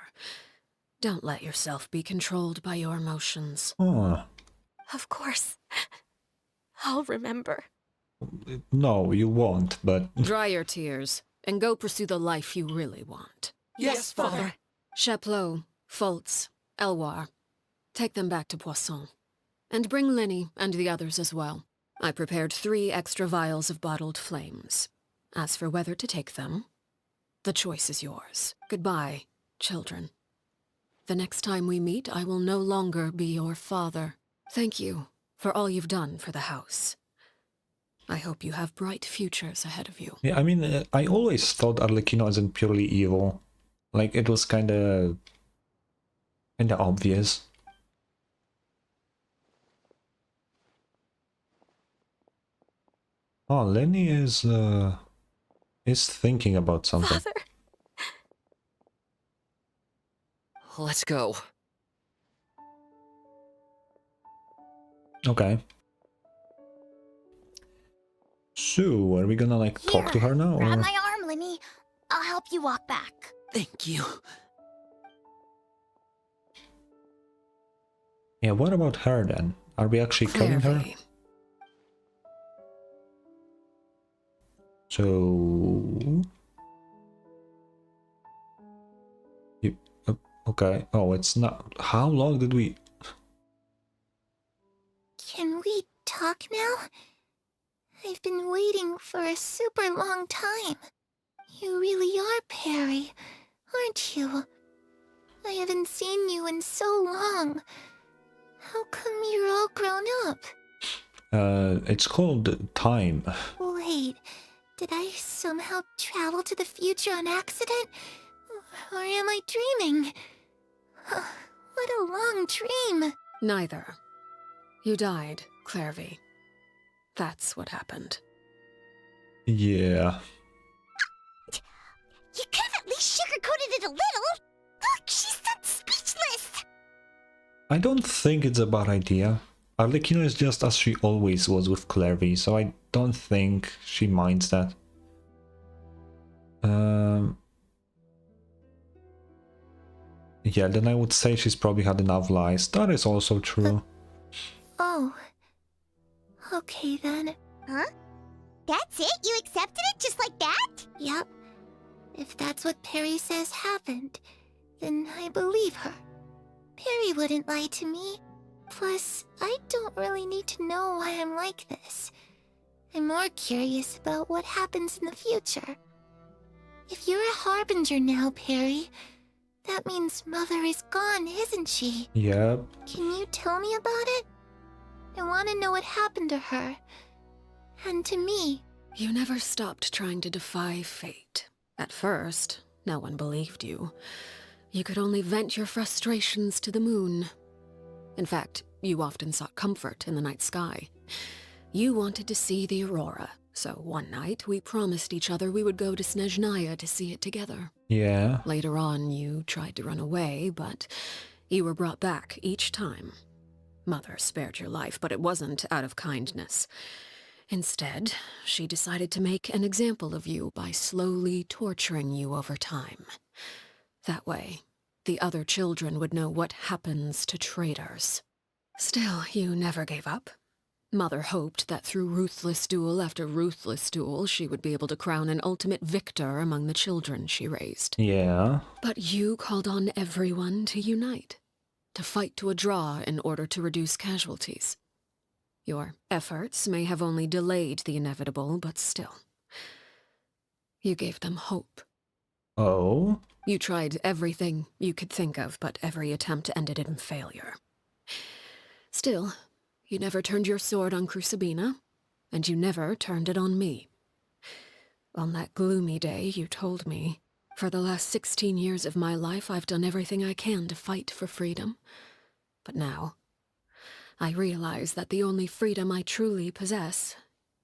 Don't let yourself be controlled by your emotions. Oh, Of course. I'll remember. no, you won't, but... Dry your tears, and go pursue the life you really want. Yes, Father. Chaplot, Foltz, Elwar. Take them back to Poisson. And bring Linny and the others as well. I prepared 3 extra vials of bottled flames. As for whether to take them, the choice is yours. Goodbye, children. The next time we meet, I will no longer be your father. Thank you for all you've done for the house. I hope you have bright futures ahead of you. Yeah, I mean, I always thought Arlecchino isn't purely evil. Like, it was kinda obvious. Oh, Lenny is thinking about something. Father. Let's go. Okay. So, are we gonna, like, talk to her now, Grab or...? my arm, Linny. I'll help you walk back. Thank you. Yeah, what about her, then? Are we actually killing her? Clairvy. So... You... okay. Oh, it's not... How long did we... Can we talk now? I've been waiting for a super long time. You really are Perry, aren't you? I haven't seen you in so long. How come you're all grown up? It's called time. Wait, did I somehow travel to the future on accident? Or am I dreaming? What a long dream. Neither. You died, Clairvy. That's what happened. Yeah. You could have at least sugarcoated it a little. Look, she's done speechless. I don't think it's a bad idea. Arlecchino is just as she always was with Clairvy, so I don't think she minds that. Yeah, then I would say she's probably had enough lies. That is also true. Oh. Okay then. Huh? That's it? You accepted it just like that? Yep. If that's what Perry says happened, then I believe her. Perry wouldn't lie to me. Plus, I don't really need to know why I'm like this. I'm more curious about what happens in the future. If you're a harbinger now, Perry, that means Mother is gone, isn't she? Yep. Can you tell me about it? I want to know what happened to her. And to me. You never stopped trying to defy fate. At first, no one believed you. You could only vent your frustrations to the moon. In fact, you often sought comfort in the night sky. You wanted to see the aurora, so one night we promised each other we would go to Snezhnaya to see it together. Yeah. Later on, you tried to run away, but you were brought back each time. Mother spared your life, but it wasn't out of kindness. Instead, she decided to make an example of you by slowly torturing you over time. That way, the other children would know what happens to traitors. Still, you never gave up. Mother hoped that through ruthless duel after ruthless duel, she would be able to crown an ultimate victor among the children she raised. Yeah. But you called on everyone to unite, to fight to a draw in order to reduce casualties. Your efforts may have only delayed the inevitable, but still. You gave them hope. Oh? You tried everything you could think of, but every attempt ended in failure. Still, you never turned your sword on Crucibina, and you never turned it on me. On that gloomy day, you told me, for the last 16 years of my life, I've done everything I can to fight for freedom. But now, I realize that the only freedom I truly possess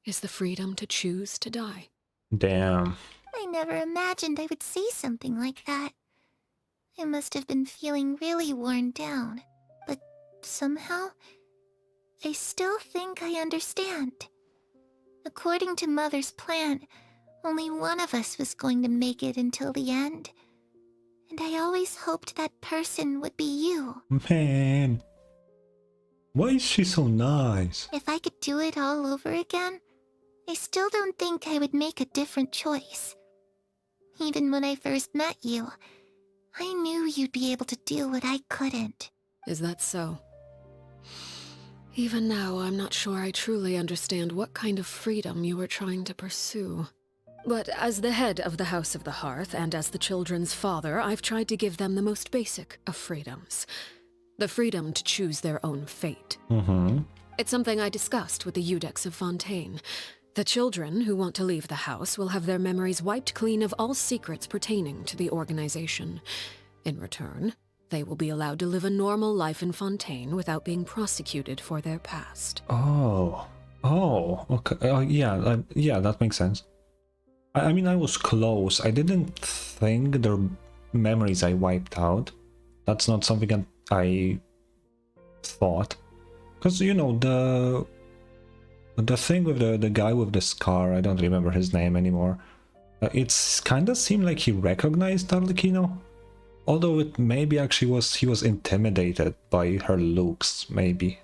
is the freedom to choose to die. Damn. I never imagined I would say something like that. I must have been feeling really worn down. But somehow, I still think I understand. According to Mother's plan, only one of us was going to make it until the end. And I always hoped that person would be you. Man. Why is she so nice? If I could do it all over again, I still don't think I would make a different choice. Even when I first met you, I knew you'd be able to do what I couldn't. Is that so? Even now, I'm not sure I truly understand what kind of freedom you were trying to pursue. But as the head of the House of the Hearth, and as the children's father, I've tried to give them the most basic of freedoms. The freedom to choose their own fate. It's something I discussed with the Eudex of Fontaine. The children who want to leave the house will have their memories wiped clean of all secrets pertaining to the organization. In return, they will be allowed to live a normal life in Fontaine without being prosecuted for their past. Oh, okay. Yeah, that makes sense. I mean, I was close. I didn't think the memories I wiped out. That's not something that I thought. Because, you know, the thing with the guy with the scar, I don't remember his name anymore. It's kind of seemed like he recognized Arlecchino. Although it maybe actually he was intimidated by her looks, maybe.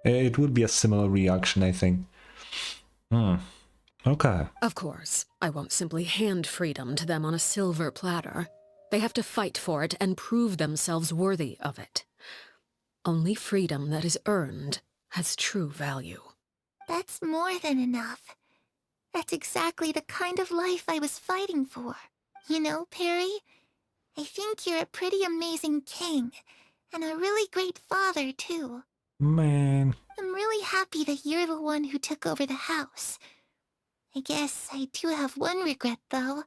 It would be a similar reaction, I think. Okay. Of course, I won't simply hand freedom to them on a silver platter. They have to fight for it and prove themselves worthy of it. Only freedom that is earned has true value. That's more than enough. That's exactly the kind of life I was fighting for. You know, Perry, I think you're a pretty amazing king, and a really great father, too. Man. I'm really happy that you're the one who took over the house. I guess I do have one regret, though.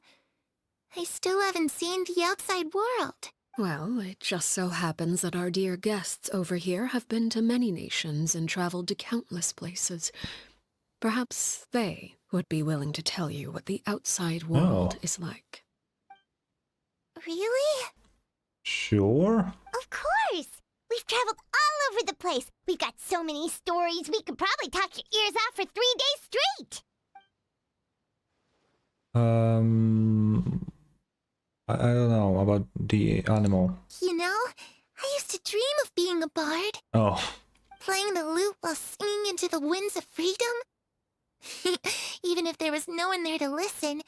I still haven't seen the outside world. Well, it just so happens that our dear guests over here have been to many nations and traveled to countless places. Perhaps they would be willing to tell you what the outside world is like. Really? Sure. Of course! We've traveled all over the place. We've got so many stories, we could probably talk your ears off for 3 days straight! I don't know about the animal. You know, I used to dream of being a bard. Oh. Playing the lute while singing into the winds of freedom. Even if there was no one there to listen,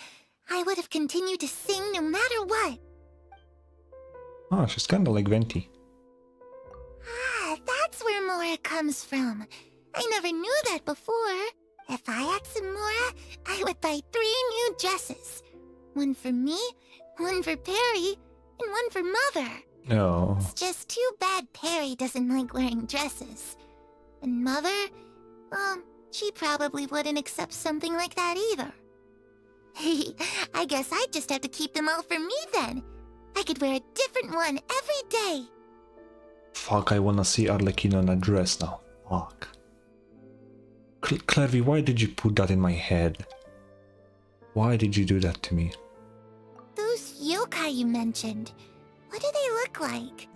I would have continued to sing no matter what. Ah, she's kind of like Venti. Ah, that's where Mora comes from. I never knew that before. If I had some Mora, I would buy 3 new dresses. One for me, one for Perry, and one for Mother. Oh. It's just too bad Perry doesn't like wearing dresses. And Mother, she probably wouldn't accept something like that either. I guess I'd just have to keep them all for me then. I could wear a different one every day. Fuck, I wanna see Arlecchino in a dress now. Fuck. Clervy, why did you put that in my head? Why did you do that to me? Those yokai you mentioned, what do they look like?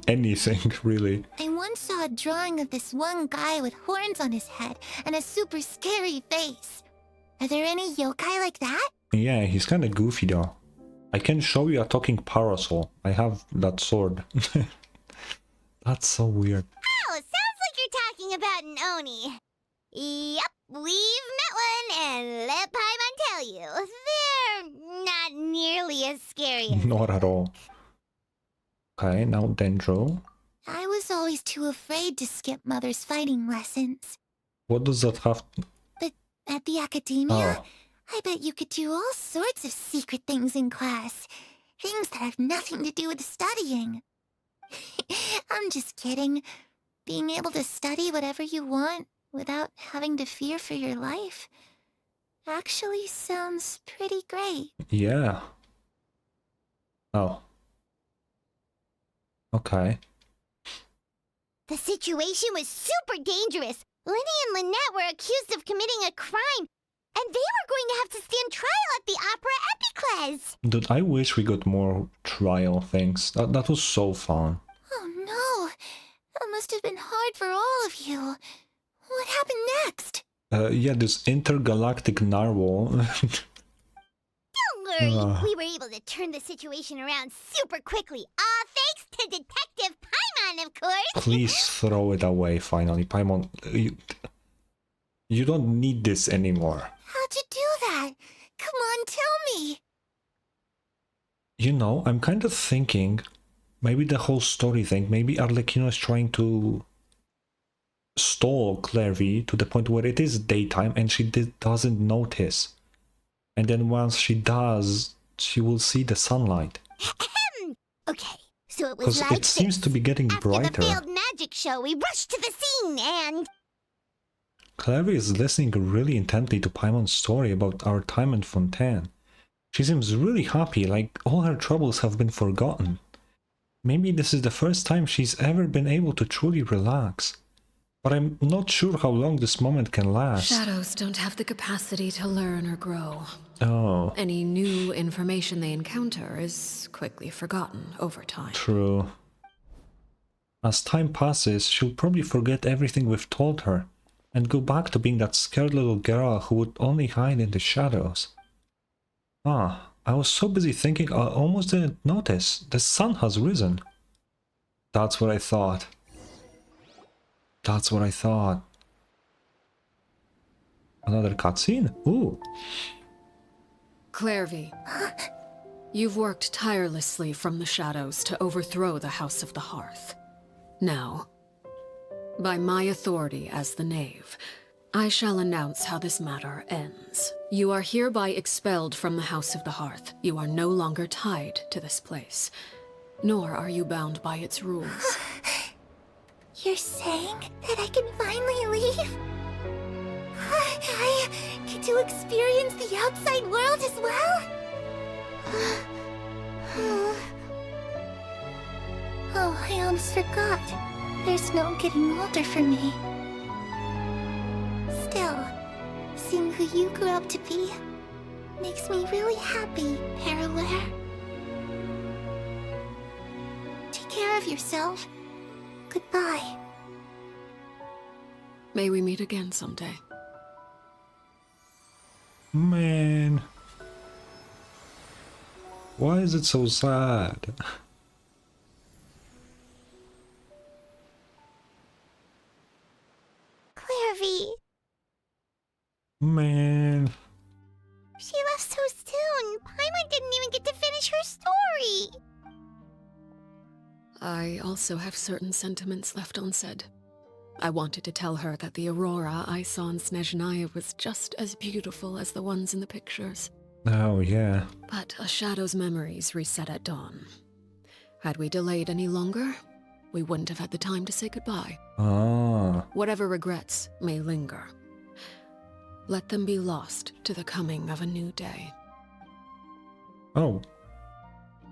Anything, really. I once saw a drawing of this one guy with horns on his head and a super scary face. Are there any yokai like that? Yeah, he's kinda goofy though. I can show you a talking parasol. I have that sword. That's so weird. Oh, sounds like you're talking about an Oni. Yep, we've met one, and let Paimon tell you, they're not nearly as scary as Not at all. Okay, now Dendro. I was always too afraid to skip Mother's fighting lessons. What does that have to... But at the academia, I bet you could do all sorts of secret things in class. Things that have nothing to do with studying. I'm just kidding. Being able to study whatever you want without having to fear for your life actually sounds pretty great. Yeah. Oh. Okay. The situation was super dangerous. Lenny and Lynette were accused of committing a crime, and they were going to have to stand trial at the Opera Epicles. Dude, I wish we got more trial things. That was so fun. Oh no! That must must have been hard for all of you. What happened next? Yeah, this intergalactic narwhal. Don't worry, we were able to turn the situation around super quickly. All thanks to Detective Paimon, of course. Please throw it away, finally. Paimon, you don't need this anymore. How'd you do that? Come on, tell me. You know, I'm kind of thinking, maybe the whole story thing, maybe Arlecchino is trying to stall Clairvy to the point where it is daytime and she doesn't notice. And then once she does, she will see the sunlight. Okay, so it was Because like it seems to be getting brighter. After the failed magic show, we rushed to the scene and... Clairvy is listening really intently to Paimon's story about our time in Fontaine. She seems really happy, like all her troubles have been forgotten. Maybe this is the first time she's ever been able to truly relax. But I'm not sure how long this moment can last. Shadows don't have the capacity to learn or grow. Oh. Any new information they encounter is quickly forgotten over time. True. As time passes, she'll probably forget everything we've told her, and go back to being that scared little girl who would only hide in the shadows. Ah, I was so busy thinking I almost didn't notice. The sun has risen. That's what I thought. That's what I thought. Another cutscene? Ooh. Clairvy, you've worked tirelessly from the shadows to overthrow the House of the Hearth. Now, by my authority as the Knave, I shall announce how this matter ends. You are hereby expelled from the House of the Hearth. You are no longer tied to this place, nor are you bound by its rules. You're saying that I can finally leave? I get to experience the outside world as well? Oh, I almost forgot. There's no getting older for me. Still, seeing who you grew up to be makes me really happy, Parallare. Take care of yourself. Goodbye. May we meet again someday. Man. Why is it so sad? Clairvy, Man. she left so soon. Paimon didn't even get to finish her story. I also have certain sentiments left unsaid. I wanted to tell her that the aurora I saw in Snezhnaya was just as beautiful as the ones in the pictures. Oh, yeah. But a shadow's memories reset at dawn. Had we delayed any longer, we wouldn't have had the time to say goodbye. Ah. Whatever regrets may linger, let them be lost to the coming of a new day. Oh.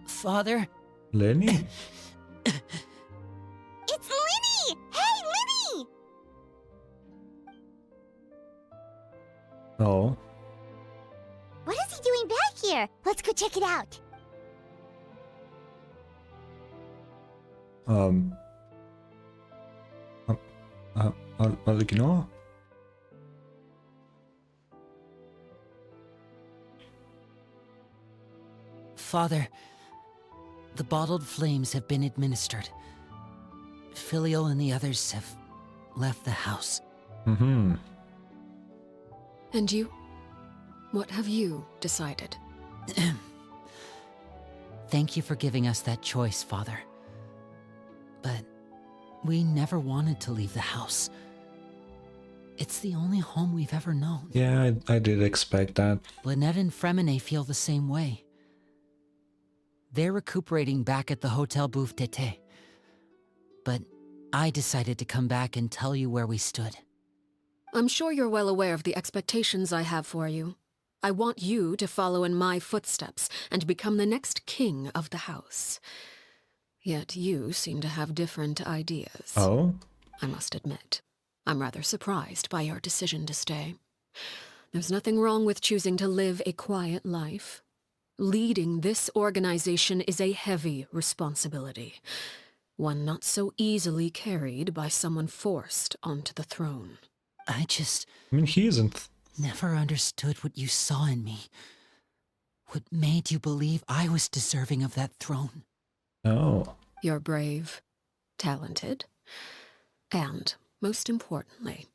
Father? Lenny? It's Linny! Hey, Linny! Oh. What is he doing back here? Let's go check it out. Arlecchino? Father, the bottled flames have been administered. Filial and the others have left the house. Mm-hmm. And you? What have you decided? Thank you for giving us that choice, Father. But we never wanted to leave the house. It's the only home we've ever known. Yeah, I did expect that. Lynette and Fremine feel the same way. They're recuperating back at the Hotel Bouffe d'Été. But I decided to come back and tell you where we stood. I'm sure you're well aware of the expectations I have for you. I want you to follow in my footsteps and become the next king of the house. Yet you seem to have different ideas. Oh? I must admit, I'm rather surprised by your decision to stay. There's nothing wrong with choosing to live a quiet life. Leading this organization is a heavy responsibility. One not so easily carried by someone forced onto the throne. I mean, he isn't. never understood what you saw in me. What made you believe I was deserving of that throne? Oh. You're brave, talented, and, most importantly,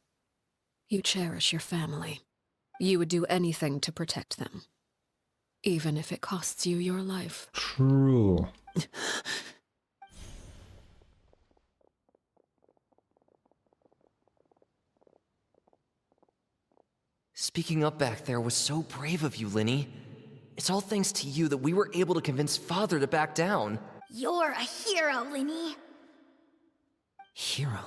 you cherish your family. You would do anything to protect them, even if it costs you your life. True. Speaking up back there was so brave of you, Linny. It's all thanks to you that we were able to convince Father to back down. You're a hero, Linny. Hero.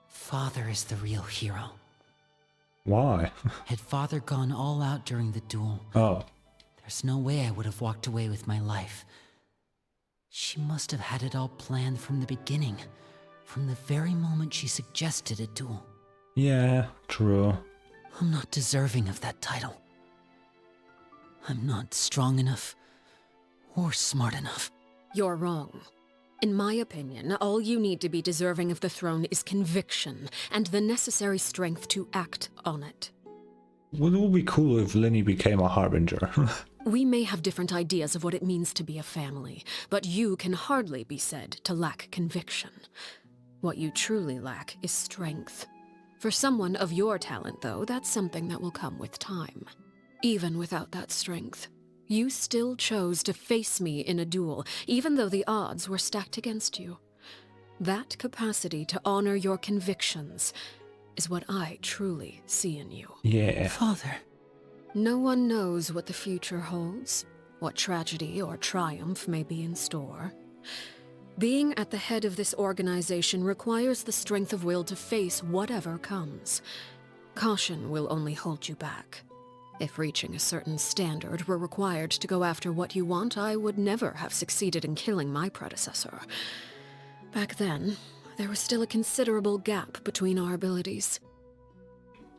Father is the real hero. Why? Had Father gone all out during the duel, Oh. there's no way I would have walked away with my life. She must have had it all planned from the beginning, from the very moment she suggested a duel. Yeah, true. I'm not deserving of that title. I'm not strong enough or smart enough. You're wrong. In my opinion, all you need to be deserving of the throne is conviction and the necessary strength to act on it. Well, it would be cool if Linny became a harbinger. We may have different ideas of what it means to be a family, but you can hardly be said to lack conviction. What you truly lack is strength. For someone of your talent, though, that's something that will come with time. Even without that strength, you still chose to face me in a duel, even though the odds were stacked against you. That capacity to honor your convictions is what I truly see in you. Yeah. Father. No one knows what the future holds, what tragedy or triumph may be in store. Being at the head of this organization requires the strength of will to face whatever comes. Caution will only hold you back. If reaching a certain standard were required to go after what you want, I would never have succeeded in killing my predecessor. Back then, there was still a considerable gap between our abilities.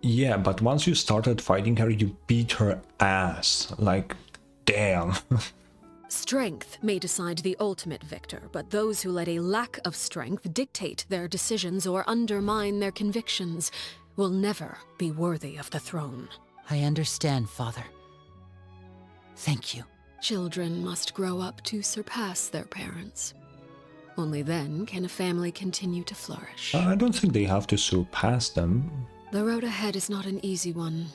Yeah, but once you started fighting her, you beat her ass. Like, damn. Strength may decide the ultimate victor, but those who let a lack of strength dictate their decisions or undermine their convictions will never be worthy of the throne. I understand, Father. Thank you. Children must grow up to surpass their parents. Only then can a family continue to flourish. I don't think they have to surpass them. The road ahead is not an easy one,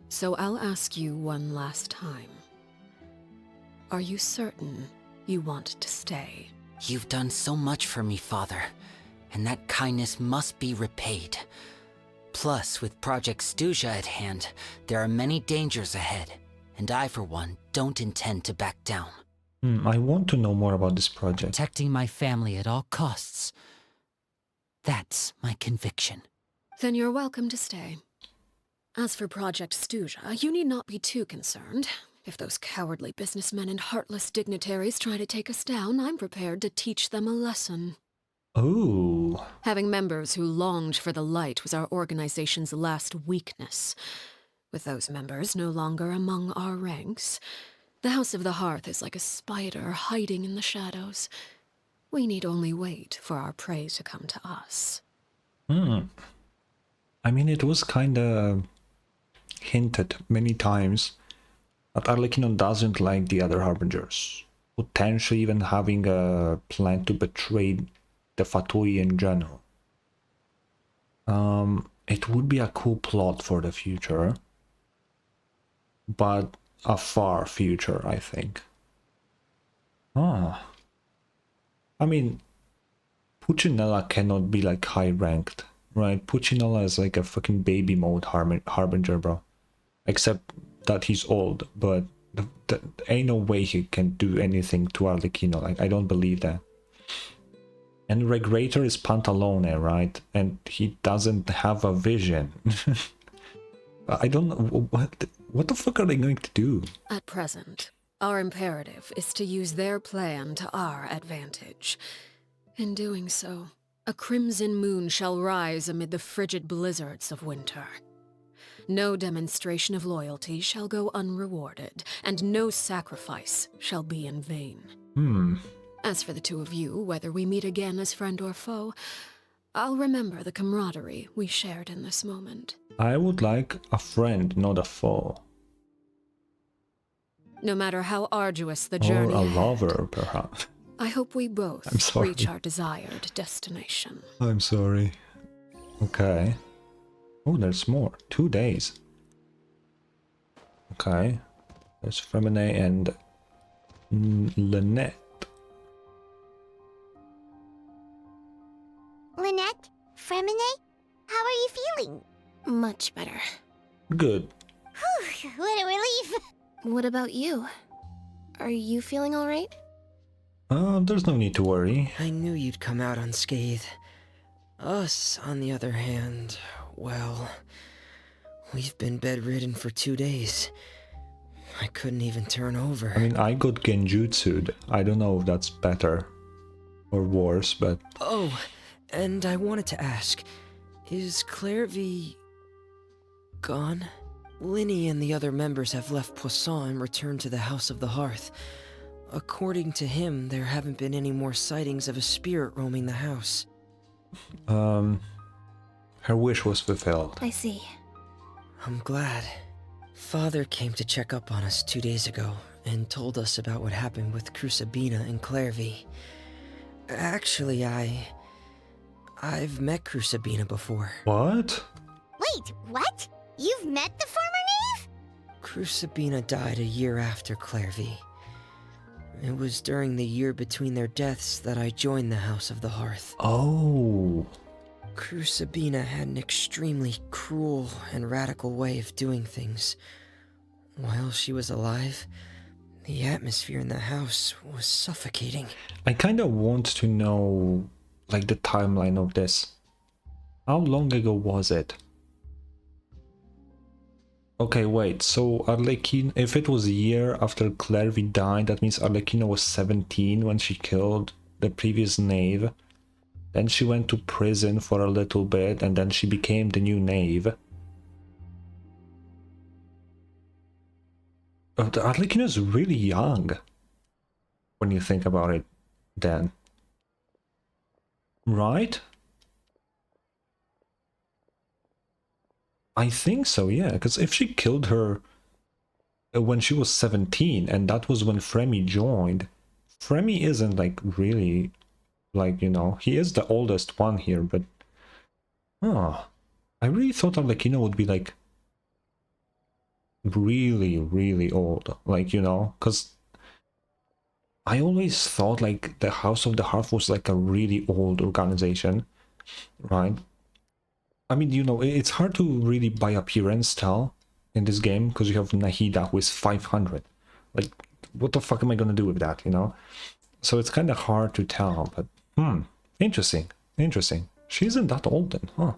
so I'll ask you one last time. Are you certain you want to stay? You've done so much for me, Father, and that kindness must be repaid. Plus, with Project Stuja at hand, there are many dangers ahead, and I, for one, don't intend to back down. I want to know more about this project. Protecting my family at all costs. That's my conviction. Then you're welcome to stay. As for Project Stuja, you need not be too concerned. If those cowardly businessmen and heartless dignitaries try to take us down, I'm prepared to teach them a lesson. Oh. Having members who longed for the light was our organization's last weakness. With those members no longer among our ranks, the House of the Hearth is like a spider hiding in the shadows. We need only wait for our prey to come to us. I mean, it was kinda hinted many times that Arlecchino doesn't like the other Harbingers, potentially even having a plan to betray the Fatui in general. It would be a cool plot for the future, but a far future, I think. I mean, Puccinella cannot be like high ranked, right? Puccinella is like a fucking baby mode Harbinger, bro. Except that he's old, but ain't no way he can do anything to Arlecchino. Like, I don't believe that. And Regrator is Pantalone, right? And he doesn't have a vision. I don't know. What the fuck are they going to do? At present, our imperative is to use their plan to our advantage. In doing so, a crimson moon shall rise amid the frigid blizzards of winter. No demonstration of loyalty shall go unrewarded, and no sacrifice shall be in vain. As for the two of you, whether we meet again as friend or foe, I'll remember the camaraderie we shared in this moment. I would like a friend, not a foe. No matter how arduous the Or journey a ahead, lover, perhaps. I hope we I'm both sorry. reach our desired destination. I'm sorry. Okay. Oh, there's more. 2 days. Okay. There's Fremine and Lynette. Lynette? Fremine? How are you feeling? Much better. Good. Whew, what a relief! What about you? Are you feeling alright? There's no need to worry. I knew you'd come out unscathed. Us, on the other hand, well, we've been bedridden for 2 days. I couldn't even turn over. I mean, I got genjutsu'd. I don't know if that's better or worse, but... Oh, and I wanted to ask, is Claire gone? Linny and the other members have left Poisson and returned to the House of the Hearth. According to him, there haven't been any more sightings of a spirit roaming the house. Her wish was fulfilled. I see. I'm glad. Father came to check up on us 2 days ago and told us about what happened with Crucibina and Clairvy. Actually, I've met Crucibina before. What? Wait, what? You've met the former knave? Crucibina died a year after Clairvy. It was during the year between their deaths that I joined the House of the Hearth. Oh. Crucibina had an extremely cruel and radical way of doing things. While she was alive, the atmosphere in the house was suffocating. I kind of want to know, like, the timeline of this. How long ago was it? Okay, wait, so Arlecchino, if it was a year after Clairvy died, that means Arlecchino was 17 when she killed the previous knave. Then she went to prison for a little bit, and then she became the new knave. Arlecchino is really young, when you think about it, then. Right? I think so, yeah, because if she killed her when she was 17, and that was when Fremy joined, Fremy isn't, like, really, like, you know, he is the oldest one here, but... Oh, I really thought Arlecchino would be, like, really, really old, like, you know, because I always thought, like, the House of the Hearth was, like, a really old organization, right? I mean, you know, it's hard to really by appearance tell in this game, because you have Nahida, who is 500. Like, what the fuck am I gonna do with that, you know? So it's kind of hard to tell, but, interesting, interesting. She isn't that old then, huh?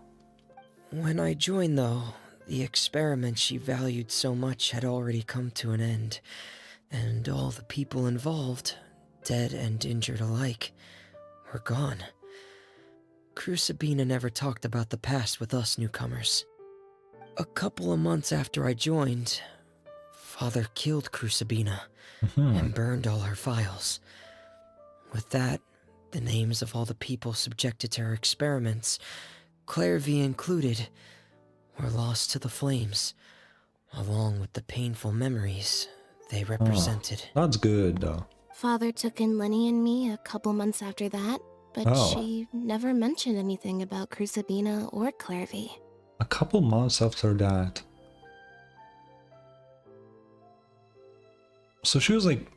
When I joined, though, the experiment she valued so much had already come to an end, and all the people involved, dead and injured alike, were gone. Crucibina never talked about the past with us newcomers. A couple of months after I joined, Father killed Crucibina and burned all her files. With that, the names of all the people subjected to her experiments, Clairvy included, were lost to the flames, along with the painful memories they represented. That's good, though. Father took in Lenny and me a couple months after that, but she never mentioned anything about Crucibina or Clairvy. A couple months after that. So she was like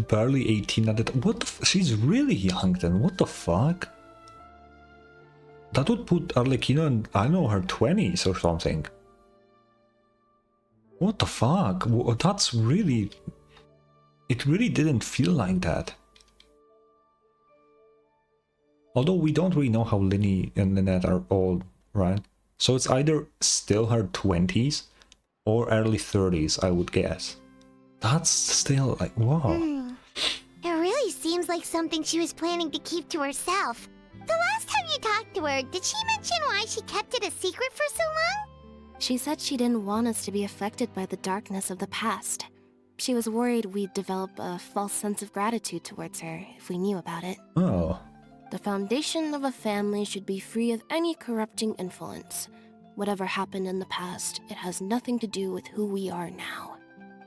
barely 18 at the time. What the she's really young then. What the fuck? That would put Arlecchino in, I don't know, her 20s or something. What the fuck? That's really... It really didn't feel like that. Although we don't really know how Linny and Lynette are old, right? So it's either still her 20s or early 30s, I would guess. That's still like, wow. It really seems like something she was planning to keep to herself. The last time you talked to her, did she mention why she kept it a secret for so long? She said she didn't want us to be affected by the darkness of the past. She was worried we'd develop a false sense of gratitude towards her if we knew about it. Oh. The foundation of a family should be free of any corrupting influence. Whatever happened in the past, it has nothing to do with who we are now.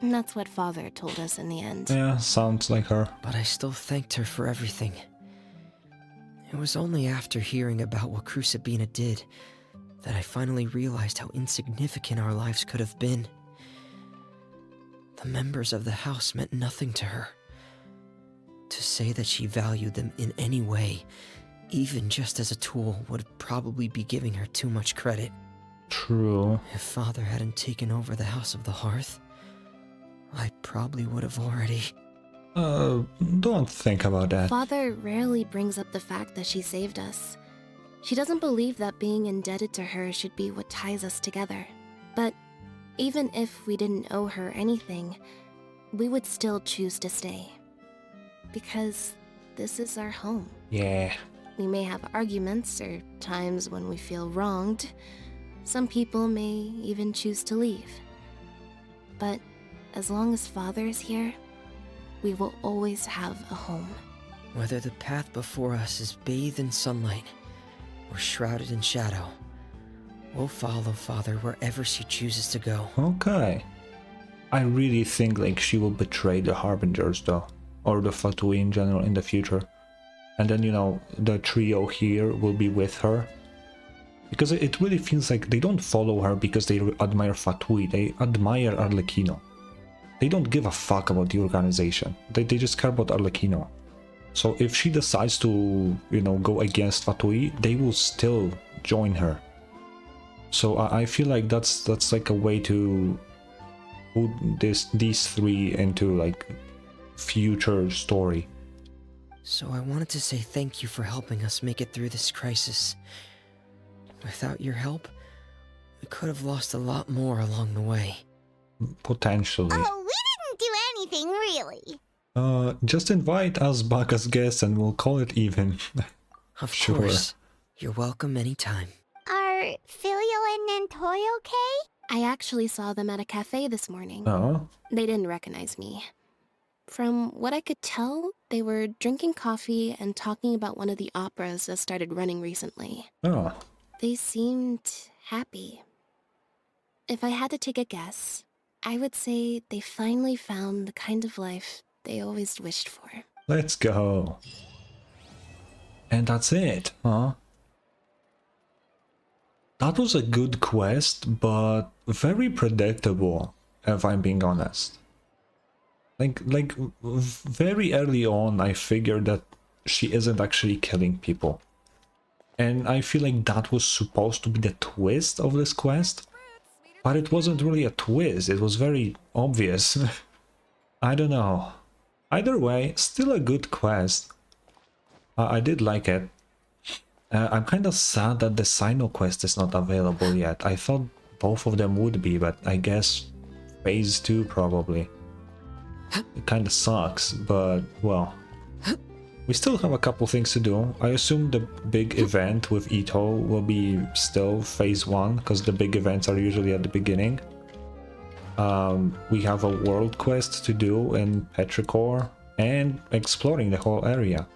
And that's what Father told us in the end. Yeah, sounds like her. But I still thanked her for everything. It was only after hearing about what Crucibina did that I finally realized how insignificant our lives could have been. The members of the house meant nothing to her. To say that she valued them in any way, even just as a tool, would probably be giving her too much credit. True. If Father hadn't taken over the House of the Hearth, I probably would have already... Don't think about that. Father rarely brings up the fact that she saved us. She doesn't believe that being indebted to her should be what ties us together. But even if we didn't owe her anything, we would still choose to stay. Because this is our home. Yeah. We may have arguments or times when we feel wronged. Some people may even choose to leave. But as long as Father is here, we will always have a home. Whether the path before us is bathed in sunlight or shrouded in shadow, we'll follow Father wherever she chooses to go. Okay. I really think like she will betray the Harbingers though, or the Fatui in general in the future. And then, you know, the trio here will be with her. Because it really feels like they don't follow her because they admire Fatui, they admire Arlecchino. They don't give a fuck about the organization. They just care about Arlecchino. So if she decides to, you know, go against Fatui, they will still join her. So I feel like that's like a way to put these three into like future story. So I wanted to say thank you for helping us make it through this crisis. Without your help, we could have lost a lot more along the way. Potentially. Oh, we didn't do anything, really. Just invite us back as guests and we'll call it even. Of Sure. course. You're welcome anytime. Are Filio and Nantoy okay? I actually saw them at a cafe this morning. Oh. They didn't recognize me. From what I could tell, they were drinking coffee and talking about one of the operas that started running recently. Oh. They seemed happy. If I had to take a guess, I would say they finally found the kind of life they always wished for. Let's go. And that's it, huh? That was a good quest, but very predictable, if I'm being honest. Like very early on, I figured that she isn't actually killing people. And I feel like that was supposed to be the twist of this quest. But it wasn't really a twist, it was very obvious. I don't know. Either way, still a good quest. I did like it. I'm kind of sad that the Sino quest is not available yet. I thought both of them would be, but I guess phase 2 probably. It kind of sucks, but well. We still have a couple things to do. I assume the big event with Ito will be still phase 1, because the big events are usually at the beginning. We have a world quest to do in Petrichor, and exploring the whole area.